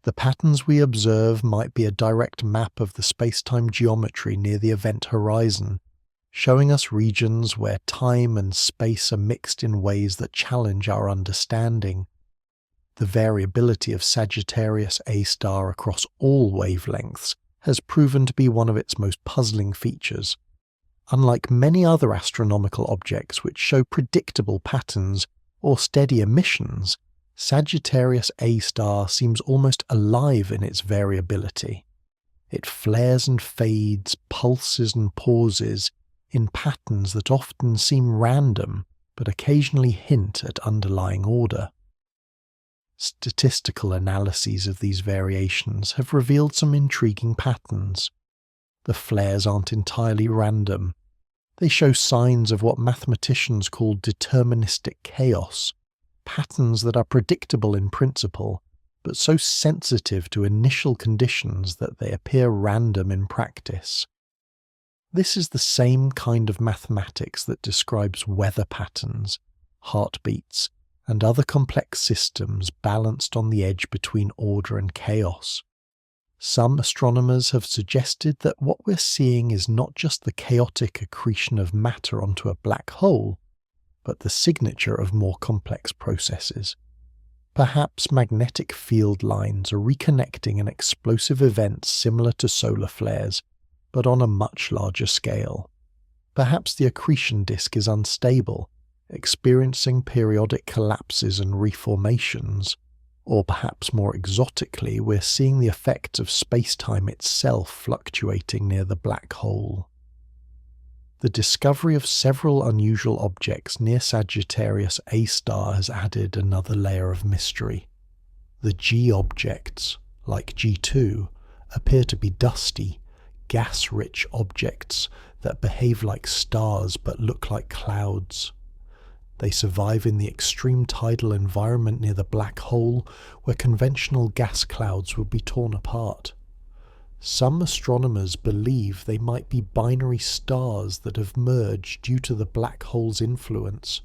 The patterns we observe might be a direct map of the space-time geometry near the event horizon, showing us regions where time and space are mixed in ways that challenge our understanding. The variability of Sagittarius A star across all wavelengths has proven to be one of its most puzzling features. Unlike many other astronomical objects which show predictable patterns or steady emissions, Sagittarius A star seems almost alive in its variability. It flares and fades, pulses and pauses, in patterns that often seem random but occasionally hint at underlying order. Statistical analyses of these variations have revealed some intriguing patterns. The flares aren't entirely random. They show signs of what mathematicians call deterministic chaos, patterns that are predictable in principle, but so sensitive to initial conditions that they appear random in practice. This is the same kind of mathematics that describes weather patterns, heartbeats, and other complex systems balanced on the edge between order and chaos. Some astronomers have suggested that what we're seeing is not just the chaotic accretion of matter onto a black hole, but the signature of more complex processes. Perhaps magnetic field lines are reconnecting an explosive event similar to solar flares, but on a much larger scale. Perhaps the accretion disk is unstable, experiencing periodic collapses and reformations, or perhaps more exotically, we're seeing the effects of space-time itself fluctuating near the black hole. The discovery of several unusual objects near Sagittarius A star has added another layer of mystery. The G objects, like G2, appear to be dusty, gas-rich objects that behave like stars but look like clouds. They survive in the extreme tidal environment near the black hole, where conventional gas clouds would be torn apart. Some astronomers believe they might be binary stars that have merged due to the black hole's influence,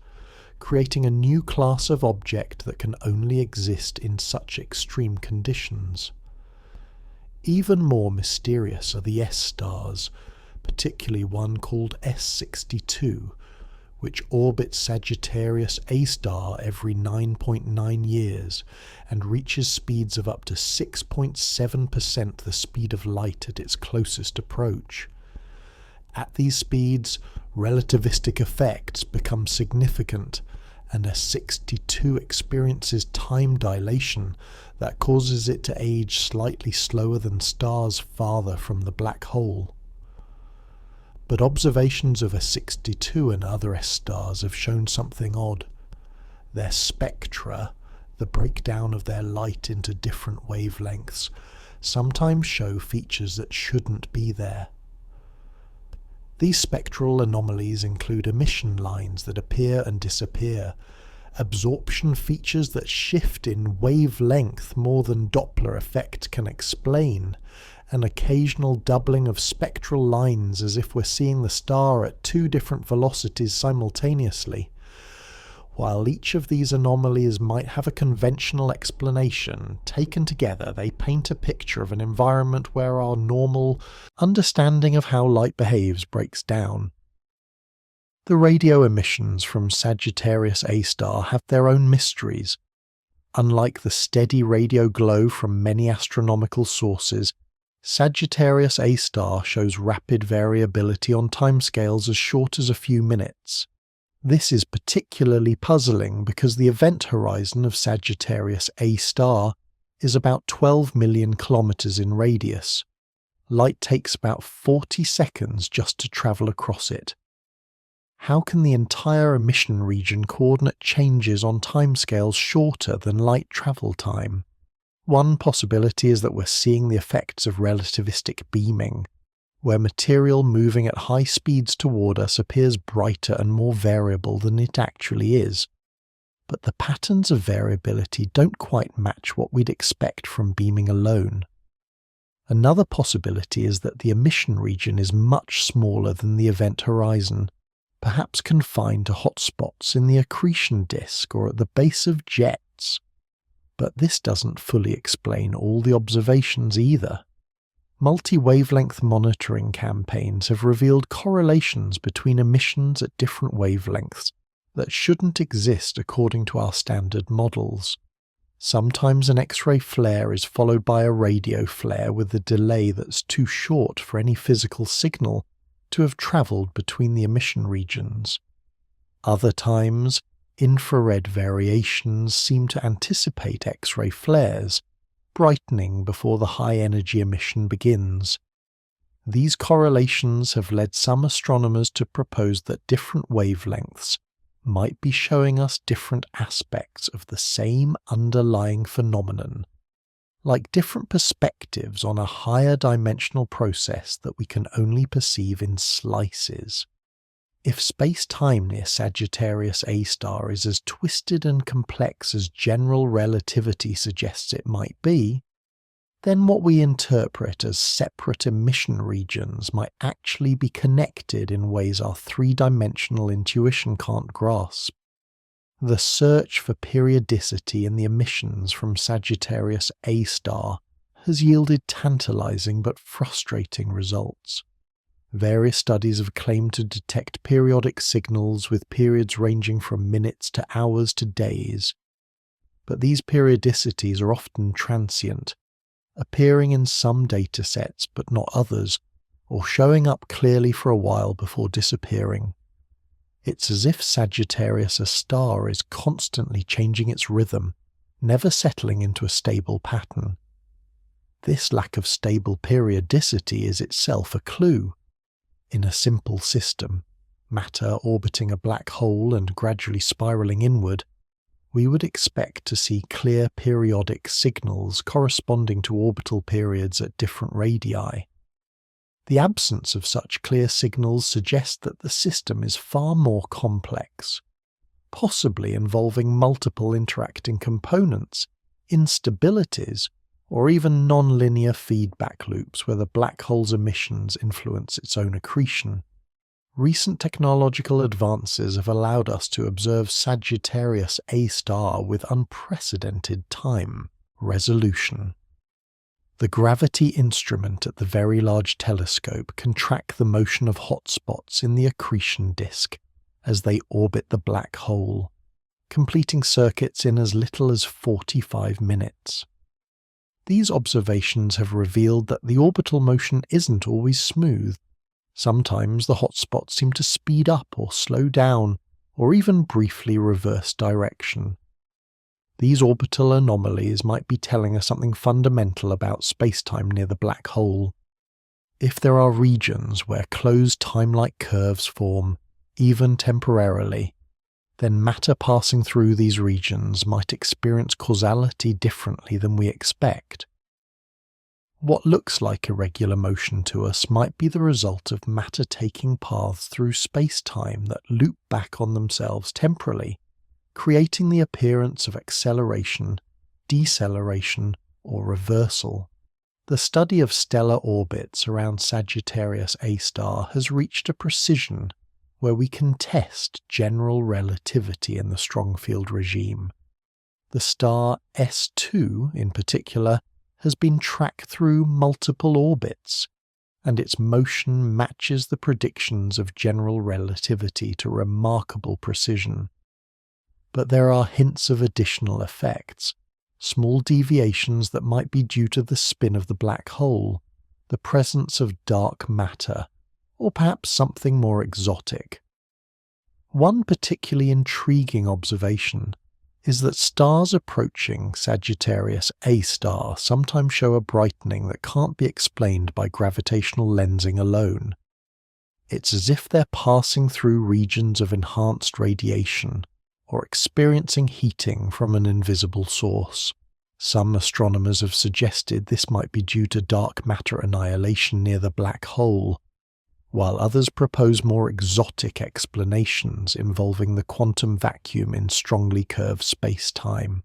creating a new class of object that can only exist in such extreme conditions. Even more mysterious are the S stars, particularly one called S62, which orbits Sagittarius A star every 9.9 years and reaches speeds of up to 6.7% the speed of light at its closest approach. At these speeds, relativistic effects become significant, and S62 experiences time dilation that causes it to age slightly slower than stars farther from the black hole. But observations of S62 and other S stars have shown something odd. Their spectra, the breakdown of their light into different wavelengths, sometimes show features that shouldn't be there. These spectral anomalies include emission lines that appear and disappear, absorption features that shift in wavelength more than Doppler effect can explain, an occasional doubling of spectral lines as if we're seeing the star at two different velocities simultaneously. While each of these anomalies might have a conventional explanation, taken together they paint a picture of an environment where our normal understanding of how light behaves breaks down. The radio emissions from Sagittarius A star have their own mysteries. Unlike the steady radio glow from many astronomical sources, Sagittarius A star shows rapid variability on timescales as short as a few minutes. This is particularly puzzling because the event horizon of Sagittarius A star is about 12 million kilometers in radius. Light takes about 40 seconds just to travel across it. How can the entire emission region coordinate changes on timescales shorter than light travel time? One possibility is that we're seeing the effects of relativistic beaming, where material moving at high speeds toward us appears brighter and more variable than it actually is. But the patterns of variability don't quite match what we'd expect from beaming alone. Another possibility is that the emission region is much smaller than the event horizon, perhaps confined to hotspots in the accretion disk or at the base of jets. But this doesn't fully explain all the observations either. Multi-wavelength monitoring campaigns have revealed correlations between emissions at different wavelengths that shouldn't exist according to our standard models. Sometimes an X-ray flare is followed by a radio flare with a delay that's too short for any physical signal to have travelled between the emission regions. Other times, infrared variations seem to anticipate X-ray flares, brightening before the high-energy emission begins. These correlations have led some astronomers to propose that different wavelengths might be showing us different aspects of the same underlying phenomenon, like different perspectives on a higher dimensional process that we can only perceive in slices. If space-time near Sagittarius A star is as twisted and complex as general relativity suggests it might be, then what we interpret as separate emission regions might actually be connected in ways our three-dimensional intuition can't grasp. The search for periodicity in the emissions from Sagittarius A star has yielded tantalizing but frustrating results. Various studies have claimed to detect periodic signals with periods ranging from minutes to hours to days. But these periodicities are often transient, appearing in some datasets but not others, or showing up clearly for a while before disappearing. It's as if Sagittarius A star is constantly changing its rhythm, never settling into a stable pattern. This lack of stable periodicity is itself a clue. In a simple system, matter orbiting a black hole and gradually spiraling inward, we would expect to see clear periodic signals corresponding to orbital periods at different radii. The absence of such clear signals suggests that the system is far more complex, possibly involving multiple interacting components, instabilities, or even non-linear feedback loops where the black hole's emissions influence its own accretion. Recent technological advances have allowed us to observe Sagittarius A star with unprecedented time resolution. The gravity instrument at the Very Large Telescope can track the motion of hotspots in the accretion disk as they orbit the black hole, completing circuits in as little as 45 minutes. These observations have revealed that the orbital motion isn't always smooth. Sometimes the hotspots seem to speed up or slow down, or even briefly reverse direction. These orbital anomalies might be telling us something fundamental about spacetime near the black hole. If there are regions where closed time-like curves form, even temporarily, then matter passing through these regions might experience causality differently than we expect. What looks like irregular motion to us might be the result of matter taking paths through space-time that loop back on themselves temporally, creating the appearance of acceleration, deceleration, or reversal. The study of stellar orbits around Sagittarius A star has reached a precision where we can test general relativity in the strong field regime. The star S2, in particular, has been tracked through multiple orbits, and its motion matches the predictions of general relativity to remarkable precision. But there are hints of additional effects, small deviations that might be due to the spin of the black hole, the presence of dark matter, or perhaps something more exotic. One particularly intriguing observation is that stars approaching Sagittarius A star sometimes show a brightening that can't be explained by gravitational lensing alone. It's as if they're passing through regions of enhanced radiation, or experiencing heating from an invisible source. Some astronomers have suggested this might be due to dark matter annihilation near the black hole, while others propose more exotic explanations involving the quantum vacuum in strongly curved space-time.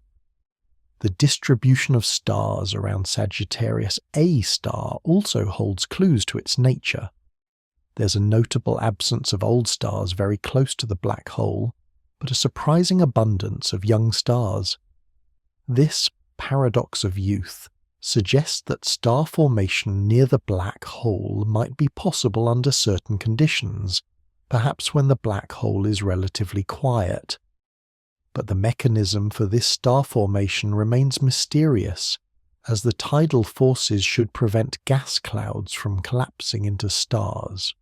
The distribution of stars around Sagittarius A star also holds clues to its nature. There's a notable absence of old stars very close to the black hole, but a surprising abundance of young stars. This paradox of youth suggests that star formation near the black hole might be possible under certain conditions, perhaps when the black hole is relatively quiet. But the mechanism for this star formation remains mysterious, as the tidal forces should prevent gas clouds from collapsing into stars.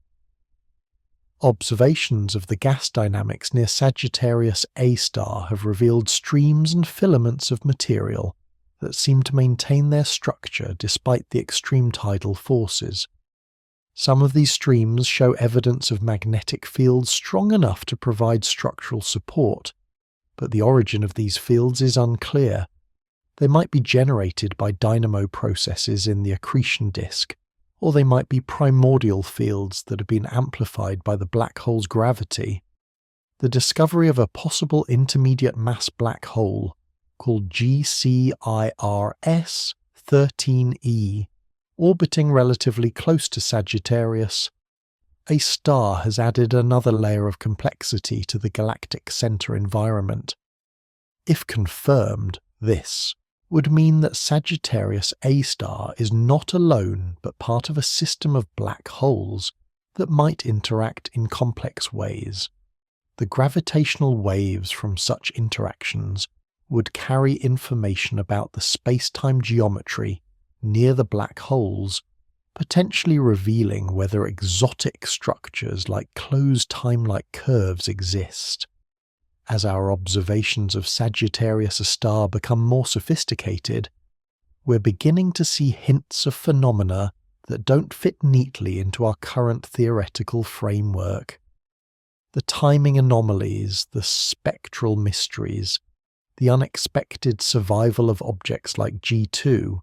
Observations of the gas dynamics near Sagittarius A star have revealed streams and filaments of material that seem to maintain their structure despite the extreme tidal forces. Some of these streams show evidence of magnetic fields strong enough to provide structural support, but the origin of these fields is unclear. They might be generated by dynamo processes in the accretion disk, or they might be primordial fields that have been amplified by the black hole's gravity. The discovery of a possible intermediate mass black hole, called GCIRS 13e, orbiting relatively close to Sagittarius, a star, has added another layer of complexity to the galactic center environment. If confirmed, this would mean that Sagittarius A star is not alone but part of a system of black holes that might interact in complex ways. The gravitational waves from such interactions would carry information about the space-time geometry near the black holes, potentially revealing whether exotic structures like closed time-like curves exist. As our observations of Sagittarius A star become more sophisticated, we're beginning to see hints of phenomena that don't fit neatly into our current theoretical framework. The timing anomalies, the spectral mysteries, the unexpected survival of objects like G2,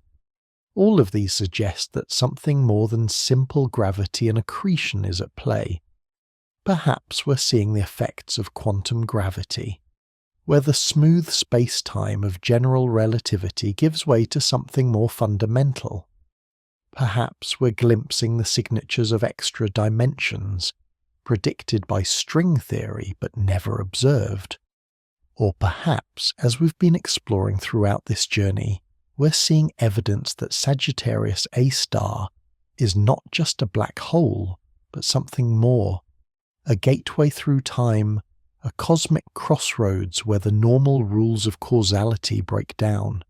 all of these suggest that something more than simple gravity and accretion is at play. Perhaps we're seeing the effects of quantum gravity, where the smooth space-time of general relativity gives way to something more fundamental. Perhaps we're glimpsing the signatures of extra dimensions, predicted by string theory but never observed. Or perhaps, as we've been exploring throughout this journey, we're seeing evidence that Sagittarius A star is not just a black hole, but something more. A gateway through time, a cosmic crossroads where the normal rules of causality break down.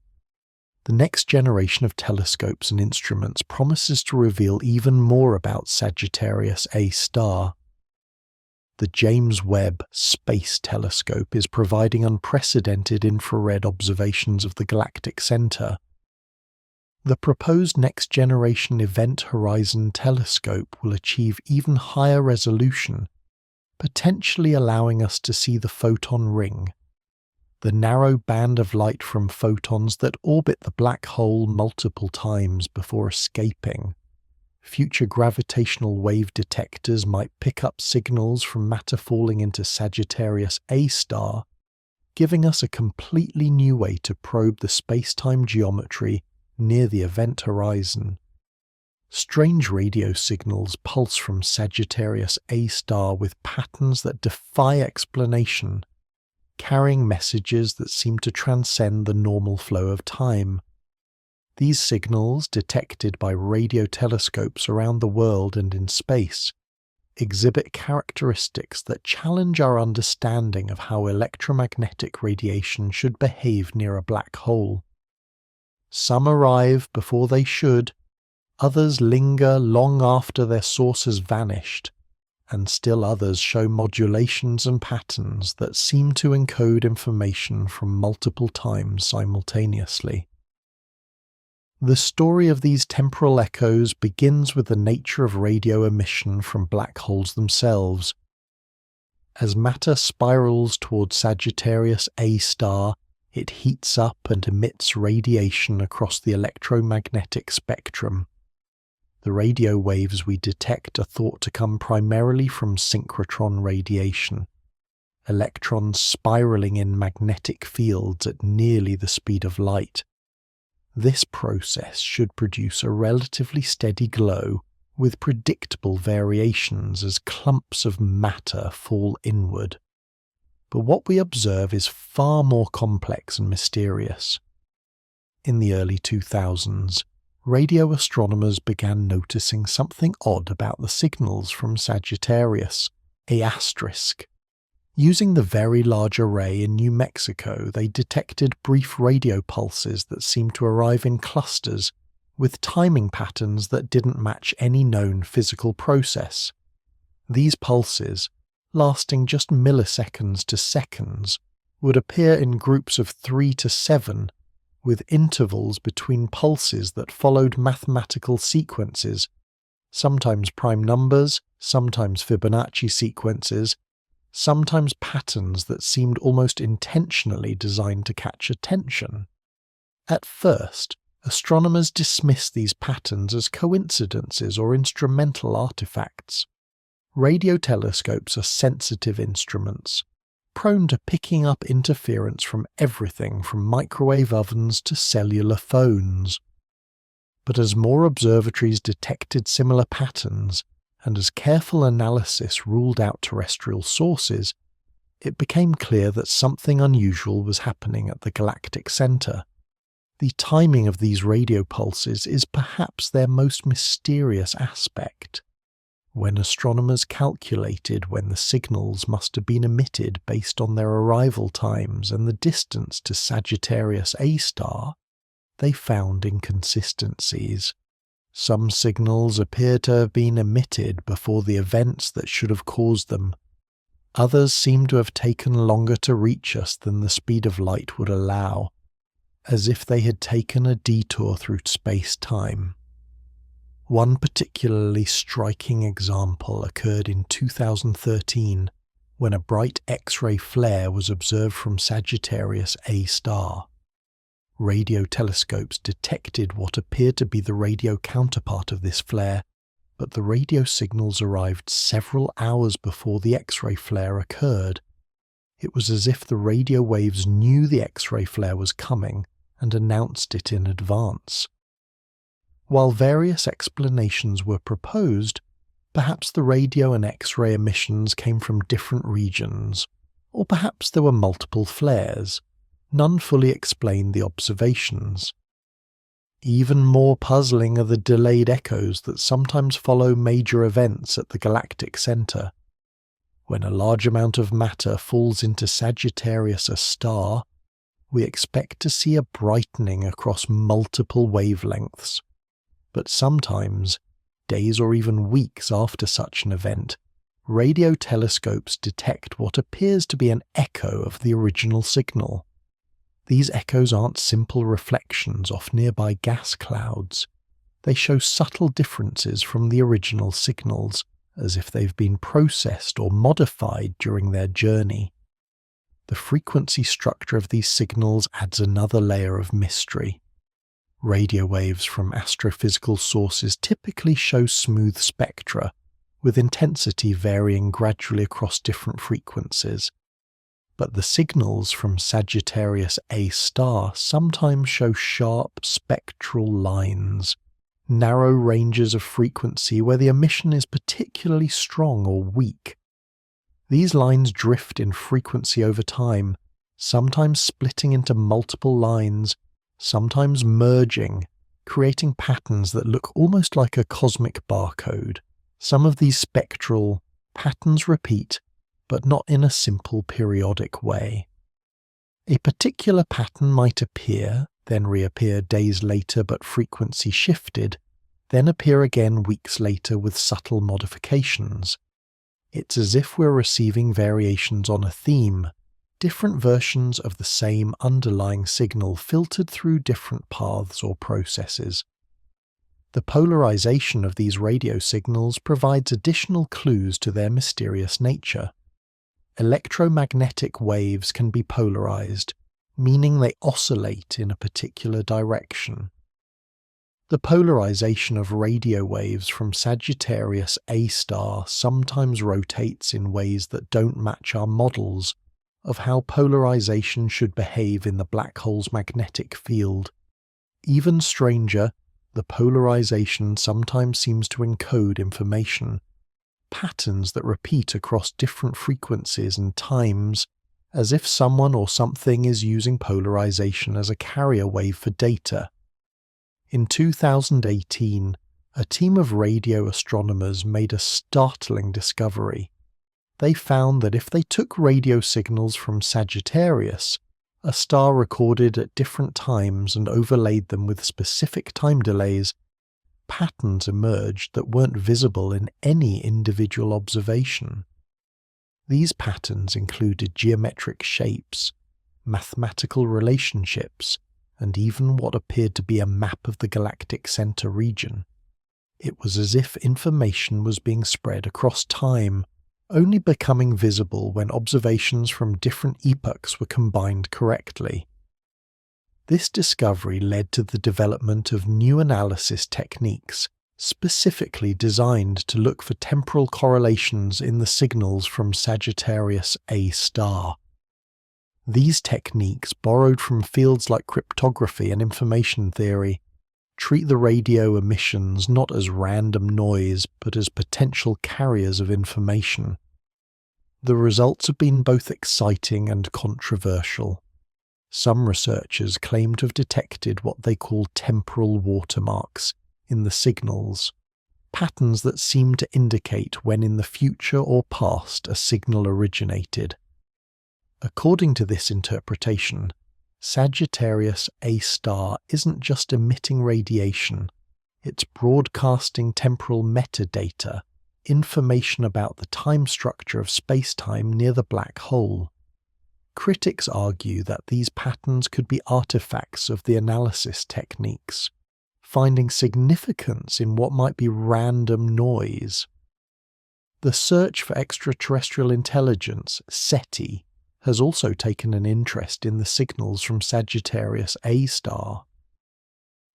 The next generation of telescopes and instruments promises to reveal even more about Sagittarius A star. The James Webb Space Telescope is providing unprecedented infrared observations of the galactic center. The proposed next-generation Event Horizon Telescope will achieve even higher resolution, potentially allowing us to see the photon ring, the narrow band of light from photons that orbit the black hole multiple times before escaping. Future gravitational wave detectors might pick up signals from matter falling into Sagittarius A star, giving us a completely new way to probe the space-time geometry near the event horizon. Strange radio signals pulse from Sagittarius A star with patterns that defy explanation, carrying messages that seem to transcend the normal flow of time. These signals, detected by radio telescopes around the world and in space, exhibit characteristics that challenge our understanding of how electromagnetic radiation should behave near a black hole. Some arrive before they should, others linger long after their source has vanished, and still others show modulations and patterns that seem to encode information from multiple times simultaneously. The story of these temporal echoes begins with the nature of radio emission from black holes themselves. As matter spirals towards Sagittarius A star, it heats up and emits radiation across the electromagnetic spectrum. The radio waves we detect are thought to come primarily from synchrotron radiation, electrons spiraling in magnetic fields at nearly the speed of light. This process should produce a relatively steady glow with predictable variations as clumps of matter fall inward. But what we observe is far more complex and mysterious. In the early 2000s, radio astronomers began noticing something odd about the signals from Sagittarius, A asterisk. Using the Very Large Array in New Mexico, they detected brief radio pulses that seemed to arrive in clusters, with timing patterns that didn't match any known physical process. These pulses, lasting just milliseconds to seconds, would appear in groups of 3 to 7, with intervals between pulses that followed mathematical sequences, sometimes prime numbers, sometimes Fibonacci sequences, sometimes patterns that seemed almost intentionally designed to catch attention. At first, astronomers dismissed these patterns as coincidences or instrumental artifacts. Radio telescopes are sensitive instruments, prone to picking up interference from everything from microwave ovens to cellular phones. But as more observatories detected similar patterns, and as careful analysis ruled out terrestrial sources, it became clear that something unusual was happening at the galactic center. The timing of these radio pulses is perhaps their most mysterious aspect. When astronomers calculated when the signals must have been emitted based on their arrival times and the distance to Sagittarius A star, they found inconsistencies. Some signals appear to have been emitted before the events that should have caused them. Others seem to have taken longer to reach us than the speed of light would allow, as if they had taken a detour through space-time. One particularly striking example occurred in 2013, when a bright X-ray flare was observed from Sagittarius A star. Radio telescopes detected what appeared to be the radio counterpart of this flare, but the radio signals arrived several hours before the X-ray flare occurred. It was as if the radio waves knew the X-ray flare was coming and announced it in advance. While various explanations were proposed, perhaps the radio and X-ray emissions came from different regions, or perhaps there were multiple flares. None fully explained the observations. Even more puzzling are the delayed echoes that sometimes follow major events at the galactic center. When a large amount of matter falls into Sagittarius A star, we expect to see a brightening across multiple wavelengths. But sometimes, days or even weeks after such an event, radio telescopes detect what appears to be an echo of the original signal. These echoes aren't simple reflections off nearby gas clouds. They show subtle differences from the original signals, as if they've been processed or modified during their journey. The frequency structure of these signals adds another layer of mystery. Radio waves from astrophysical sources typically show smooth spectra, with intensity varying gradually across different frequencies. But the signals from Sagittarius A star sometimes show sharp spectral lines, narrow ranges of frequency where the emission is particularly strong or weak. These lines drift in frequency over time, sometimes splitting into multiple lines, sometimes merging, creating patterns that look almost like a cosmic barcode. Some of these spectral patterns repeat, but not in a simple periodic way. A particular pattern might appear, then reappear days later but frequency shifted, then appear again weeks later with subtle modifications. It's as if we're receiving variations on a theme, different versions of the same underlying signal filtered through different paths or processes. The polarization of these radio signals provides additional clues to their mysterious nature. Electromagnetic waves can be polarized, meaning they oscillate in a particular direction. The polarization of radio waves from Sagittarius A star sometimes rotates in ways that don't match our models of how polarization should behave in the black hole's magnetic field. Even stranger, the polarization sometimes seems to encode information, patterns that repeat across different frequencies and times, as if someone or something is using polarization as a carrier wave for data. In 2018, a team of radio astronomers made a startling discovery. They found that if they took radio signals from Sagittarius, a star recorded at different times and overlaid them with specific time delays, patterns emerged that weren't visible in any individual observation. These patterns included geometric shapes, mathematical relationships, and even what appeared to be a map of the galactic center region. It was as if information was being spread across time, only becoming visible when observations from different epochs were combined correctly. This discovery led to the development of new analysis techniques specifically designed to look for temporal correlations in the signals from Sagittarius A star. These techniques, borrowed from fields like cryptography and information theory, treat the radio emissions not as random noise but as potential carriers of information. The results have been both exciting and controversial. Some researchers claim to have detected what they call temporal watermarks in the signals, patterns that seem to indicate when in the future or past a signal originated. According to this interpretation, Sagittarius A star isn't just emitting radiation, it's broadcasting temporal metadata, information about the time structure of space-time near the black hole. Critics argue that these patterns could be artifacts of the analysis techniques, finding significance in what might be random noise. The Search for Extraterrestrial Intelligence, SETI, has also taken an interest in the signals from Sagittarius A star.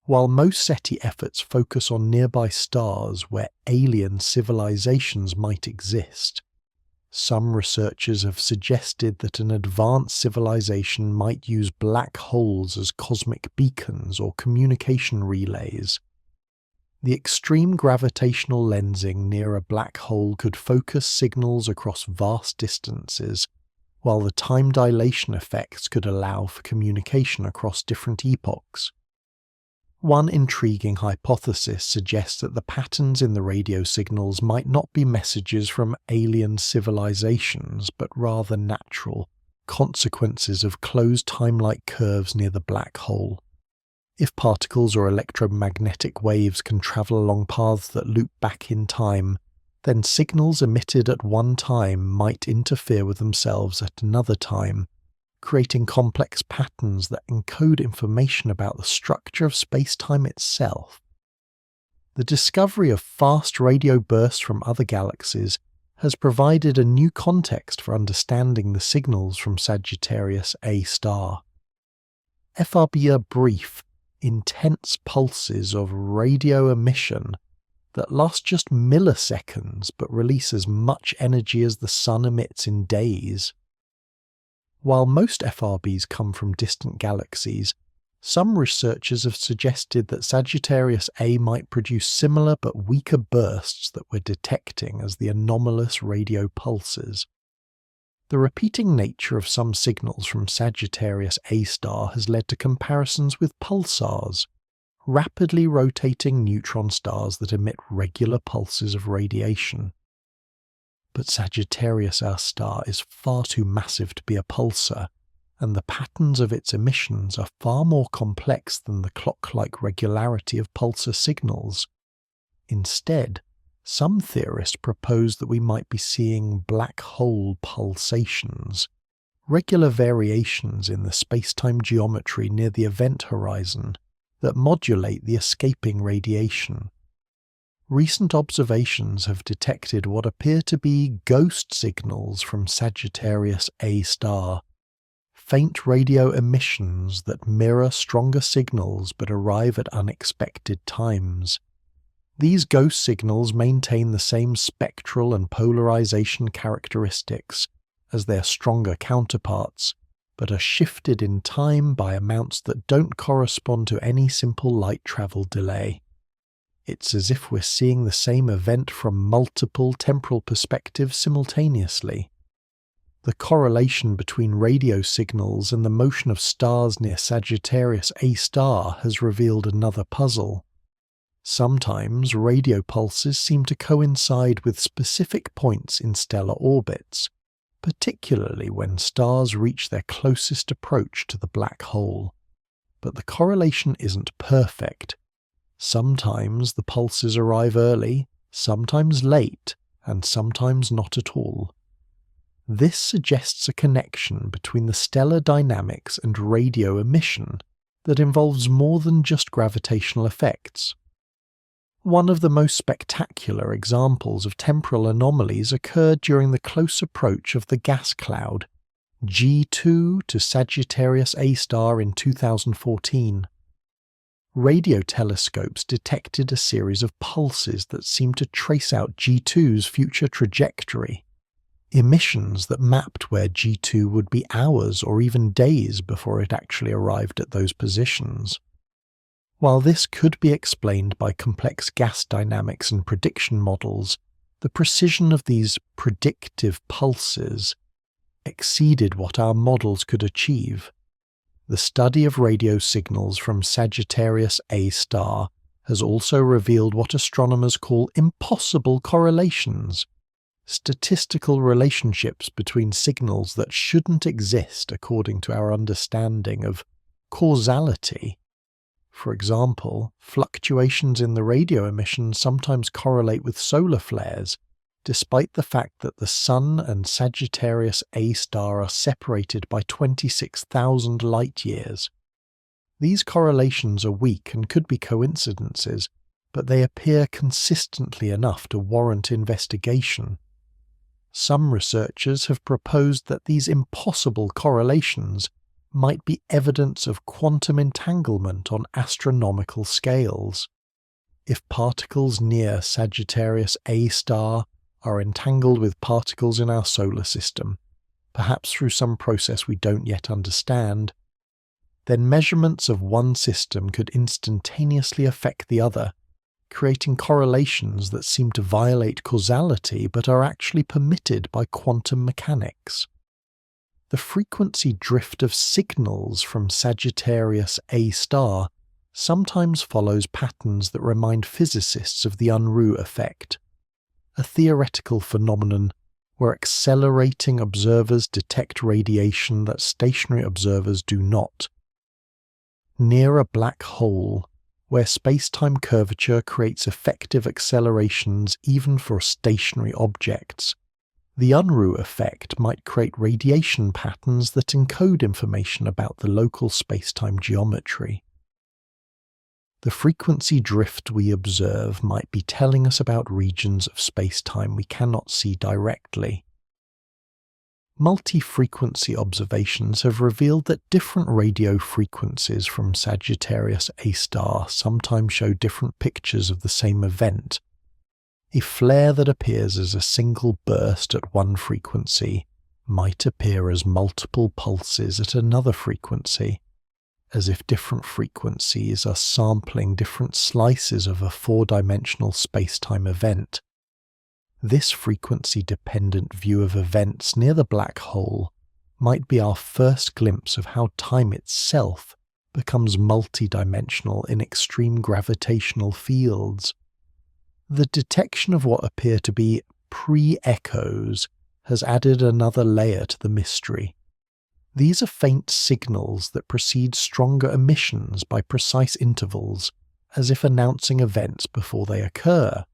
While most SETI efforts focus on nearby stars where alien civilizations might exist, some researchers have suggested that an advanced civilization might use black holes as cosmic beacons or communication relays. The extreme gravitational lensing near a black hole could focus signals across vast distances, while the time dilation effects could allow for communication across different epochs. One intriguing hypothesis suggests that the patterns in the radio signals might not be messages from alien civilizations, but rather natural consequences of closed time-like curves near the black hole. If particles or electromagnetic waves can travel along paths that loop back in time, then signals emitted at one time might interfere with themselves at another time, creating complex patterns that encode information about the structure of space-time itself. The discovery of fast radio bursts from other galaxies has provided a new context for understanding the signals from Sagittarius A star. FRB are brief, intense pulses of radio emission that last just milliseconds but release as much energy as the sun emits in days. While most FRBs come from distant galaxies, some researchers have suggested that Sagittarius A might produce similar but weaker bursts that we're detecting as the anomalous radio pulses. The repeating nature of some signals from Sagittarius A star has led to comparisons with pulsars, rapidly rotating neutron stars that emit regular pulses of radiation. But Sagittarius A star is far too massive to be a pulsar, and the patterns of its emissions are far more complex than the clock-like regularity of pulsar signals. Instead, some theorists propose that we might be seeing black hole pulsations, regular variations in the space-time geometry near the event horizon that modulate the escaping radiation. Recent observations have detected what appear to be ghost signals from Sagittarius A star, faint radio emissions that mirror stronger signals but arrive at unexpected times. These ghost signals maintain the same spectral and polarization characteristics as their stronger counterparts, but are shifted in time by amounts that don't correspond to any simple light travel delay. It's as if we're seeing the same event from multiple temporal perspectives simultaneously. The correlation between radio signals and the motion of stars near Sagittarius A star has revealed another puzzle. Sometimes radio pulses seem to coincide with specific points in stellar orbits, particularly when stars reach their closest approach to the black hole. But the correlation isn't perfect. Sometimes the pulses arrive early, sometimes late, and sometimes not at all. This suggests a connection between the stellar dynamics and radio emission that involves more than just gravitational effects. One of the most spectacular examples of temporal anomalies occurred during the close approach of the gas cloud G2 to Sagittarius A star in 2014. Radio telescopes detected a series of pulses that seemed to trace out G2's future trajectory, emissions that mapped where G2 would be hours or even days before it actually arrived at those positions. While this could be explained by complex gas dynamics and prediction models, the precision of these predictive pulses exceeded what our models could achieve. The study of radio signals from Sagittarius A star has also revealed what astronomers call impossible correlations, statistical relationships between signals that shouldn't exist according to our understanding of causality. For example, fluctuations in the radio emissions sometimes correlate with solar flares, despite the fact that the Sun and Sagittarius A star are separated by 26,000 light-years. These correlations are weak and could be coincidences, but they appear consistently enough to warrant investigation. Some researchers have proposed that these impossible correlations might be evidence of quantum entanglement on astronomical scales. If particles near Sagittarius A star are entangled with particles in our solar system, perhaps through some process we don't yet understand, then measurements of one system could instantaneously affect the other, creating correlations that seem to violate causality but are actually permitted by quantum mechanics. The frequency drift of signals from Sagittarius A star sometimes follows patterns that remind physicists of the Unruh effect, a theoretical phenomenon where accelerating observers detect radiation that stationary observers do not. Near a black hole, where space-time curvature creates effective accelerations even for stationary objects, the Unruh effect might create radiation patterns that encode information about the local space-time geometry. The frequency drift we observe might be telling us about regions of space-time we cannot see directly. Multi-frequency observations have revealed that different radio frequencies from Sagittarius A star sometimes show different pictures of the same event. A flare that appears as a single burst at one frequency might appear as multiple pulses at another frequency, as if different frequencies are sampling different slices of a four-dimensional space-time event. This frequency-dependent view of events near the black hole might be our first glimpse of how time itself becomes multidimensional in extreme gravitational fields. The detection of what appear to be pre-echoes has added another layer to the mystery. These are faint signals that precede stronger emissions by precise intervals, as if announcing events before they occur.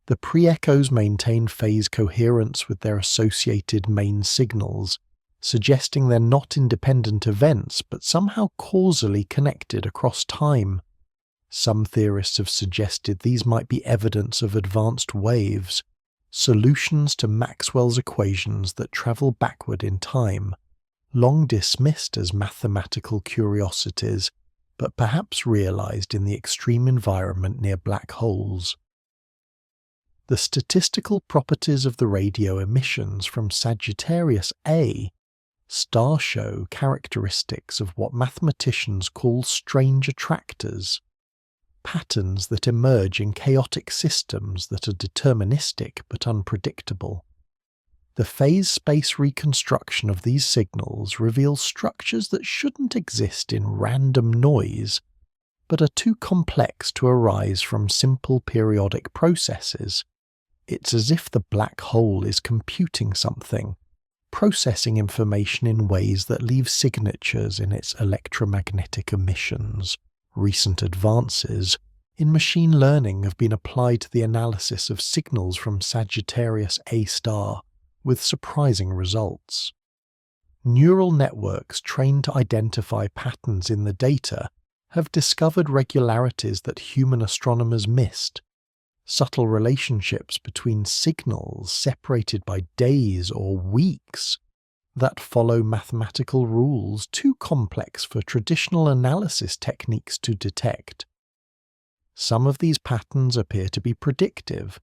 The pre-echoes maintain phase coherence with their associated main signals, suggesting they're not independent events but somehow causally connected across time. Some theorists have suggested these might be evidence of advanced waves, solutions to Maxwell's equations that travel backward in time, long dismissed as mathematical curiosities, but perhaps realized in the extreme environment near black holes. The statistical properties of the radio emissions from Sagittarius A star show characteristics of what mathematicians call strange attractors, patterns that emerge in chaotic systems that are deterministic but unpredictable. The phase-space reconstruction of these signals reveals structures that shouldn't exist in random noise, but are too complex to arise from simple periodic processes. It's as if the black hole is computing something, processing information in ways that leave signatures in its electromagnetic emissions. Recent advances in machine learning have been applied to the analysis of signals from Sagittarius A star, with surprising results. Neural networks trained to identify patterns in the data have discovered regularities that human astronomers missed, subtle relationships between signals separated by days or weeks that follow mathematical rules too complex for traditional analysis techniques to detect. Some of these patterns appear to be predictive,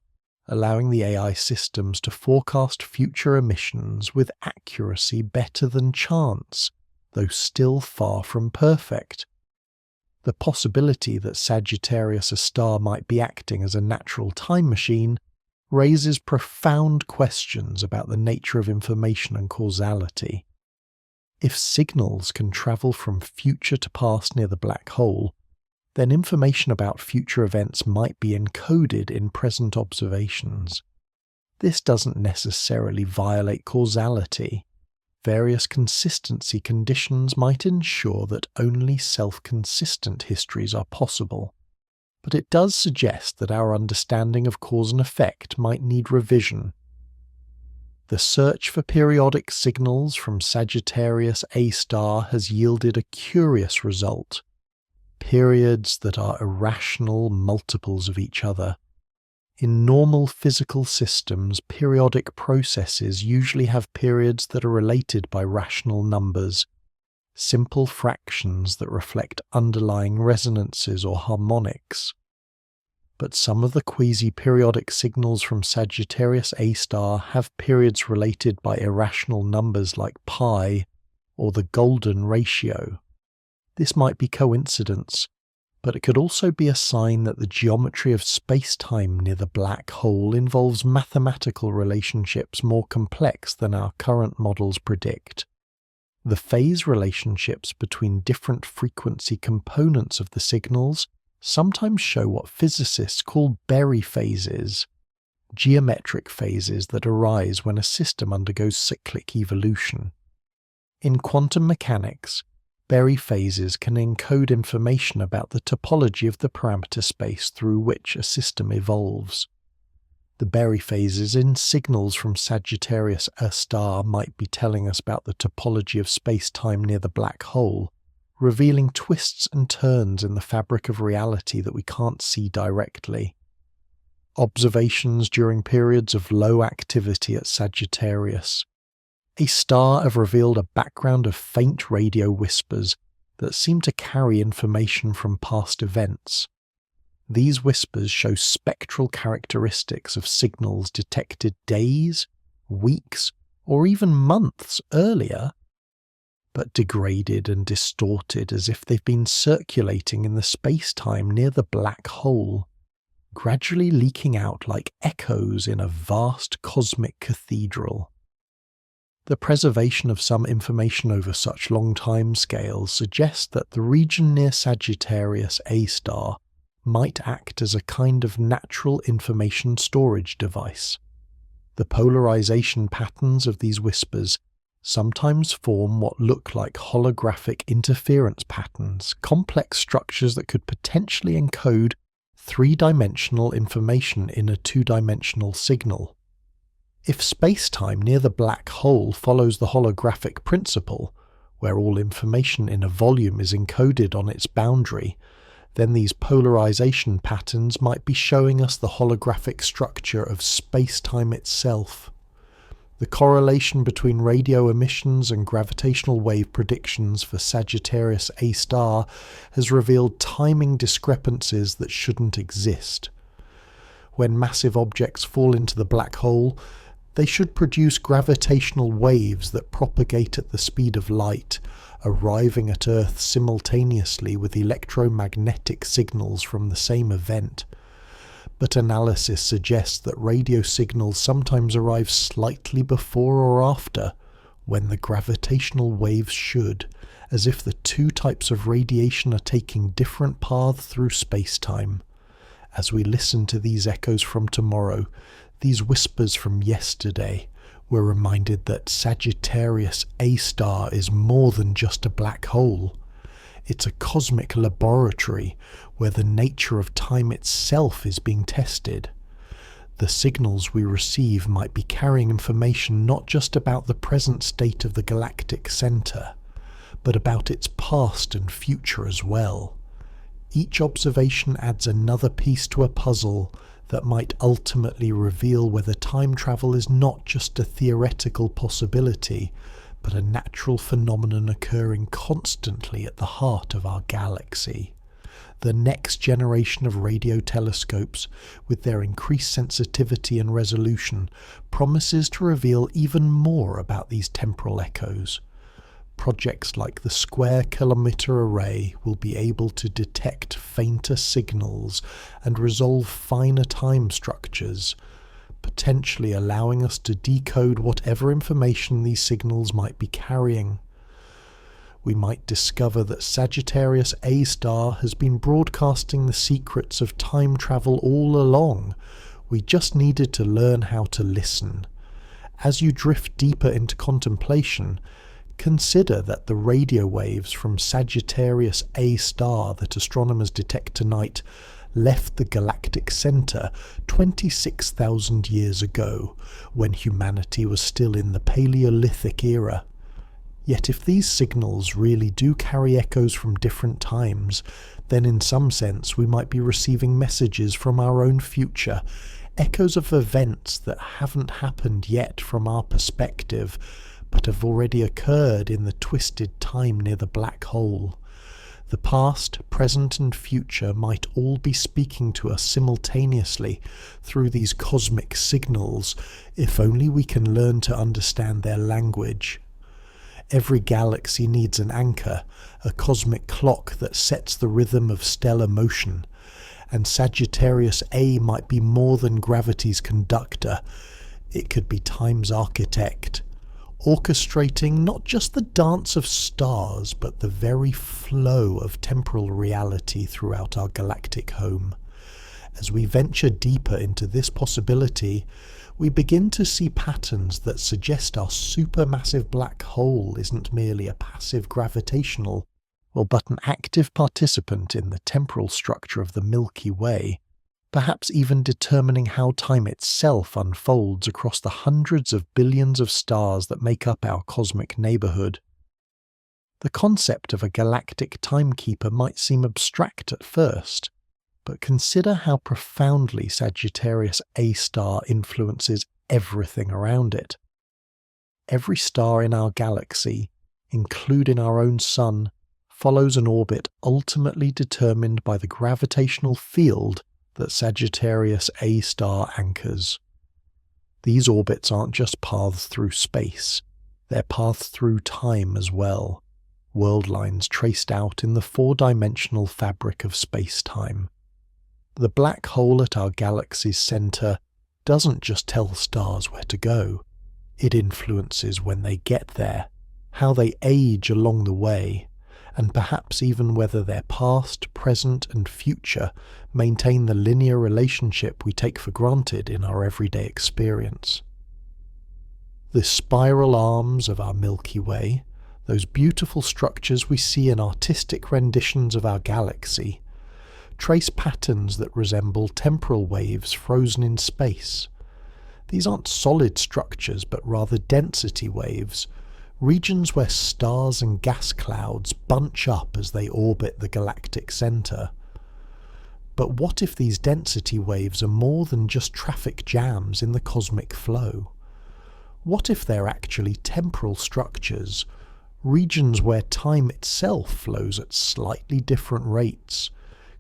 allowing the AI systems to forecast future emissions with accuracy better than chance, though still far from perfect. The possibility that Sagittarius A star might be acting as a natural time machine raises profound questions about the nature of information and causality. If signals can travel from future to past near the black hole, then information about future events might be encoded in present observations. This doesn't necessarily violate causality. Various consistency conditions might ensure that only self-consistent histories are possible, but it does suggest that our understanding of cause and effect might need revision. The search for periodic signals from Sagittarius A star has yielded a curious result: periods that are irrational multiples of each other. In normal physical systems, periodic processes usually have periods that are related by rational numbers, simple fractions that reflect underlying resonances or harmonics. But some of the quasi-periodic signals from Sagittarius A star have periods related by irrational numbers like pi or the golden ratio. This might be coincidence, but it could also be a sign that the geometry of space-time near the black hole involves mathematical relationships more complex than our current models predict. The phase relationships between different frequency components of the signals sometimes show what physicists call Berry phases, geometric phases that arise when a system undergoes cyclic evolution. In quantum mechanics, Berry phases can encode information about the topology of the parameter space through which a system evolves. The Berry phases in signals from Sagittarius A star might be telling us about the topology of space-time near the black hole, revealing twists and turns in the fabric of reality that we can't see directly. Observations during periods of low activity at Sagittarius A star have revealed a background of faint radio whispers that seem to carry information from past events. These whispers show spectral characteristics of signals detected days, weeks, or even months earlier, but degraded and distorted as if they've been circulating in the space-time near the black hole, gradually leaking out like echoes in a vast cosmic cathedral. The preservation of some information over such long timescales suggests that the region near Sagittarius A star might act as a kind of natural information storage device. The polarization patterns of these whispers sometimes form what look like holographic interference patterns, complex structures that could potentially encode three-dimensional information in a two-dimensional signal. If space-time near the black hole follows the holographic principle, where all information in a volume is encoded on its boundary, then these polarization patterns might be showing us the holographic structure of space-time itself. The correlation between radio emissions and gravitational wave predictions for Sagittarius A star has revealed timing discrepancies that shouldn't exist. When massive objects fall into the black hole, they should produce gravitational waves that propagate at the speed of light, arriving at Earth simultaneously with electromagnetic signals from the same event. But analysis suggests that radio signals sometimes arrive slightly before or after, when the gravitational waves should, as if the two types of radiation are taking different paths through space-time. As we listen to these echoes from tomorrow, these whispers from yesterday, we're reminded that Sagittarius A star is more than just a black hole. It's a cosmic laboratory where the nature of time itself is being tested. The signals we receive might be carrying information not just about the present state of the galactic center, but about its past and future as well. Each observation adds another piece to a puzzle that might ultimately reveal whether time travel is not just a theoretical possibility, but a natural phenomenon occurring constantly at the heart of our galaxy. The next generation of radio telescopes, with their increased sensitivity and resolution, promises to reveal even more about these temporal echoes. Projects like the Square Kilometre Array will be able to detect fainter signals and resolve finer time structures, potentially allowing us to decode whatever information these signals might be carrying. We might discover that Sagittarius A star has been broadcasting the secrets of time travel all along. We just needed to learn how to listen. As you drift deeper into contemplation, consider that the radio waves from Sagittarius A star that astronomers detect tonight left the galactic centre 26,000 years ago, when humanity was still in the Paleolithic era. Yet if these signals really do carry echoes from different times, then in some sense we might be receiving messages from our own future, echoes of events that haven't happened yet from our perspective, but have already occurred in the twisted time near the black hole. The past, present and future might all be speaking to us simultaneously through these cosmic signals, if only we can learn to understand their language. Every galaxy needs an anchor, a cosmic clock that sets the rhythm of stellar motion, and Sagittarius A might be more than gravity's conductor. It could be time's architect, orchestrating not just the dance of stars, but the very flow of temporal reality throughout our galactic home. As we venture deeper into this possibility, we begin to see patterns that suggest our supermassive black hole isn't merely a passive gravitational, but an active participant in the temporal structure of the Milky Way, perhaps even determining how time itself unfolds across the hundreds of billions of stars that make up our cosmic neighbourhood. The concept of a galactic timekeeper might seem abstract at first, but consider how profoundly Sagittarius A star influences everything around it. Every star in our galaxy, including our own Sun, follows an orbit ultimately determined by the gravitational field that Sagittarius A star anchors. These orbits aren't just paths through space, they're paths through time as well, world lines traced out in the four-dimensional fabric of space-time. The black hole at our galaxy's centre doesn't just tell stars where to go, it influences when they get there, how they age along the way, and perhaps even whether their past, present and future maintain the linear relationship we take for granted in our everyday experience. The spiral arms of our Milky Way, those beautiful structures we see in artistic renditions of our galaxy, trace patterns that resemble temporal waves frozen in space. These aren't solid structures, but rather density waves, regions where stars and gas clouds bunch up as they orbit the galactic centre. But what if these density waves are more than just traffic jams in the cosmic flow? What if they're actually temporal structures, regions where time itself flows at slightly different rates,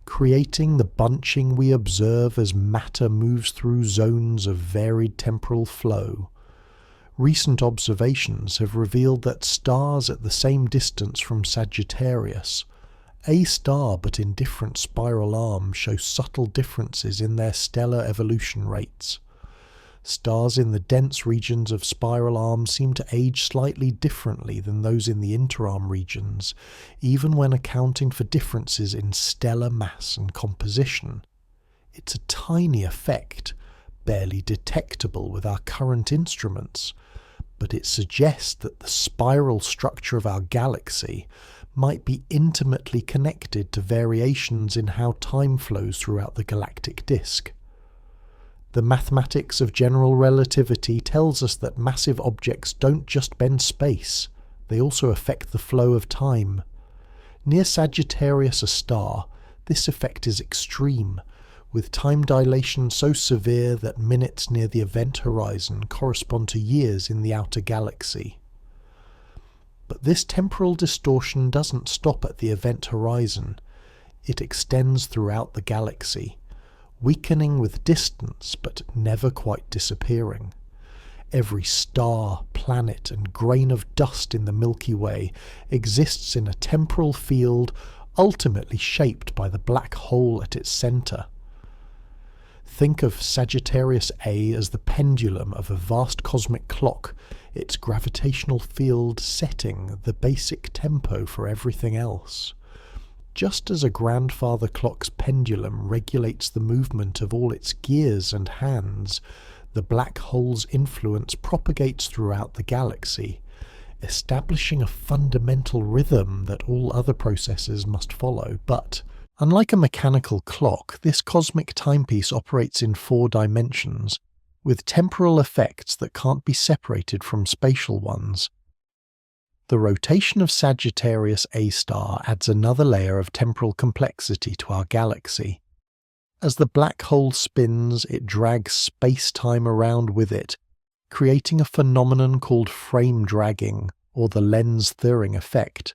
creating the bunching we observe as matter moves through zones of varied temporal flow? Recent observations have revealed that stars at the same distance from Sagittarius, A star but in different spiral arms, show subtle differences in their stellar evolution rates. Stars in the dense regions of spiral arms seem to age slightly differently than those in the interarm regions, even when accounting for differences in stellar mass and composition. It's a tiny effect, barely detectable with our current instruments, but it suggests that the spiral structure of our galaxy might be intimately connected to variations in how time flows throughout the galactic disk. The mathematics of general relativity tells us that massive objects don't just bend space, they also affect the flow of time. Near Sagittarius A star, This effect is extreme, with time dilation so severe that minutes near the event horizon correspond to years in the outer galaxy. But this temporal distortion doesn't stop at the event horizon. It extends throughout the galaxy, weakening with distance but never quite disappearing. Every star, planet, and grain of dust in the Milky Way exists in a temporal field ultimately shaped by the black hole at its centre. Think of Sagittarius A as the pendulum of a vast cosmic clock, its gravitational field setting the basic tempo for everything else. Just as a grandfather clock's pendulum regulates the movement of all its gears and hands, the black hole's influence propagates throughout the galaxy, establishing a fundamental rhythm that all other processes must follow. But unlike a mechanical clock, this cosmic timepiece operates in 4 dimensions, with temporal effects that can't be separated from spatial ones. The rotation of Sagittarius A star adds another layer of temporal complexity to our galaxy. As the black hole spins, it drags space-time around with it, creating a phenomenon called frame dragging, or the lens-thirring effect.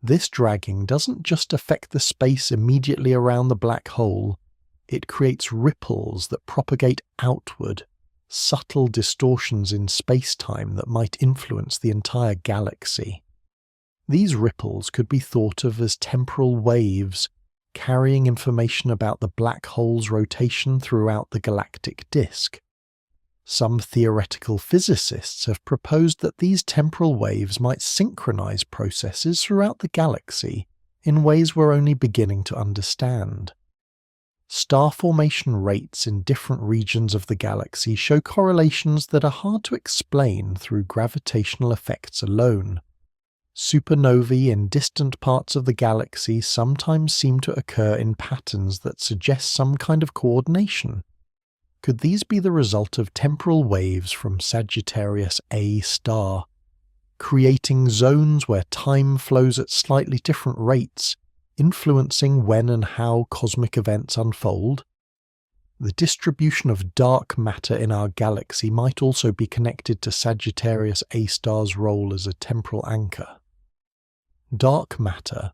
This dragging doesn't just affect the space immediately around the black hole, it creates ripples that propagate outward, subtle distortions in space-time that might influence the entire galaxy. These ripples could be thought of as temporal waves, carrying information about the black hole's rotation throughout the galactic disk. Some theoretical physicists have proposed that these temporal waves might synchronize processes throughout the galaxy in ways we're only beginning to understand. Star formation rates in different regions of the galaxy show correlations that are hard to explain through gravitational effects alone. Supernovae in distant parts of the galaxy sometimes seem to occur in patterns that suggest some kind of coordination. Could these be the result of temporal waves from Sagittarius A star, creating zones where time flows at slightly different rates, influencing when and how cosmic events unfold? The distribution of dark matter in our galaxy might also be connected to Sagittarius A star's role as a temporal anchor. Dark matter,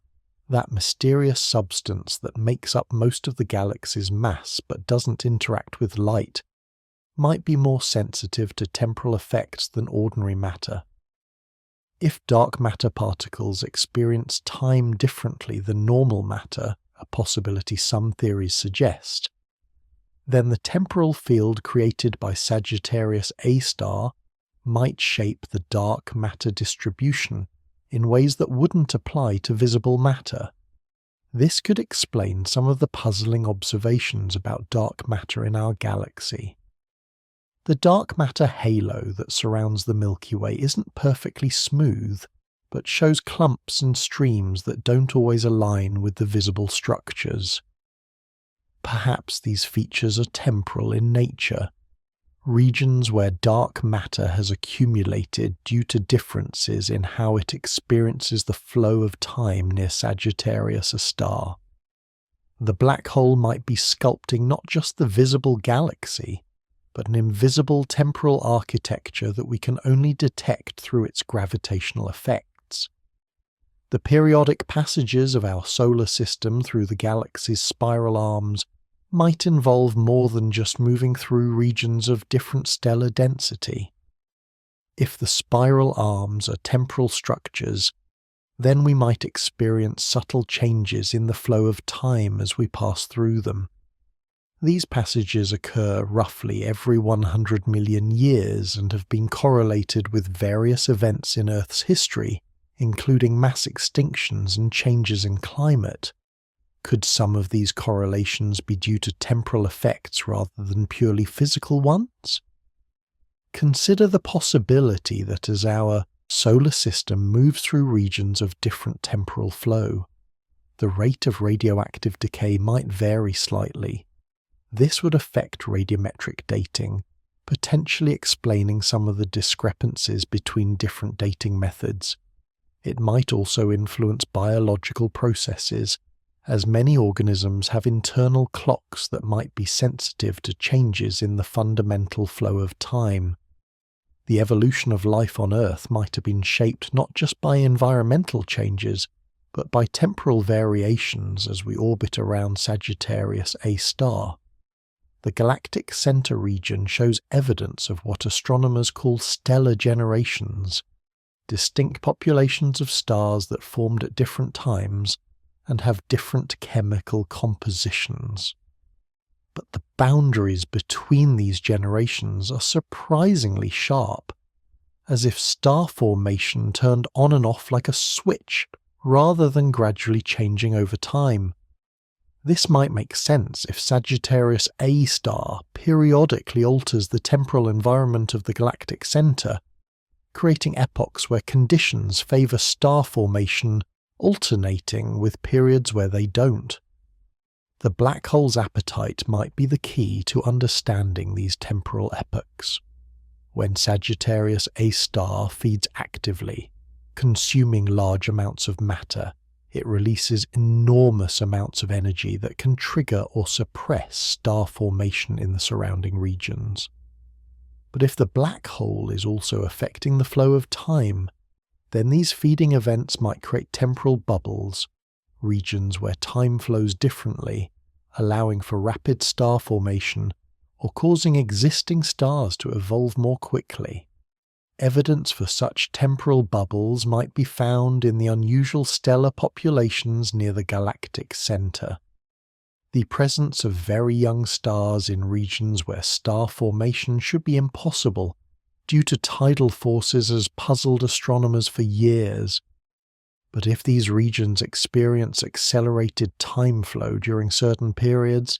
that mysterious substance that makes up most of the galaxy's mass but doesn't interact with light, might be more sensitive to temporal effects than ordinary matter. If dark matter particles experience time differently than normal matter, a possibility some theories suggest, then the temporal field created by Sagittarius A star might shape the dark matter distribution in ways that wouldn't apply to visible matter. This could explain some of the puzzling observations about dark matter in our galaxy. The dark matter halo that surrounds the Milky Way isn't perfectly smooth, but shows clumps and streams that don't always align with the visible structures. Perhaps these features are temporal in nature, regions where dark matter has accumulated due to differences in how it experiences the flow of time near Sagittarius A star. The black hole might be sculpting not just the visible galaxy, but an invisible temporal architecture that we can only detect through its gravitational effects. The periodic passages of our solar system through the galaxy's spiral arms might involve more than just moving through regions of different stellar density. If the spiral arms are temporal structures, then we might experience subtle changes in the flow of time as we pass through them. These passages occur roughly every 100 million years and have been correlated with various events in Earth's history, including mass extinctions and changes in climate. Could some of these correlations be due to temporal effects rather than purely physical ones? Consider the possibility that as our solar system moves through regions of different temporal flow, the rate of radioactive decay might vary slightly. This would affect radiometric dating, potentially explaining some of the discrepancies between different dating methods. It might also influence biological processes, as many organisms have internal clocks that might be sensitive to changes in the fundamental flow of time. The evolution of life on Earth might have been shaped not just by environmental changes, but by temporal variations as we orbit around Sagittarius A star. The galactic center region shows evidence of what astronomers call stellar generations, distinct populations of stars that formed at different times and have different chemical compositions. But the boundaries between these generations are surprisingly sharp, as if star formation turned on and off like a switch rather than gradually changing over time. This might make sense if Sagittarius A star periodically alters the temporal environment of the galactic center, creating epochs where conditions favor star formation alternating with periods where they don't. The black hole's appetite might be the key to understanding these temporal epochs. When Sagittarius A star feeds actively, consuming large amounts of matter, it releases enormous amounts of energy that can trigger or suppress star formation in the surrounding regions. But if the black hole is also affecting the flow of time, then these feeding events might create temporal bubbles, regions where time flows differently, allowing for rapid star formation or causing existing stars to evolve more quickly. Evidence for such temporal bubbles might be found in the unusual stellar populations near the galactic center. The presence of very young stars in regions where star formation should be impossible due to tidal forces has puzzled astronomers for years. But if these regions experience accelerated time flow during certain periods,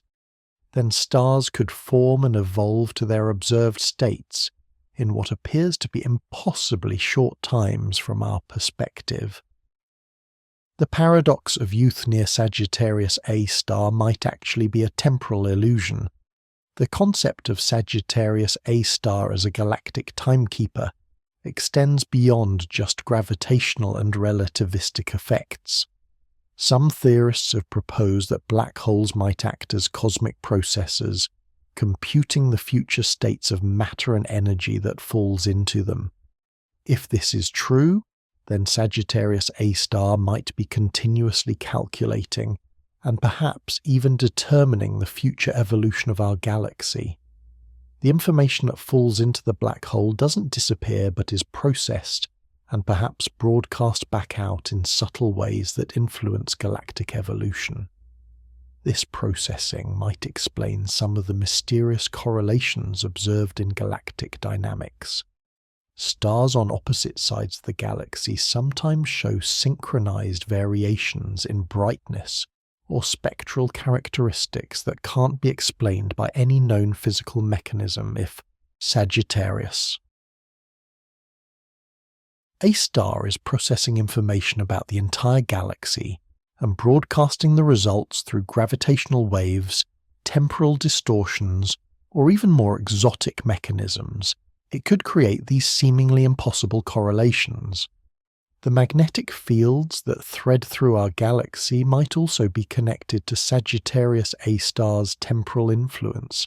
then stars could form and evolve to their observed states in what appears to be impossibly short times from our perspective. The paradox of youth near Sagittarius A star might actually be a temporal illusion. The concept of Sagittarius A star as a galactic timekeeper extends beyond just gravitational and relativistic effects. Some theorists have proposed that black holes might act as cosmic processors, computing the future states of matter and energy that falls into them. If this is true, then Sagittarius A star might be continuously calculating and perhaps even determining the future evolution of our galaxy. The information that falls into the black hole doesn't disappear but is processed and perhaps broadcast back out in subtle ways that influence galactic evolution. This processing might explain some of the mysterious correlations observed in galactic dynamics. Stars on opposite sides of the galaxy sometimes show synchronized variations in brightness or spectral characteristics that can't be explained by any known physical mechanism if Sagittarius. A star is processing information about the entire galaxy and broadcasting the results through gravitational waves, temporal distortions, or even more exotic mechanisms. It could create these seemingly impossible correlations. The magnetic fields that thread through our galaxy might also be connected to Sagittarius A star's temporal influence.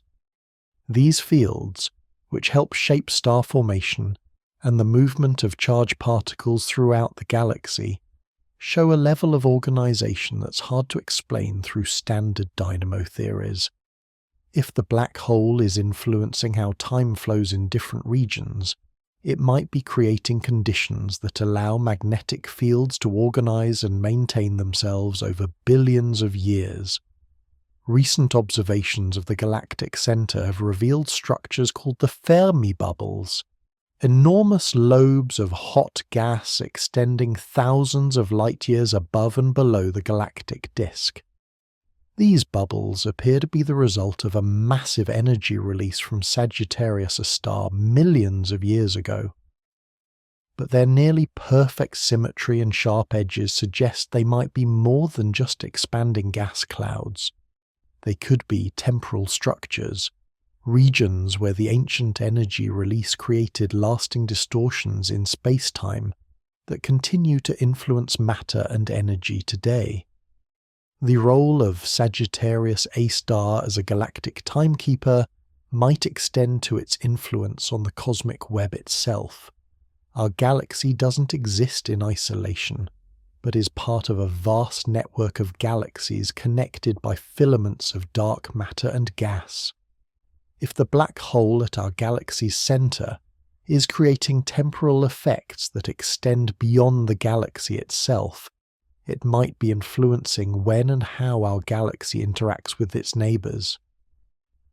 These fields, which help shape star formation and the movement of charged particles throughout the galaxy, show a level of organization that's hard to explain through standard dynamo theories. If the black hole is influencing how time flows in different regions, it might be creating conditions that allow magnetic fields to organize and maintain themselves over billions of years. Recent observations of the galactic center have revealed structures called the Fermi bubbles, enormous lobes of hot gas extending thousands of light years above and below the galactic disk. These bubbles appear to be the result of a massive energy release from Sagittarius A star millions of years ago. But their nearly perfect symmetry and sharp edges suggest they might be more than just expanding gas clouds. They could be temporal structures, regions where the ancient energy release created lasting distortions in space-time that continue to influence matter and energy today. The role of Sagittarius A star as a galactic timekeeper might extend to its influence on the cosmic web itself. Our galaxy doesn't exist in isolation, but is part of a vast network of galaxies connected by filaments of dark matter and gas. If the black hole at our galaxy's centre is creating temporal effects that extend beyond the galaxy itself, it might be influencing when and how our galaxy interacts with its neighbours.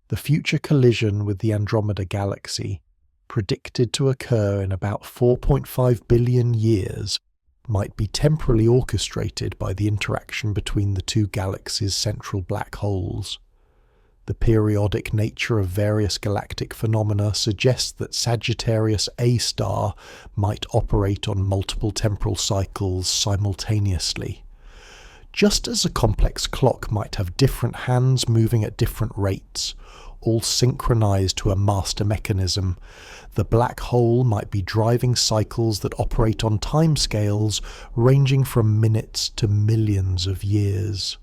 The future collision with the Andromeda Galaxy, predicted to occur in about 4.5 billion years, might be temporally orchestrated by the interaction between the two galaxies' central black holes. The periodic nature of various galactic phenomena suggests that Sagittarius A star might operate on multiple temporal cycles simultaneously. Just as a complex clock might have different hands moving at different rates, all synchronized to a master mechanism, the black hole might be driving cycles that operate on timescales ranging from minutes to millions of years.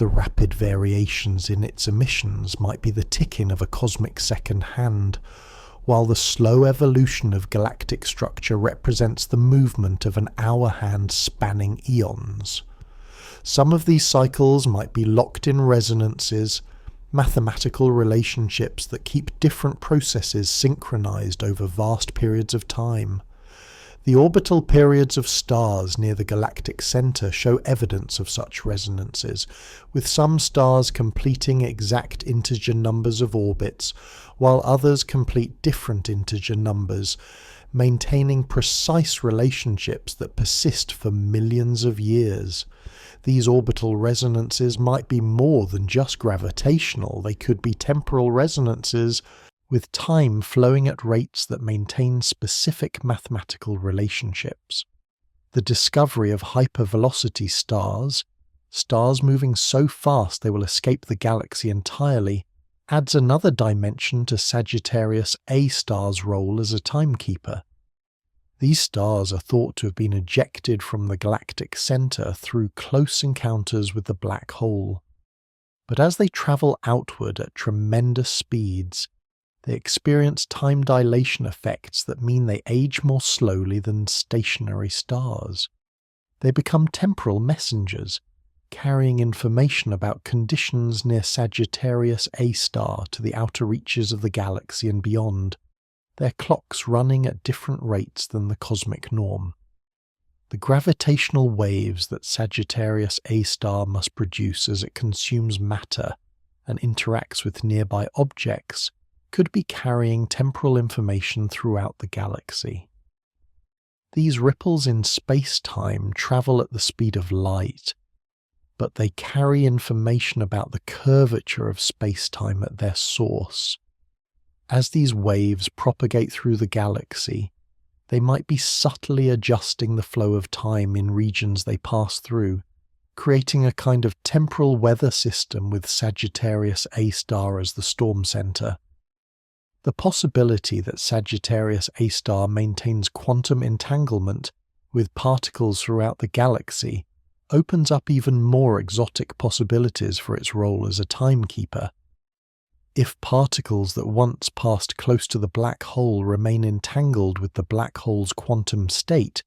The rapid variations in its emissions might be the ticking of a cosmic second hand, while the slow evolution of galactic structure represents the movement of an hour hand spanning eons. Some of these cycles might be locked-in resonances, mathematical relationships that keep different processes synchronized over vast periods of time. The orbital periods of stars near the galactic centre show evidence of such resonances, with some stars completing exact integer numbers of orbits, while others complete different integer numbers, maintaining precise relationships that persist for millions of years. These orbital resonances might be more than just gravitational. They could be temporal resonances with time flowing at rates that maintain specific mathematical relationships. The discovery of hypervelocity stars, stars moving so fast they will escape the galaxy entirely, adds another dimension to Sagittarius A star's role as a timekeeper. These stars are thought to have been ejected from the galactic centre through close encounters with the black hole. But as they travel outward at tremendous speeds, they experience time dilation effects that mean they age more slowly than stationary stars. They become temporal messengers, carrying information about conditions near Sagittarius A star to the outer reaches of the galaxy and beyond, their clocks running at different rates than the cosmic norm. The gravitational waves that Sagittarius A star must produce as it consumes matter and interacts with nearby objects could be carrying temporal information throughout the galaxy. These ripples in space-time travel at the speed of light, but they carry information about the curvature of space-time at their source. As these waves propagate through the galaxy, they might be subtly adjusting the flow of time in regions they pass through, creating a kind of temporal weather system with Sagittarius A star as the storm center. The possibility that Sagittarius A star maintains quantum entanglement with particles throughout the galaxy opens up even more exotic possibilities for its role as a timekeeper. If particles that once passed close to the black hole remain entangled with the black hole's quantum state,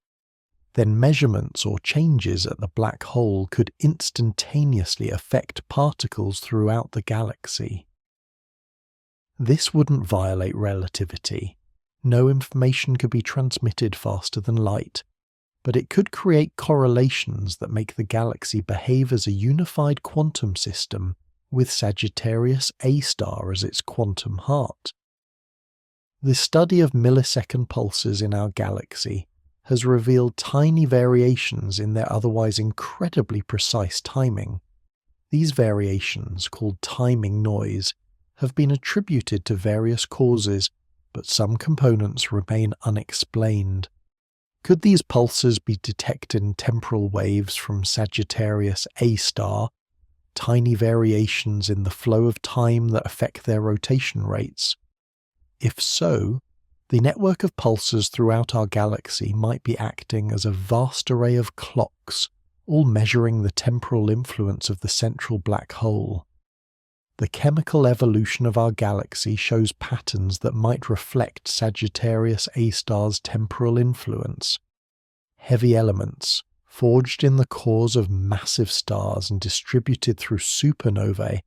then measurements or changes at the black hole could instantaneously affect particles throughout the galaxy. This wouldn't violate relativity. No information could be transmitted faster than light, but it could create correlations that make the galaxy behave as a unified quantum system with Sagittarius A star as its quantum heart. The study of millisecond pulses in our galaxy has revealed tiny variations in their otherwise incredibly precise timing. These variations, called timing noise, have been attributed to various causes, but some components remain unexplained. Could these pulses be detected in temporal waves from Sagittarius A star, tiny variations in the flow of time that affect their rotation rates? If so, the network of pulses throughout our galaxy might be acting as a vast array of clocks, all measuring the temporal influence of the central black hole. The chemical evolution of our galaxy shows patterns that might reflect Sagittarius A*'s temporal influence. Heavy elements, forged in the cores of massive stars and distributed through supernovae,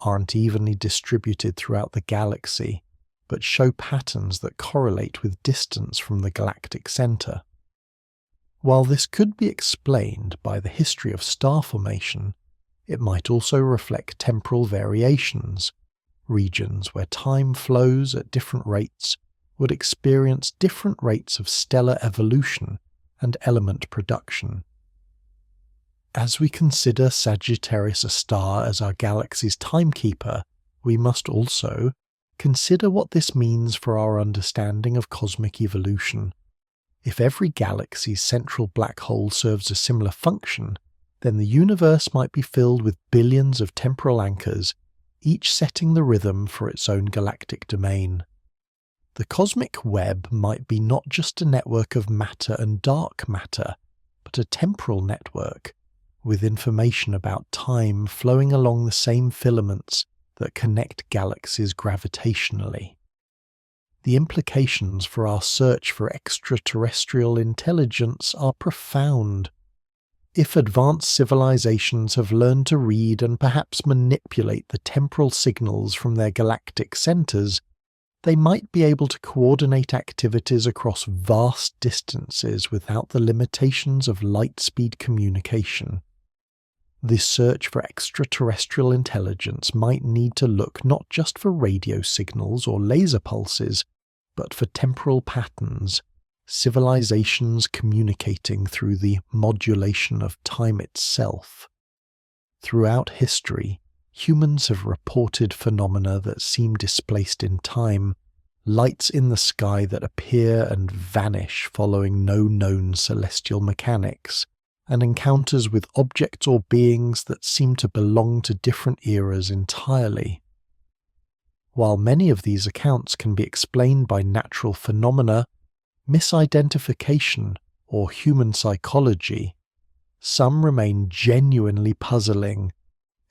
aren't evenly distributed throughout the galaxy, but show patterns that correlate with distance from the galactic center. While this could be explained by the history of star formation, it might also reflect temporal variations. Regions where time flows at different rates would experience different rates of stellar evolution and element production. As we consider Sagittarius A* as our galaxy's timekeeper, we must also consider what this means for our understanding of cosmic evolution. If every galaxy's central black hole serves a similar function, then the universe might be filled with billions of temporal anchors, each setting the rhythm for its own galactic domain. The cosmic web might be not just a network of matter and dark matter, but a temporal network, with information about time flowing along the same filaments that connect galaxies gravitationally. The implications for our search for extraterrestrial intelligence are profound. If advanced civilizations have learned to read and perhaps manipulate the temporal signals from their galactic centers, they might be able to coordinate activities across vast distances without the limitations of light-speed communication. This search for extraterrestrial intelligence might need to look not just for radio signals or laser pulses, but for temporal patterns, civilizations communicating through the modulation of time itself. Throughout history, humans have reported phenomena that seem displaced in time, lights in the sky that appear and vanish following no known celestial mechanics, and encounters with objects or beings that seem to belong to different eras entirely. While many of these accounts can be explained by natural phenomena, misidentification, or human psychology, some remain genuinely puzzling,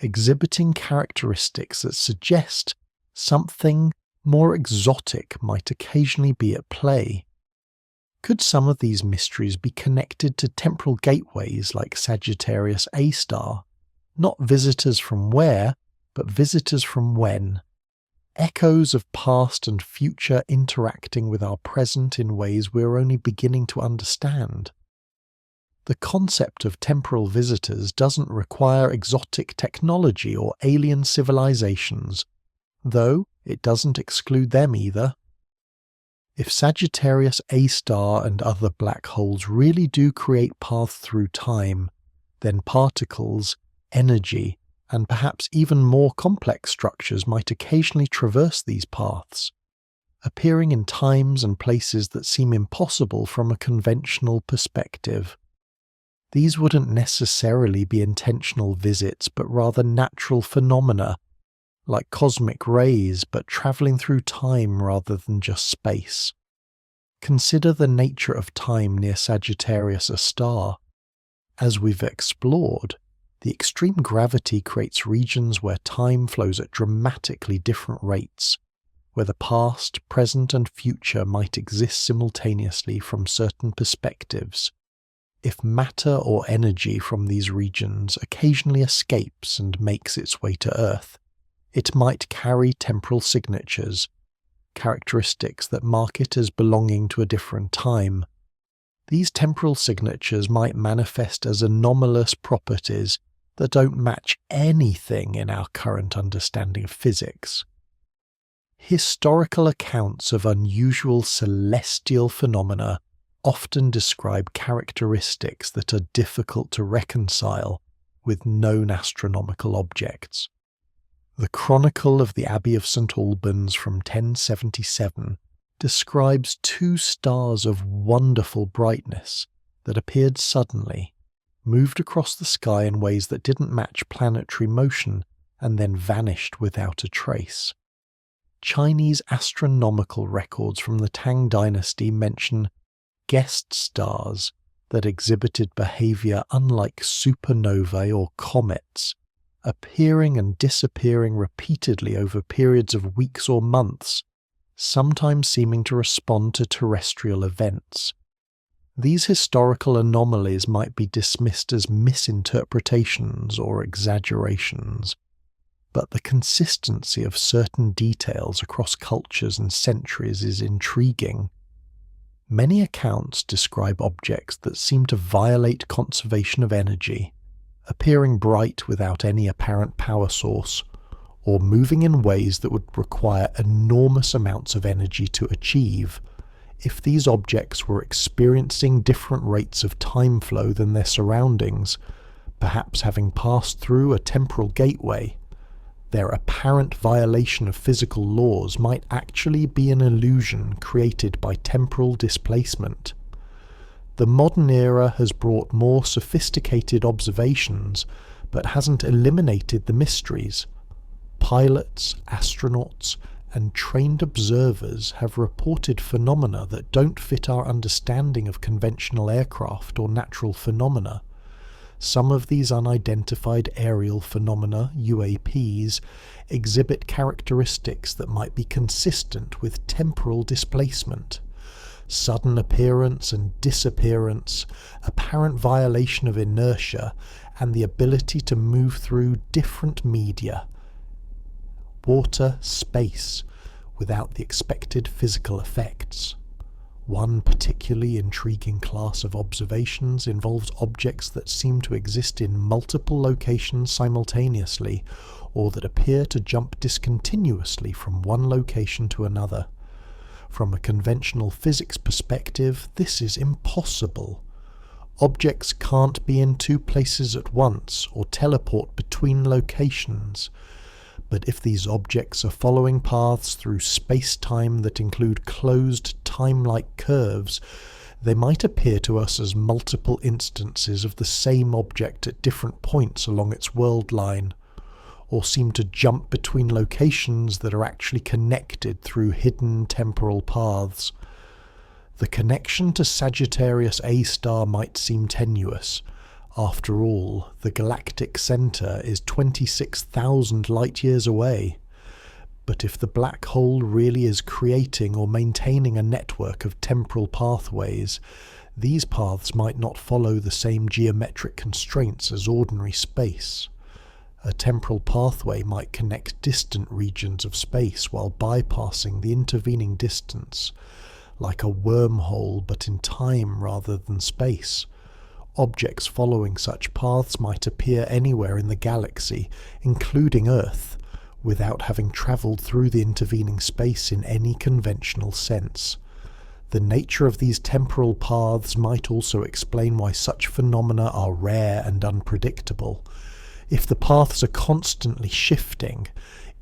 exhibiting characteristics that suggest something more exotic might occasionally be at play. Could some of these mysteries be connected to temporal gateways like Sagittarius A*? Not visitors from where, but visitors from when? Echoes of past and future interacting with our present in ways we're only beginning to understand. The concept of temporal visitors doesn't require exotic technology or alien civilizations, though it doesn't exclude them either. If Sagittarius A* and other black holes really do create paths through time, then particles, energy, and perhaps even more complex structures might occasionally traverse these paths, appearing in times and places that seem impossible from a conventional perspective. These wouldn't necessarily be intentional visits, but rather natural phenomena, like cosmic rays, but travelling through time rather than just space. Consider the nature of time near Sagittarius A*. As we've explored, the extreme gravity creates regions where time flows at dramatically different rates, where the past, present, and future might exist simultaneously from certain perspectives. If matter or energy from these regions occasionally escapes and makes its way to Earth, it might carry temporal signatures, characteristics that mark it as belonging to a different time. These temporal signatures might manifest as anomalous properties that don't match anything in our current understanding of physics. Historical accounts of unusual celestial phenomena often describe characteristics that are difficult to reconcile with known astronomical objects. The Chronicle of the Abbey of St. Albans from 1077 describes two stars of wonderful brightness that appeared suddenly, moved across the sky in ways that didn't match planetary motion, and then vanished without a trace. Chinese astronomical records from the Tang dynasty mention guest stars that exhibited behavior unlike supernovae or comets, appearing and disappearing repeatedly over periods of weeks or months, sometimes seeming to respond to terrestrial events. These historical anomalies might be dismissed as misinterpretations or exaggerations, but the consistency of certain details across cultures and centuries is intriguing. Many accounts describe objects that seem to violate conservation of energy, appearing bright without any apparent power source, or moving in ways that would require enormous amounts of energy to achieve. If these objects were experiencing different rates of time flow than their surroundings, perhaps having passed through a temporal gateway, their apparent violation of physical laws might actually be an illusion created by temporal displacement. The modern era has brought more sophisticated observations, but hasn't eliminated the mysteries. Pilots, astronauts, and trained observers have reported phenomena that don't fit our understanding of conventional aircraft or natural phenomena. Some of these unidentified aerial phenomena, UAPs, exhibit characteristics that might be consistent with temporal displacement. Sudden appearance and disappearance, apparent violation of inertia, and the ability to move through different media, water, space, without the expected physical effects. One particularly intriguing class of observations involves objects that seem to exist in multiple locations simultaneously, or that appear to jump discontinuously from one location to another. From a conventional physics perspective, this is impossible. Objects can't be in two places at once or teleport between locations. But if these objects are following paths through space-time that include closed time-like curves, they might appear to us as multiple instances of the same object at different points along its world line, or seem to jump between locations that are actually connected through hidden temporal paths. The connection to Sagittarius A star might seem tenuous. After all, the galactic centre is 26,000 light-years away. But if the black hole really is creating or maintaining a network of temporal pathways, these paths might not follow the same geometric constraints as ordinary space. A temporal pathway might connect distant regions of space while bypassing the intervening distance, like a wormhole but in time rather than space. Objects following such paths might appear anywhere in the galaxy, including Earth, without having travelled through the intervening space in any conventional sense. The nature of these temporal paths might also explain why such phenomena are rare and unpredictable. If the paths are constantly shifting,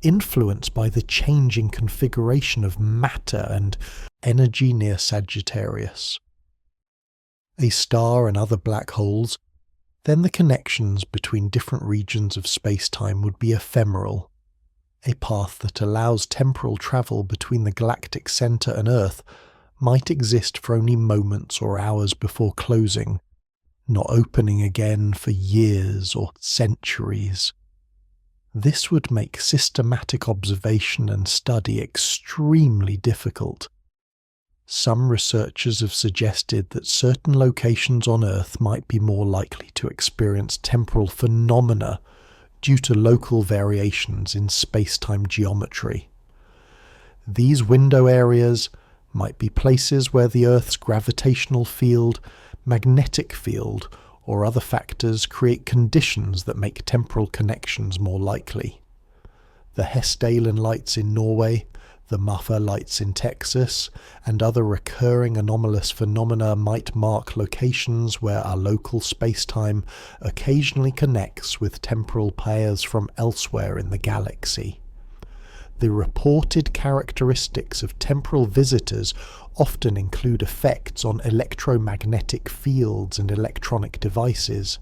influenced by the changing configuration of matter and energy near Sagittarius, a star and other black holes, then the connections between different regions of space-time would be ephemeral. A path that allows temporal travel between the galactic centre and Earth might exist for only moments or hours before closing, not opening again for years or centuries. This would make systematic observation and study extremely difficult. Some researchers have suggested that certain locations on Earth might be more likely to experience temporal phenomena due to local variations in space-time geometry. These window areas might be places where the Earth's gravitational field, magnetic field, or other factors create conditions that make temporal connections more likely. The Hessdalen lights in Norway, the Muffer lights in Texas, and other recurring anomalous phenomena might mark locations where our local space-time occasionally connects with temporal pairs from elsewhere in the galaxy. The reported characteristics of temporal visitors often include effects on electromagnetic fields and electronic devices.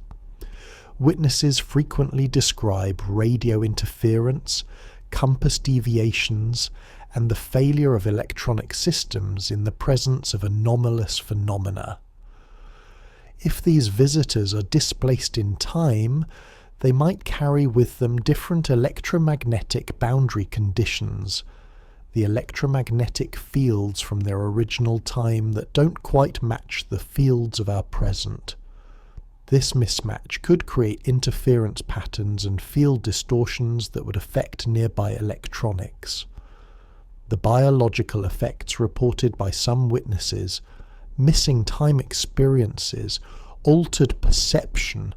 Witnesses frequently describe radio interference, compass deviations, and the failure of electronic systems in the presence of anomalous phenomena. If these visitors are displaced in time, they might carry with them different electromagnetic boundary conditions, the electromagnetic fields from their original time that don't quite match the fields of our present. This mismatch could create interference patterns and field distortions that would affect nearby electronics. The biological effects reported by some witnesses, missing time experiences, altered perception,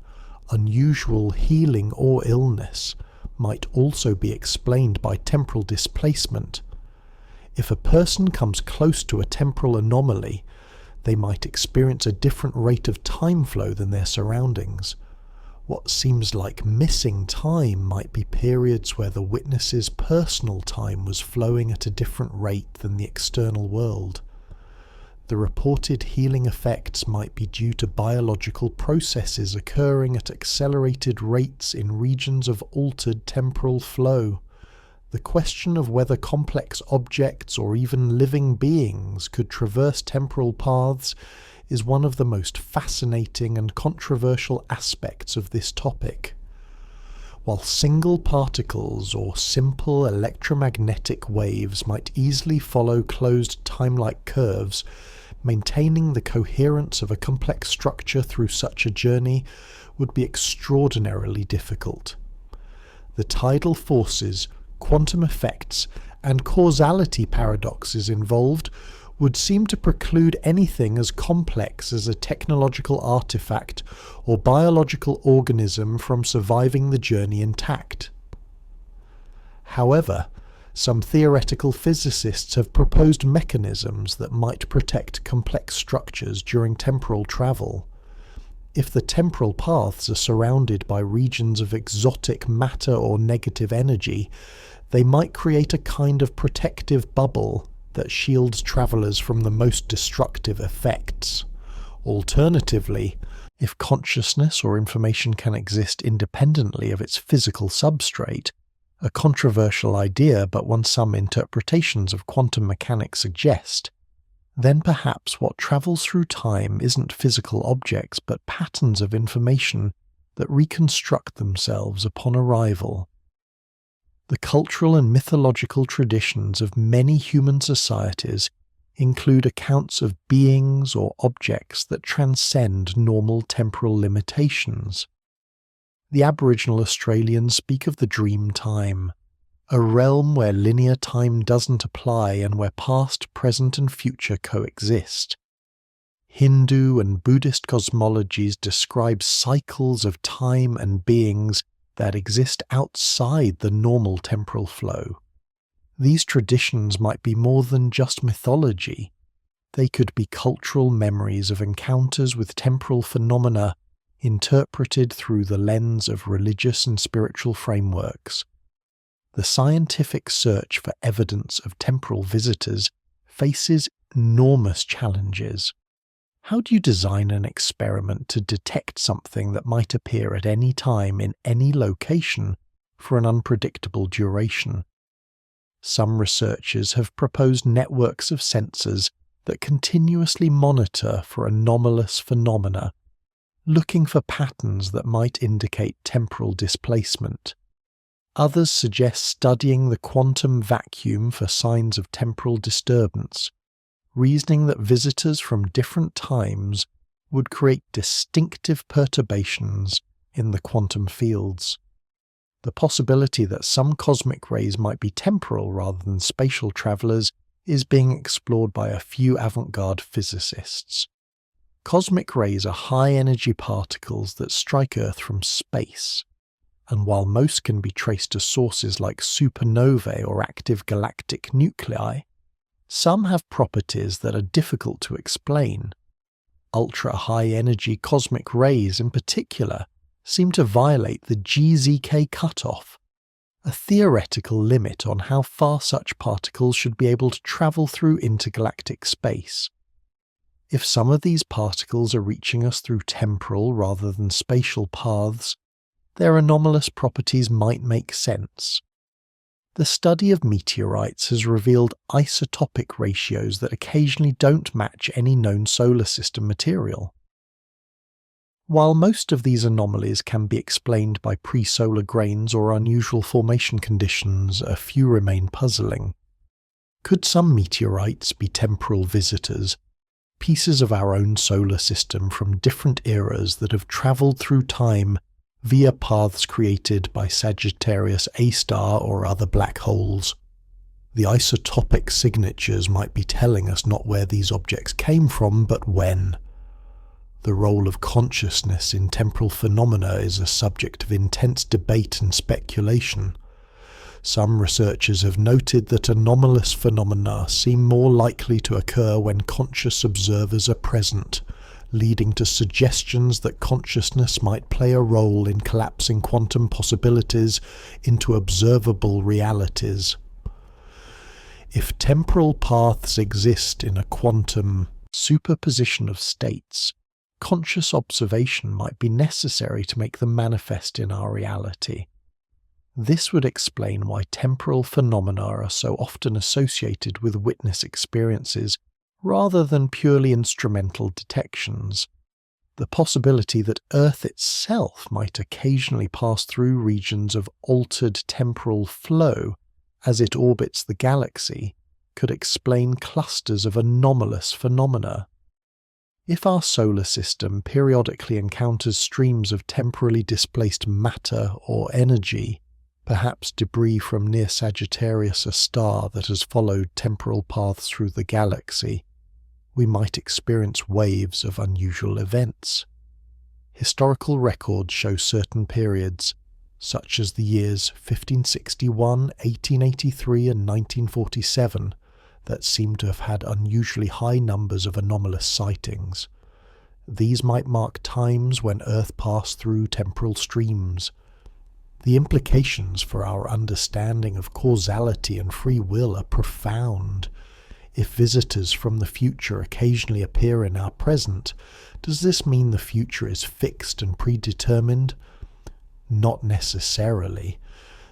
unusual healing or illness, might also be explained by temporal displacement. If a person comes close to a temporal anomaly, they might experience a different rate of time flow than their surroundings. What seems like missing time might be periods where the witness's personal time was flowing at a different rate than the external world. The reported healing effects might be due to biological processes occurring at accelerated rates in regions of altered temporal flow. The question of whether complex objects or even living beings could traverse temporal paths is one of the most fascinating and controversial aspects of this topic. While single particles or simple electromagnetic waves might easily follow closed time-like curves, maintaining the coherence of a complex structure through such a journey would be extraordinarily difficult. The tidal forces, quantum effects, and causality paradoxes involved would seem to preclude anything as complex as a technological artifact or biological organism from surviving the journey intact. However, some theoretical physicists have proposed mechanisms that might protect complex structures during temporal travel. If the temporal paths are surrounded by regions of exotic matter or negative energy, they might create a kind of protective bubble that shields travellers from the most destructive effects. Alternatively, if consciousness or information can exist independently of its physical substrate, a controversial idea but one some interpretations of quantum mechanics suggest, then perhaps what travels through time isn't physical objects but patterns of information that reconstruct themselves upon arrival. The cultural and mythological traditions of many human societies include accounts of beings or objects that transcend normal temporal limitations. The Aboriginal Australians speak of the dream time, a realm where linear time doesn't apply and where past, present and future coexist. Hindu and Buddhist cosmologies describe cycles of time and beings that exist outside the normal temporal flow. These traditions might be more than just mythology. They could be cultural memories of encounters with temporal phenomena interpreted through the lens of religious and spiritual frameworks. The scientific search for evidence of temporal visitors faces enormous challenges. How do you design an experiment to detect something that might appear at any time in any location for an unpredictable duration? Some researchers have proposed networks of sensors that continuously monitor for anomalous phenomena, looking for patterns that might indicate temporal displacement. Others suggest studying the quantum vacuum for signs of temporal disturbance, reasoning that visitors from different times would create distinctive perturbations in the quantum fields. The possibility that some cosmic rays might be temporal rather than spatial travellers is being explored by a few avant-garde physicists. Cosmic rays are high-energy particles that strike Earth from space, and while most can be traced to sources like supernovae or active galactic nuclei, some have properties that are difficult to explain. Ultra-high-energy cosmic rays in particular seem to violate the GZK cutoff, a theoretical limit on how far such particles should be able to travel through intergalactic space. If some of these particles are reaching us through temporal rather than spatial paths, their anomalous properties might make sense. The study of meteorites has revealed isotopic ratios that occasionally don't match any known solar system material. While most of these anomalies can be explained by pre-solar grains or unusual formation conditions, a few remain puzzling. Could some meteorites be temporal visitors, pieces of our own solar system from different eras that have travelled through time via paths created by Sagittarius A star or other black holes? The isotopic signatures might be telling us not where these objects came from, but when. The role of consciousness in temporal phenomena is a subject of intense debate and speculation. Some researchers have noted that anomalous phenomena seem more likely to occur when conscious observers are present, leading to suggestions that consciousness might play a role in collapsing quantum possibilities into observable realities. If temporal paths exist in a quantum superposition of states, conscious observation might be necessary to make them manifest in our reality. This would explain why temporal phenomena are so often associated with witness experiences rather than purely instrumental detections. The possibility that Earth itself might occasionally pass through regions of altered temporal flow as it orbits the galaxy could explain clusters of anomalous phenomena. If our solar system periodically encounters streams of temporally displaced matter or energy, perhaps debris from near Sagittarius, a star that has followed temporal paths through the galaxy, we might experience waves of unusual events. Historical records show certain periods, such as the years 1561, 1883 and 1947, that seem to have had unusually high numbers of anomalous sightings. These might mark times when Earth passed through temporal streams. The implications for our understanding of causality and free will are profound. If visitors from the future occasionally appear in our present, does this mean the future is fixed and predetermined? Not necessarily.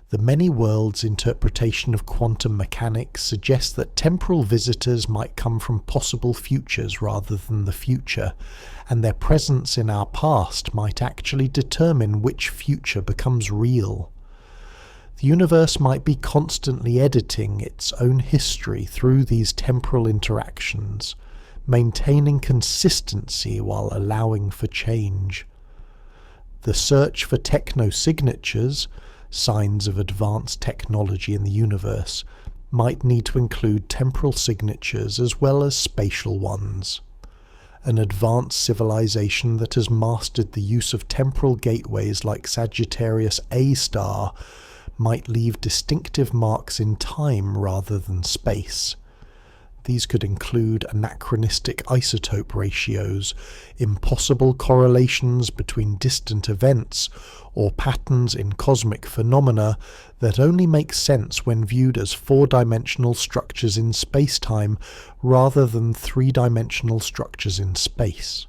The many worlds interpretation of quantum mechanics suggests that temporal visitors might come from possible futures rather than the future, and their presence in our past might actually determine which future becomes real. The universe might be constantly editing its own history through these temporal interactions, maintaining consistency while allowing for change. The search for technosignatures, signs of advanced technology in the universe, might need to include temporal signatures as well as spatial ones. An advanced civilization that has mastered the use of temporal gateways like Sagittarius A star might leave distinctive marks in time rather than space. These could include anachronistic isotope ratios, impossible correlations between distant events, or patterns in cosmic phenomena that only make sense when viewed as four-dimensional structures in space-time rather than three-dimensional structures in space.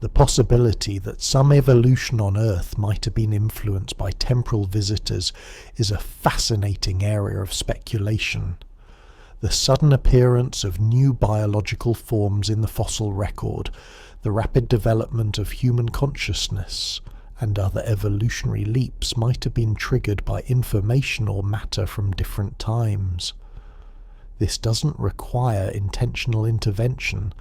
The possibility that some evolution on Earth might have been influenced by temporal visitors is a fascinating area of speculation. The sudden appearance of new biological forms in the fossil record, the rapid development of human consciousness, and other evolutionary leaps might have been triggered by information or matter from different times. This doesn't require intentional intervention.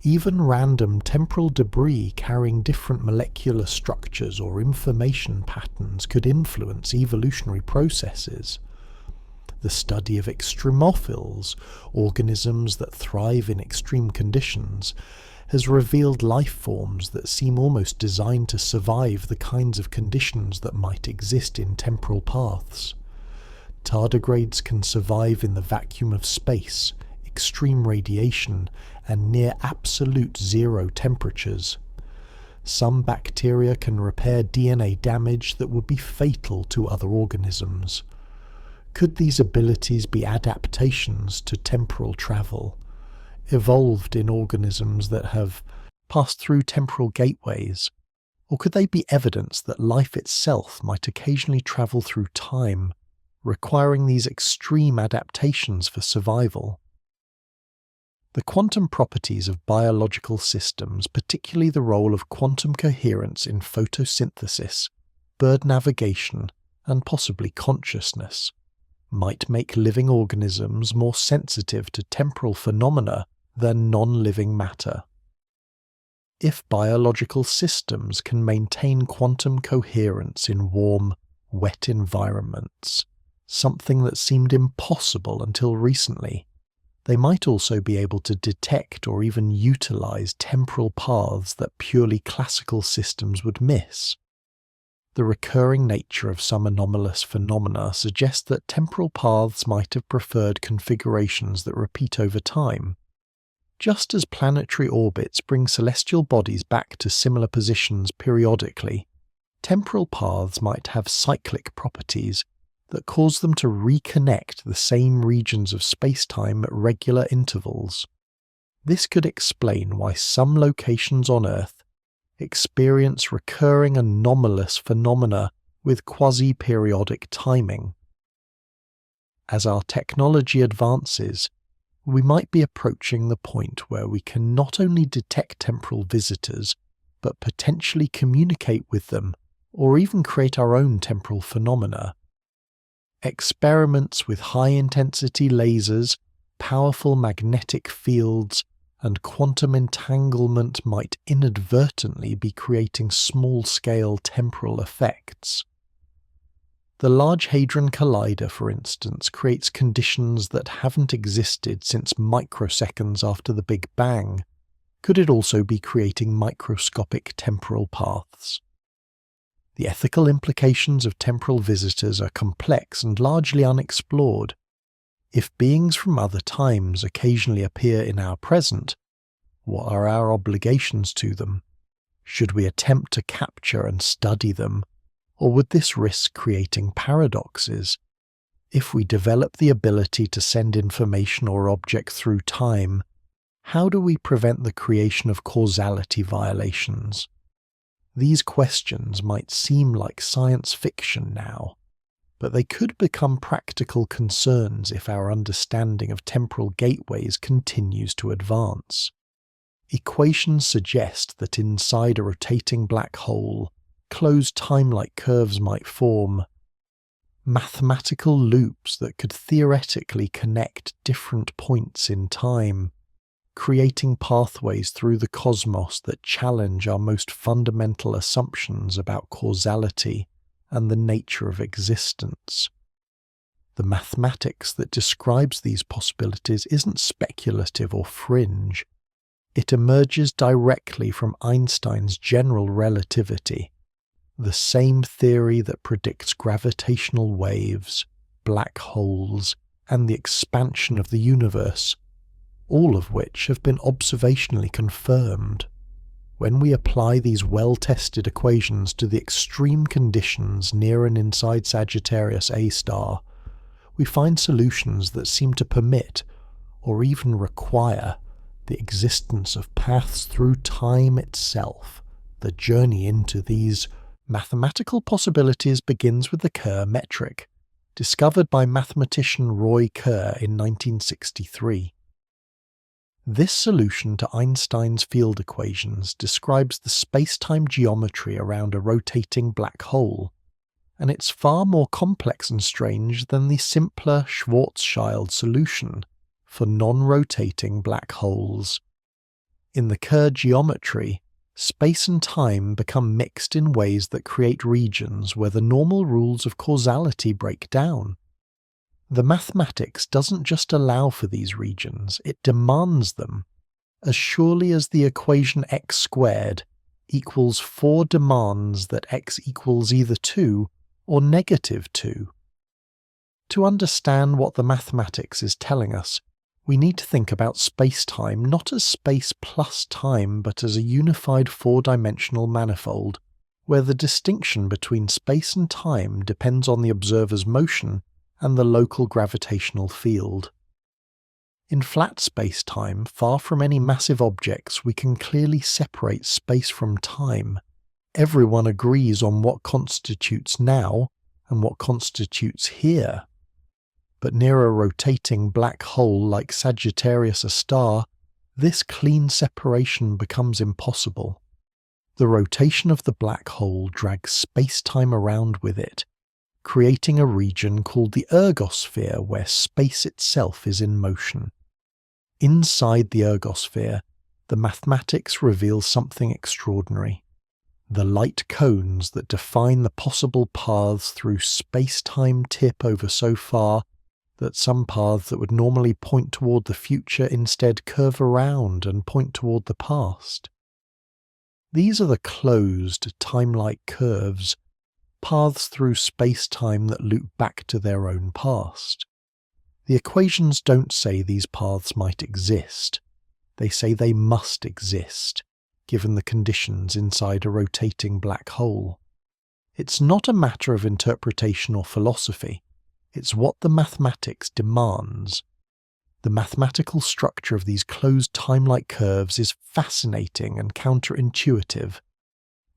Even random temporal debris carrying different molecular structures or information patterns could influence evolutionary processes. The study of extremophiles, organisms that thrive in extreme conditions, has revealed life forms that seem almost designed to survive the kinds of conditions that might exist in temporal paths. Tardigrades can survive in the vacuum of space, extreme radiation, and near absolute zero temperatures. Some bacteria can repair DNA damage that would be fatal to other organisms. Could these abilities be adaptations to temporal travel, evolved in organisms that have passed through temporal gateways? Or could they be evidence that life itself might occasionally travel through time, requiring these extreme adaptations for survival? The quantum properties of biological systems, particularly the role of quantum coherence in photosynthesis, bird navigation, and possibly consciousness, might make living organisms more sensitive to temporal phenomena than non-living matter. If biological systems can maintain quantum coherence in warm, wet environments, something that seemed impossible until recently, they might also be able to detect or even utilize temporal paths that purely classical systems would miss. The recurring nature of some anomalous phenomena suggests that temporal paths might have preferred configurations that repeat over time. Just as planetary orbits bring celestial bodies back to similar positions periodically, temporal paths might have cyclic properties that cause them to reconnect the same regions of spacetime at regular intervals. This could explain why some locations on Earth experience recurring anomalous phenomena with quasi-periodic timing. As our technology advances, we might be approaching the point where we can not only detect temporal visitors, but potentially communicate with them, or even create our own temporal phenomena. Experiments with high-intensity lasers, powerful magnetic fields, and quantum entanglement might inadvertently be creating small-scale temporal effects. The Large Hadron Collider, for instance, creates conditions that haven't existed since microseconds after the Big Bang. Could it also be creating microscopic temporal paths? The ethical implications of temporal visitors are complex and largely unexplored. If beings from other times occasionally appear in our present, what are our obligations to them? Should we attempt to capture and study them, or would this risk creating paradoxes? If we develop the ability to send information or object through time, how do we prevent the creation of causality violations? These questions might seem like science fiction now, but they could become practical concerns if our understanding of temporal gateways continues to advance. Equations suggest that inside a rotating black hole, closed time-like curves might form, mathematical loops that could theoretically connect different points in time, creating pathways through the cosmos that challenge our most fundamental assumptions about causality and the nature of existence. The mathematics that describes these possibilities isn't speculative or fringe. It emerges directly from Einstein's general relativity, the same theory that predicts gravitational waves, black holes, and the expansion of the universe, all of which have been observationally confirmed. When we apply these well-tested equations to the extreme conditions near and inside Sagittarius A star, we find solutions that seem to permit, or even require, the existence of paths through time itself. The journey into these mathematical possibilities begins with the Kerr metric, discovered by mathematician Roy Kerr in 1963. This solution to Einstein's field equations describes the space-time geometry around a rotating black hole, and it's far more complex and strange than the simpler Schwarzschild solution for non-rotating black holes. In the Kerr geometry, space and time become mixed in ways that create regions where the normal rules of causality break down. The mathematics doesn't just allow for these regions, it demands them, as surely as the equation x squared equals 4 demands that x equals either 2 or negative 2. To understand what the mathematics is telling us, we need to think about space-time not as space plus time, but as a unified 4-dimensional manifold, where the distinction between space and time depends on the observer's motion and the local gravitational field. In flat space-time, far from any massive objects, we can clearly separate space from time. Everyone agrees on what constitutes now and what constitutes here. But near a rotating black hole like Sagittarius A star, This clean separation becomes impossible. The rotation of the black hole drags space-time around with it, creating a region called the ergosphere where space itself is in motion. Inside the ergosphere, the mathematics reveals something extraordinary. The light cones that define the possible paths through space-time tip over so far that some paths that would normally point toward the future instead curve around and point toward the past. These are the closed, time-like curves, paths through space-time that loop back to their own past. The equations don't say these paths might exist. They say they must exist, given the conditions inside a rotating black hole. It's not a matter of interpretation or philosophy. It's what the mathematics demands. The mathematical structure of these closed time-like curves is fascinating and counterintuitive.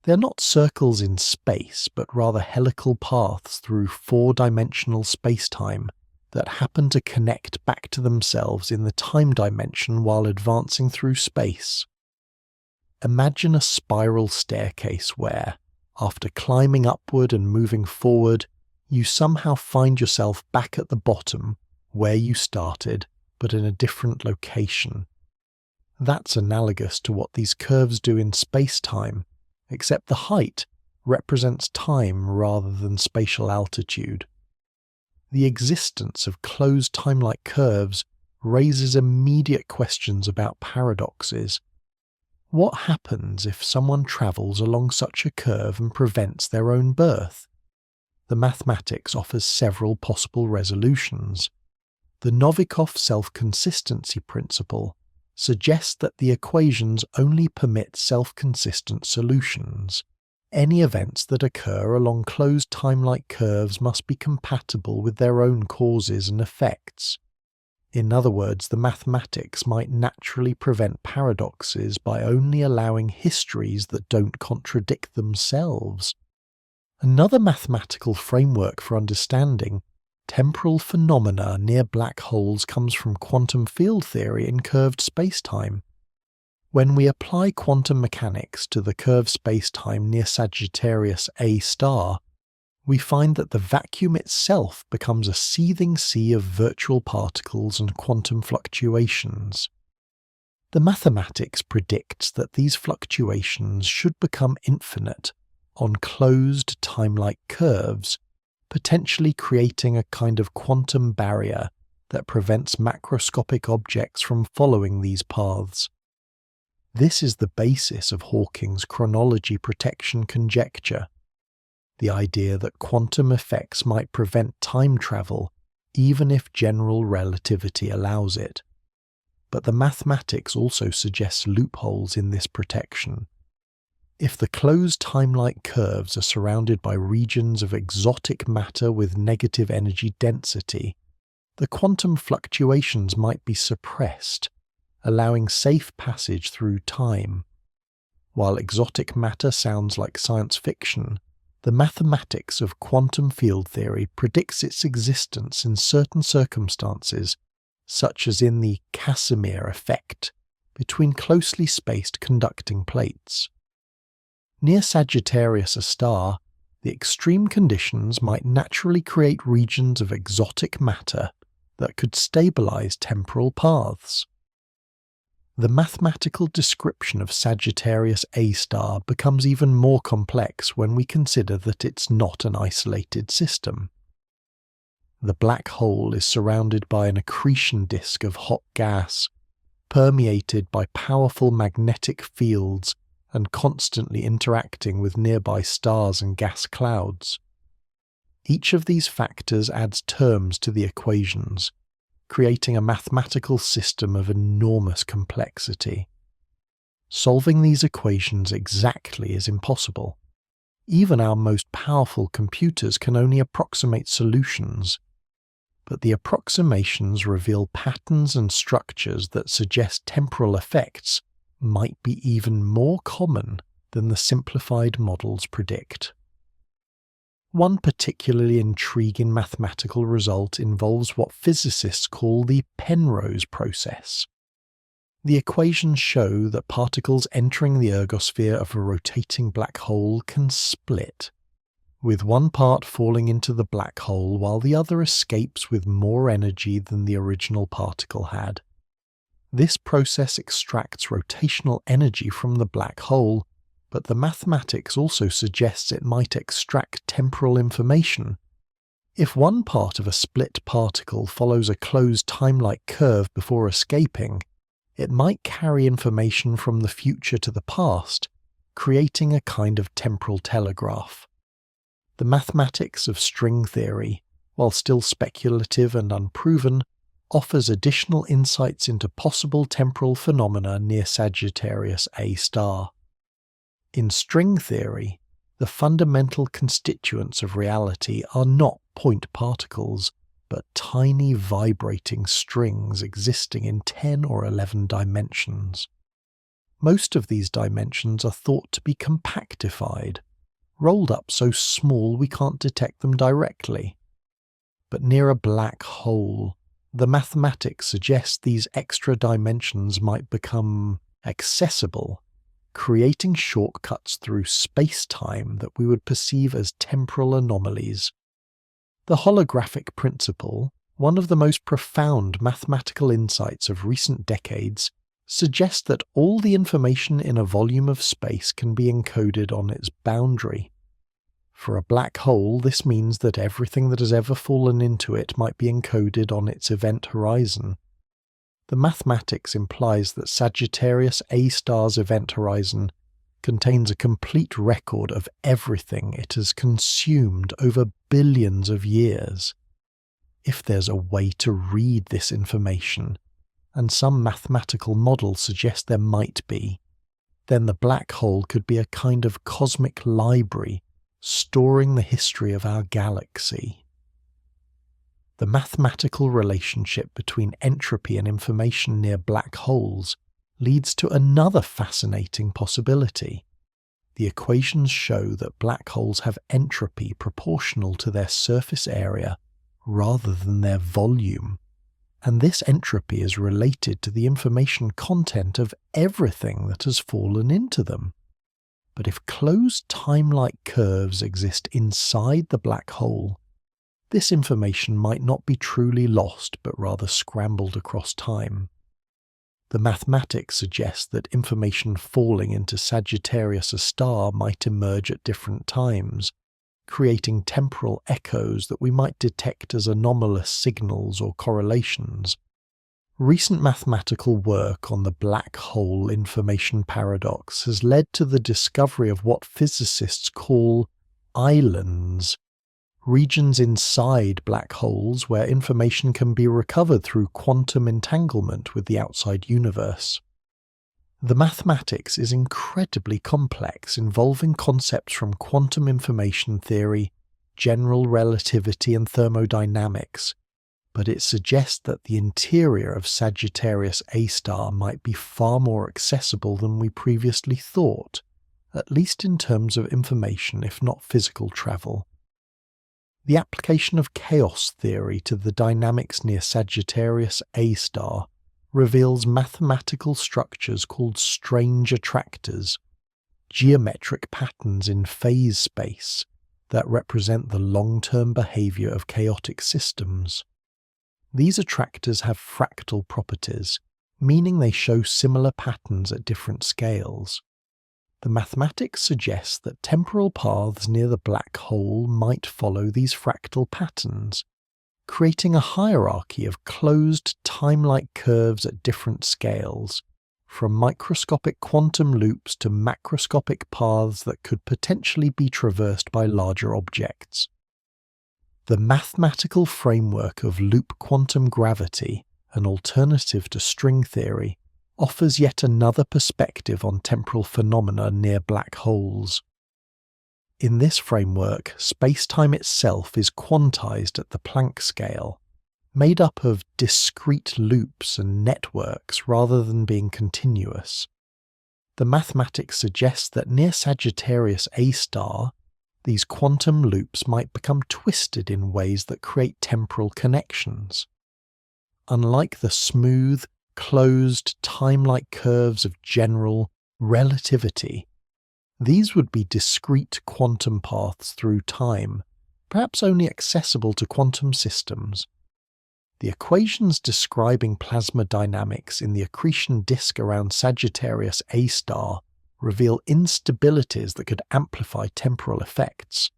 They're not circles in space, but rather helical paths through four-dimensional space-time that happen to connect back to themselves in the time dimension while advancing through space. Imagine a spiral staircase where, after climbing upward and moving forward, you somehow find yourself back at the bottom, where you started, but in a different location. That's analogous to what these curves do in space-time, except the height represents time rather than spatial altitude. The existence of closed time-like curves raises immediate questions about paradoxes. What happens if someone travels along such a curve and prevents their own birth? The mathematics offers several possible resolutions. The Novikov self-consistency principle suggests that the equations only permit self-consistent solutions. Any events that occur along closed time-like curves must be compatible with their own causes and effects. In other words, the mathematics might naturally prevent paradoxes by only allowing histories that don't contradict themselves. Another mathematical framework for understanding temporal phenomena near black holes comes from quantum field theory in curved spacetime. When we apply quantum mechanics to the curved spacetime near Sagittarius A star, we find that the vacuum itself becomes a seething sea of virtual particles and quantum fluctuations. The mathematics predicts that these fluctuations should become infinite on closed time-like curves, potentially creating a kind of quantum barrier that prevents macroscopic objects from following these paths. This is the basis of Hawking's chronology protection conjecture, the idea that quantum effects might prevent time travel even if general relativity allows it. But the mathematics also suggests loopholes in this protection. If the closed time-like curves are surrounded by regions of exotic matter with negative energy density, the quantum fluctuations might be suppressed, allowing safe passage through time. While exotic matter sounds like science fiction, the mathematics of quantum field theory predicts its existence in certain circumstances, such as in the Casimir effect between closely spaced conducting plates. Near Sagittarius A star, the extreme conditions might naturally create regions of exotic matter that could stabilize temporal paths. The mathematical description of Sagittarius A star becomes even more complex when we consider that it's not an isolated system. The black hole is surrounded by an accretion disk of hot gas, permeated by powerful magnetic fields and constantly interacting with nearby stars and gas clouds. Each of these factors adds terms to the equations, creating a mathematical system of enormous complexity. Solving these equations exactly is impossible. Even our most powerful computers can only approximate solutions, but the approximations reveal patterns and structures that suggest temporal effects might be even more common than the simplified models predict. One particularly intriguing mathematical result involves what physicists call the Penrose process. The equations show that particles entering the ergosphere of a rotating black hole can split, with one part falling into the black hole while the other escapes with more energy than the original particle had. This process extracts rotational energy from the black hole, but the mathematics also suggests it might extract temporal information. If one part of a split particle follows a closed time-like curve before escaping, it might carry information from the future to the past, creating a kind of temporal telegraph. The mathematics of string theory, while still speculative and unproven, offers additional insights into possible temporal phenomena near Sagittarius A star. In string theory, the fundamental constituents of reality are not point particles, but tiny vibrating strings existing in 10 or 11 dimensions. Most of these dimensions are thought to be compactified, rolled up so small we can't detect them directly. But near a black hole, the mathematics suggest these extra dimensions might become accessible, creating shortcuts through space-time that we would perceive as temporal anomalies. The holographic principle, one of the most profound mathematical insights of recent decades, suggests that all the information in a volume of space can be encoded on its boundary. For a black hole, this means that everything that has ever fallen into it might be encoded on its event horizon. The mathematics implies that Sagittarius A star's event horizon contains a complete record of everything it has consumed over billions of years. If there's a way to read this information, and some mathematical model suggests there might be, then the black hole could be a kind of cosmic library storing the history of our galaxy. The mathematical relationship between entropy and information near black holes leads to another fascinating possibility. The equations show that black holes have entropy proportional to their surface area rather than their volume, and this entropy is related to the information content of everything that has fallen into them. But if closed time-like curves exist inside the black hole, this information might not be truly lost but rather scrambled across time. The mathematics suggests that information falling into Sagittarius A star might emerge at different times, creating temporal echoes that we might detect as anomalous signals or correlations. Recent mathematical work on the black hole information paradox has led to the discovery of what physicists call islands, regions inside black holes where information can be recovered through quantum entanglement with the outside universe. The mathematics is incredibly complex, involving concepts from quantum information theory, general relativity and thermodynamics, but it suggests that the interior of Sagittarius A star might be far more accessible than we previously thought, at least in terms of information if not physical travel. The application of chaos theory to the dynamics near Sagittarius A star reveals mathematical structures called strange attractors, geometric patterns in phase space that represent the long-term behavior of chaotic systems. These attractors have fractal properties, meaning they show similar patterns at different scales. The mathematics suggests that temporal paths near the black hole might follow these fractal patterns, creating a hierarchy of closed time-like curves at different scales, from microscopic quantum loops to macroscopic paths that could potentially be traversed by larger objects. The mathematical framework of loop quantum gravity, an alternative to string theory, offers yet another perspective on temporal phenomena near black holes. In this framework, space-time itself is quantized at the Planck scale, made up of discrete loops and networks rather than being continuous. The mathematics suggests that near Sagittarius A star, these quantum loops might become twisted in ways that create temporal connections. Unlike the smooth, closed, time-like curves of general relativity. These would be discrete quantum paths through time, perhaps only accessible to quantum systems. The equations describing plasma dynamics in the accretion disk around Sagittarius A star reveal instabilities that could amplify temporal effects.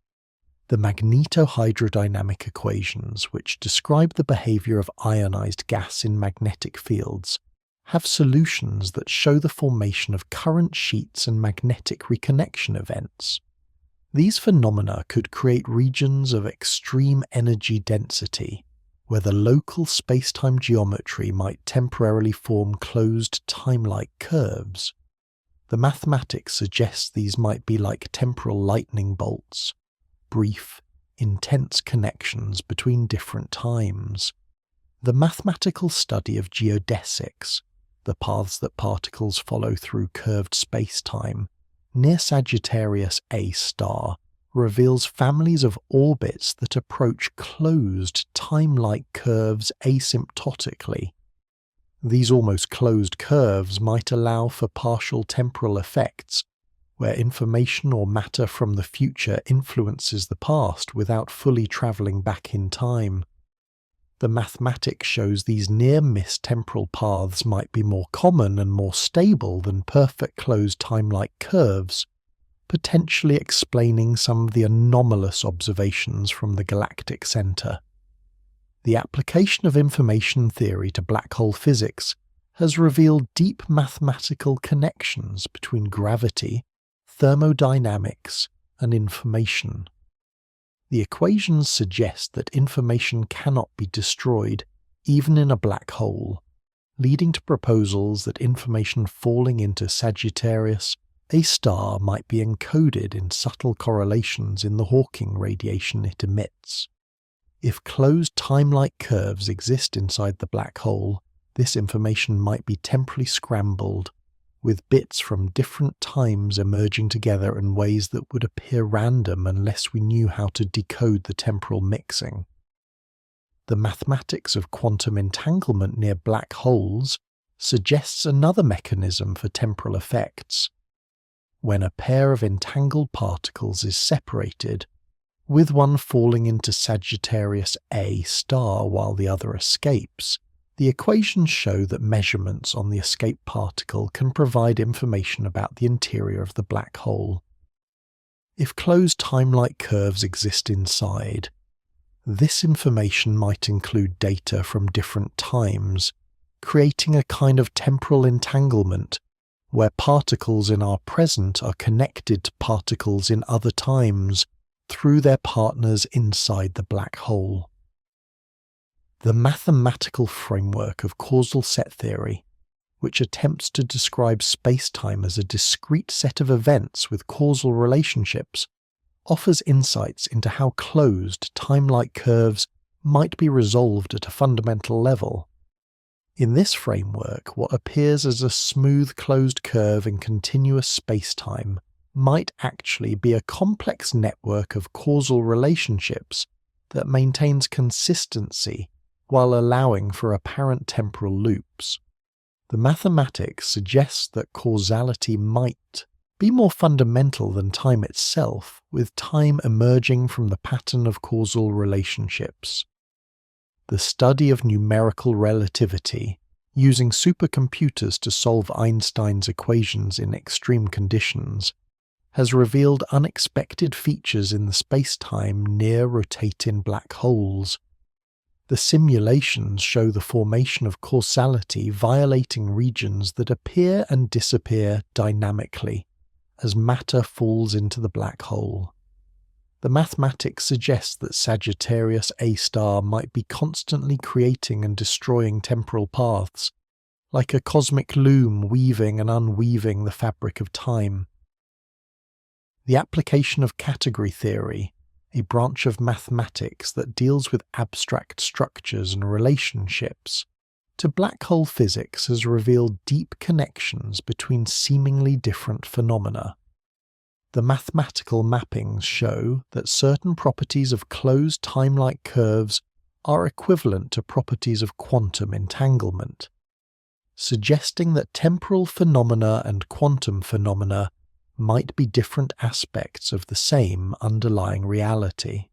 The magnetohydrodynamic equations, which describe the behavior of ionized gas in magnetic fields, have solutions that show the formation of current sheets and magnetic reconnection events. These phenomena could create regions of extreme energy density, where the local spacetime geometry might temporarily form closed time-like curves. The mathematics suggests these might be like temporal lightning bolts, brief, intense connections between different times. The mathematical study of geodesics, the paths that particles follow through curved spacetime, near Sagittarius A star, reveals families of orbits that approach closed time-like curves asymptotically. These almost closed curves might allow for partial temporal effects, where information or matter from the future influences the past without fully travelling back in time. The mathematics shows these near-miss temporal paths might be more common and more stable than perfect closed time-like curves, potentially explaining some of the anomalous observations from the galactic centre. The application of information theory to black hole physics has revealed deep mathematical connections between gravity, thermodynamics, and information. The equations suggest that information cannot be destroyed, even in a black hole, leading to proposals that information falling into Sagittarius A star might be encoded in subtle correlations in the Hawking radiation it emits. If closed time-like curves exist inside the black hole, this information might be temporally scrambled, with bits from different times emerging together in ways that would appear random unless we knew how to decode the temporal mixing. The mathematics of quantum entanglement near black holes suggests another mechanism for temporal effects. When a pair of entangled particles is separated, with one falling into Sagittarius A star while the other escapes, the equations show that measurements on the escaped particle can provide information about the interior of the black hole. If closed time-like curves exist inside, this information might include data from different times, creating a kind of temporal entanglement where particles in our present are connected to particles in other times through their partners inside the black hole. The mathematical framework of causal set theory, which attempts to describe spacetime as a discrete set of events with causal relationships, offers insights into how closed time-like curves might be resolved at a fundamental level. In this framework, what appears as a smooth closed curve in continuous spacetime might actually be a complex network of causal relationships that maintains consistency while allowing for apparent temporal loops. The mathematics suggests that causality might be more fundamental than time itself, with time emerging from the pattern of causal relationships. The study of numerical relativity, using supercomputers to solve Einstein's equations in extreme conditions, has revealed unexpected features in the spacetime near rotating black holes. The simulations show the formation of causality violating regions that appear and disappear dynamically as matter falls into the black hole. The mathematics suggests that Sagittarius A star might be constantly creating and destroying temporal paths, like a cosmic loom weaving and unweaving the fabric of time. The application of category theory, a branch of mathematics that deals with abstract structures and relationships, to black hole physics has revealed deep connections between seemingly different phenomena. The mathematical mappings show that certain properties of closed time-like curves are equivalent to properties of quantum entanglement. suggesting that temporal phenomena and quantum phenomena might be different aspects of the same underlying reality.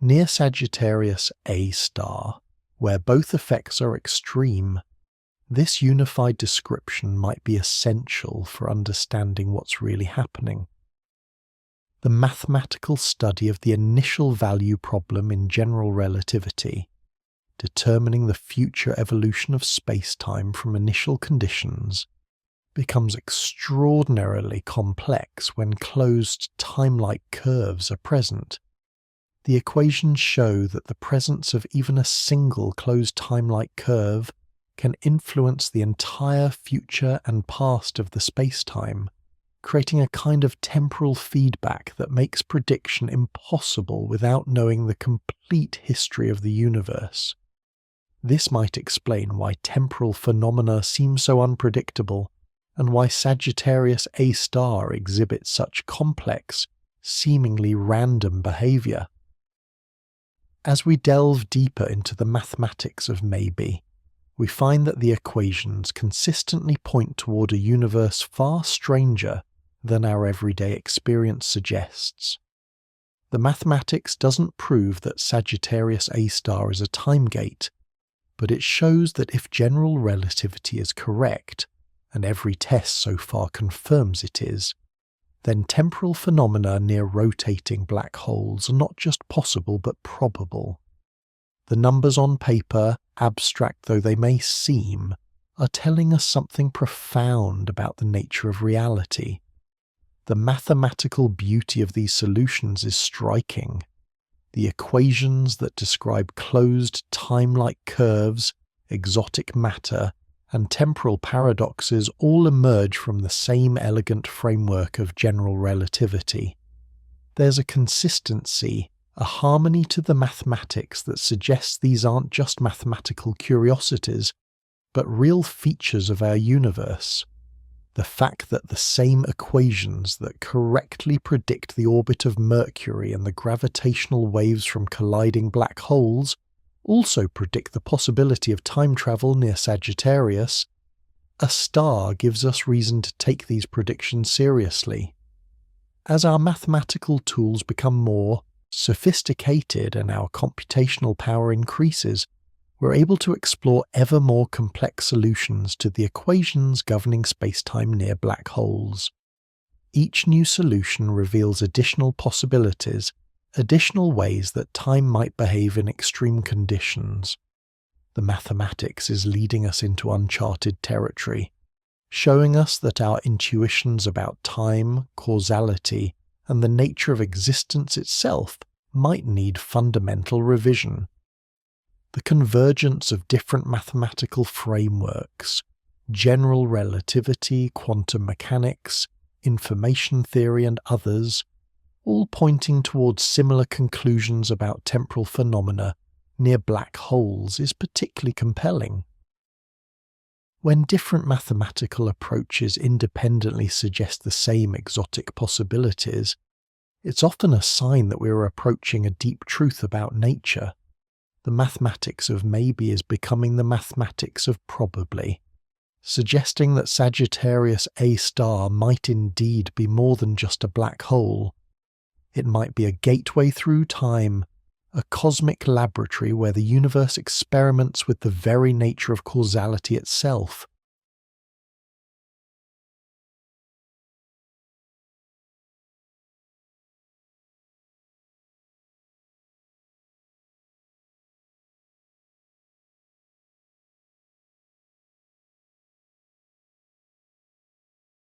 Near Sagittarius A star, where both effects are extreme, this unified description might be essential for understanding what's really happening. The mathematical study of the initial value problem in general relativity, determining the future evolution of space-time from initial conditions, becomes extraordinarily complex when closed time-like curves are present. The equations show that the presence of even a single closed time-like curve can influence the entire future and past of the space-time, creating a kind of temporal feedback that makes prediction impossible without knowing the complete history of the universe. This might explain why temporal phenomena seem so unpredictable, and why Sagittarius A star exhibits such complex, seemingly random behavior. As we delve deeper into the mathematics of maybe, we find that the equations consistently point toward a universe far stranger than our everyday experience suggests. The mathematics doesn't prove that Sagittarius A star is a time gate, but it shows that if general relativity is correct, and every test so far confirms it is, then temporal phenomena near rotating black holes are not just possible but probable. The numbers on paper, abstract though they may seem, are telling us something profound about the nature of reality. The mathematical beauty of these solutions is striking. The equations that describe closed time-like curves, exotic matter, and temporal paradoxes all emerge from the same elegant framework of general relativity. There's a consistency, a harmony to the mathematics that suggests these aren't just mathematical curiosities, but real features of our universe. The fact that the same equations that correctly predict the orbit of Mercury and the gravitational waves from colliding black holes also predict the possibility of time travel near Sagittarius, a star gives us reason to take these predictions seriously. As our mathematical tools become more sophisticated and our computational power increases, we're able to explore ever more complex solutions to the equations governing spacetime near black holes. Each new solution reveals additional possibilities, additional ways that time might behave in extreme conditions. The mathematics is leading us into uncharted territory, showing us that our intuitions about time, causality, and the nature of existence itself might need fundamental revision. The convergence of different mathematical frameworks, general relativity, quantum mechanics, information theory, and others, all pointing towards similar conclusions about temporal phenomena near black holes, is particularly compelling. When different mathematical approaches independently suggest the same exotic possibilities, it's often a sign that we are approaching a deep truth about nature. The mathematics of maybe is becoming the mathematics of probably, suggesting that Sagittarius A star might indeed be more than just a black hole. It might be a gateway through time, a cosmic laboratory where the universe experiments with the very nature of causality itself,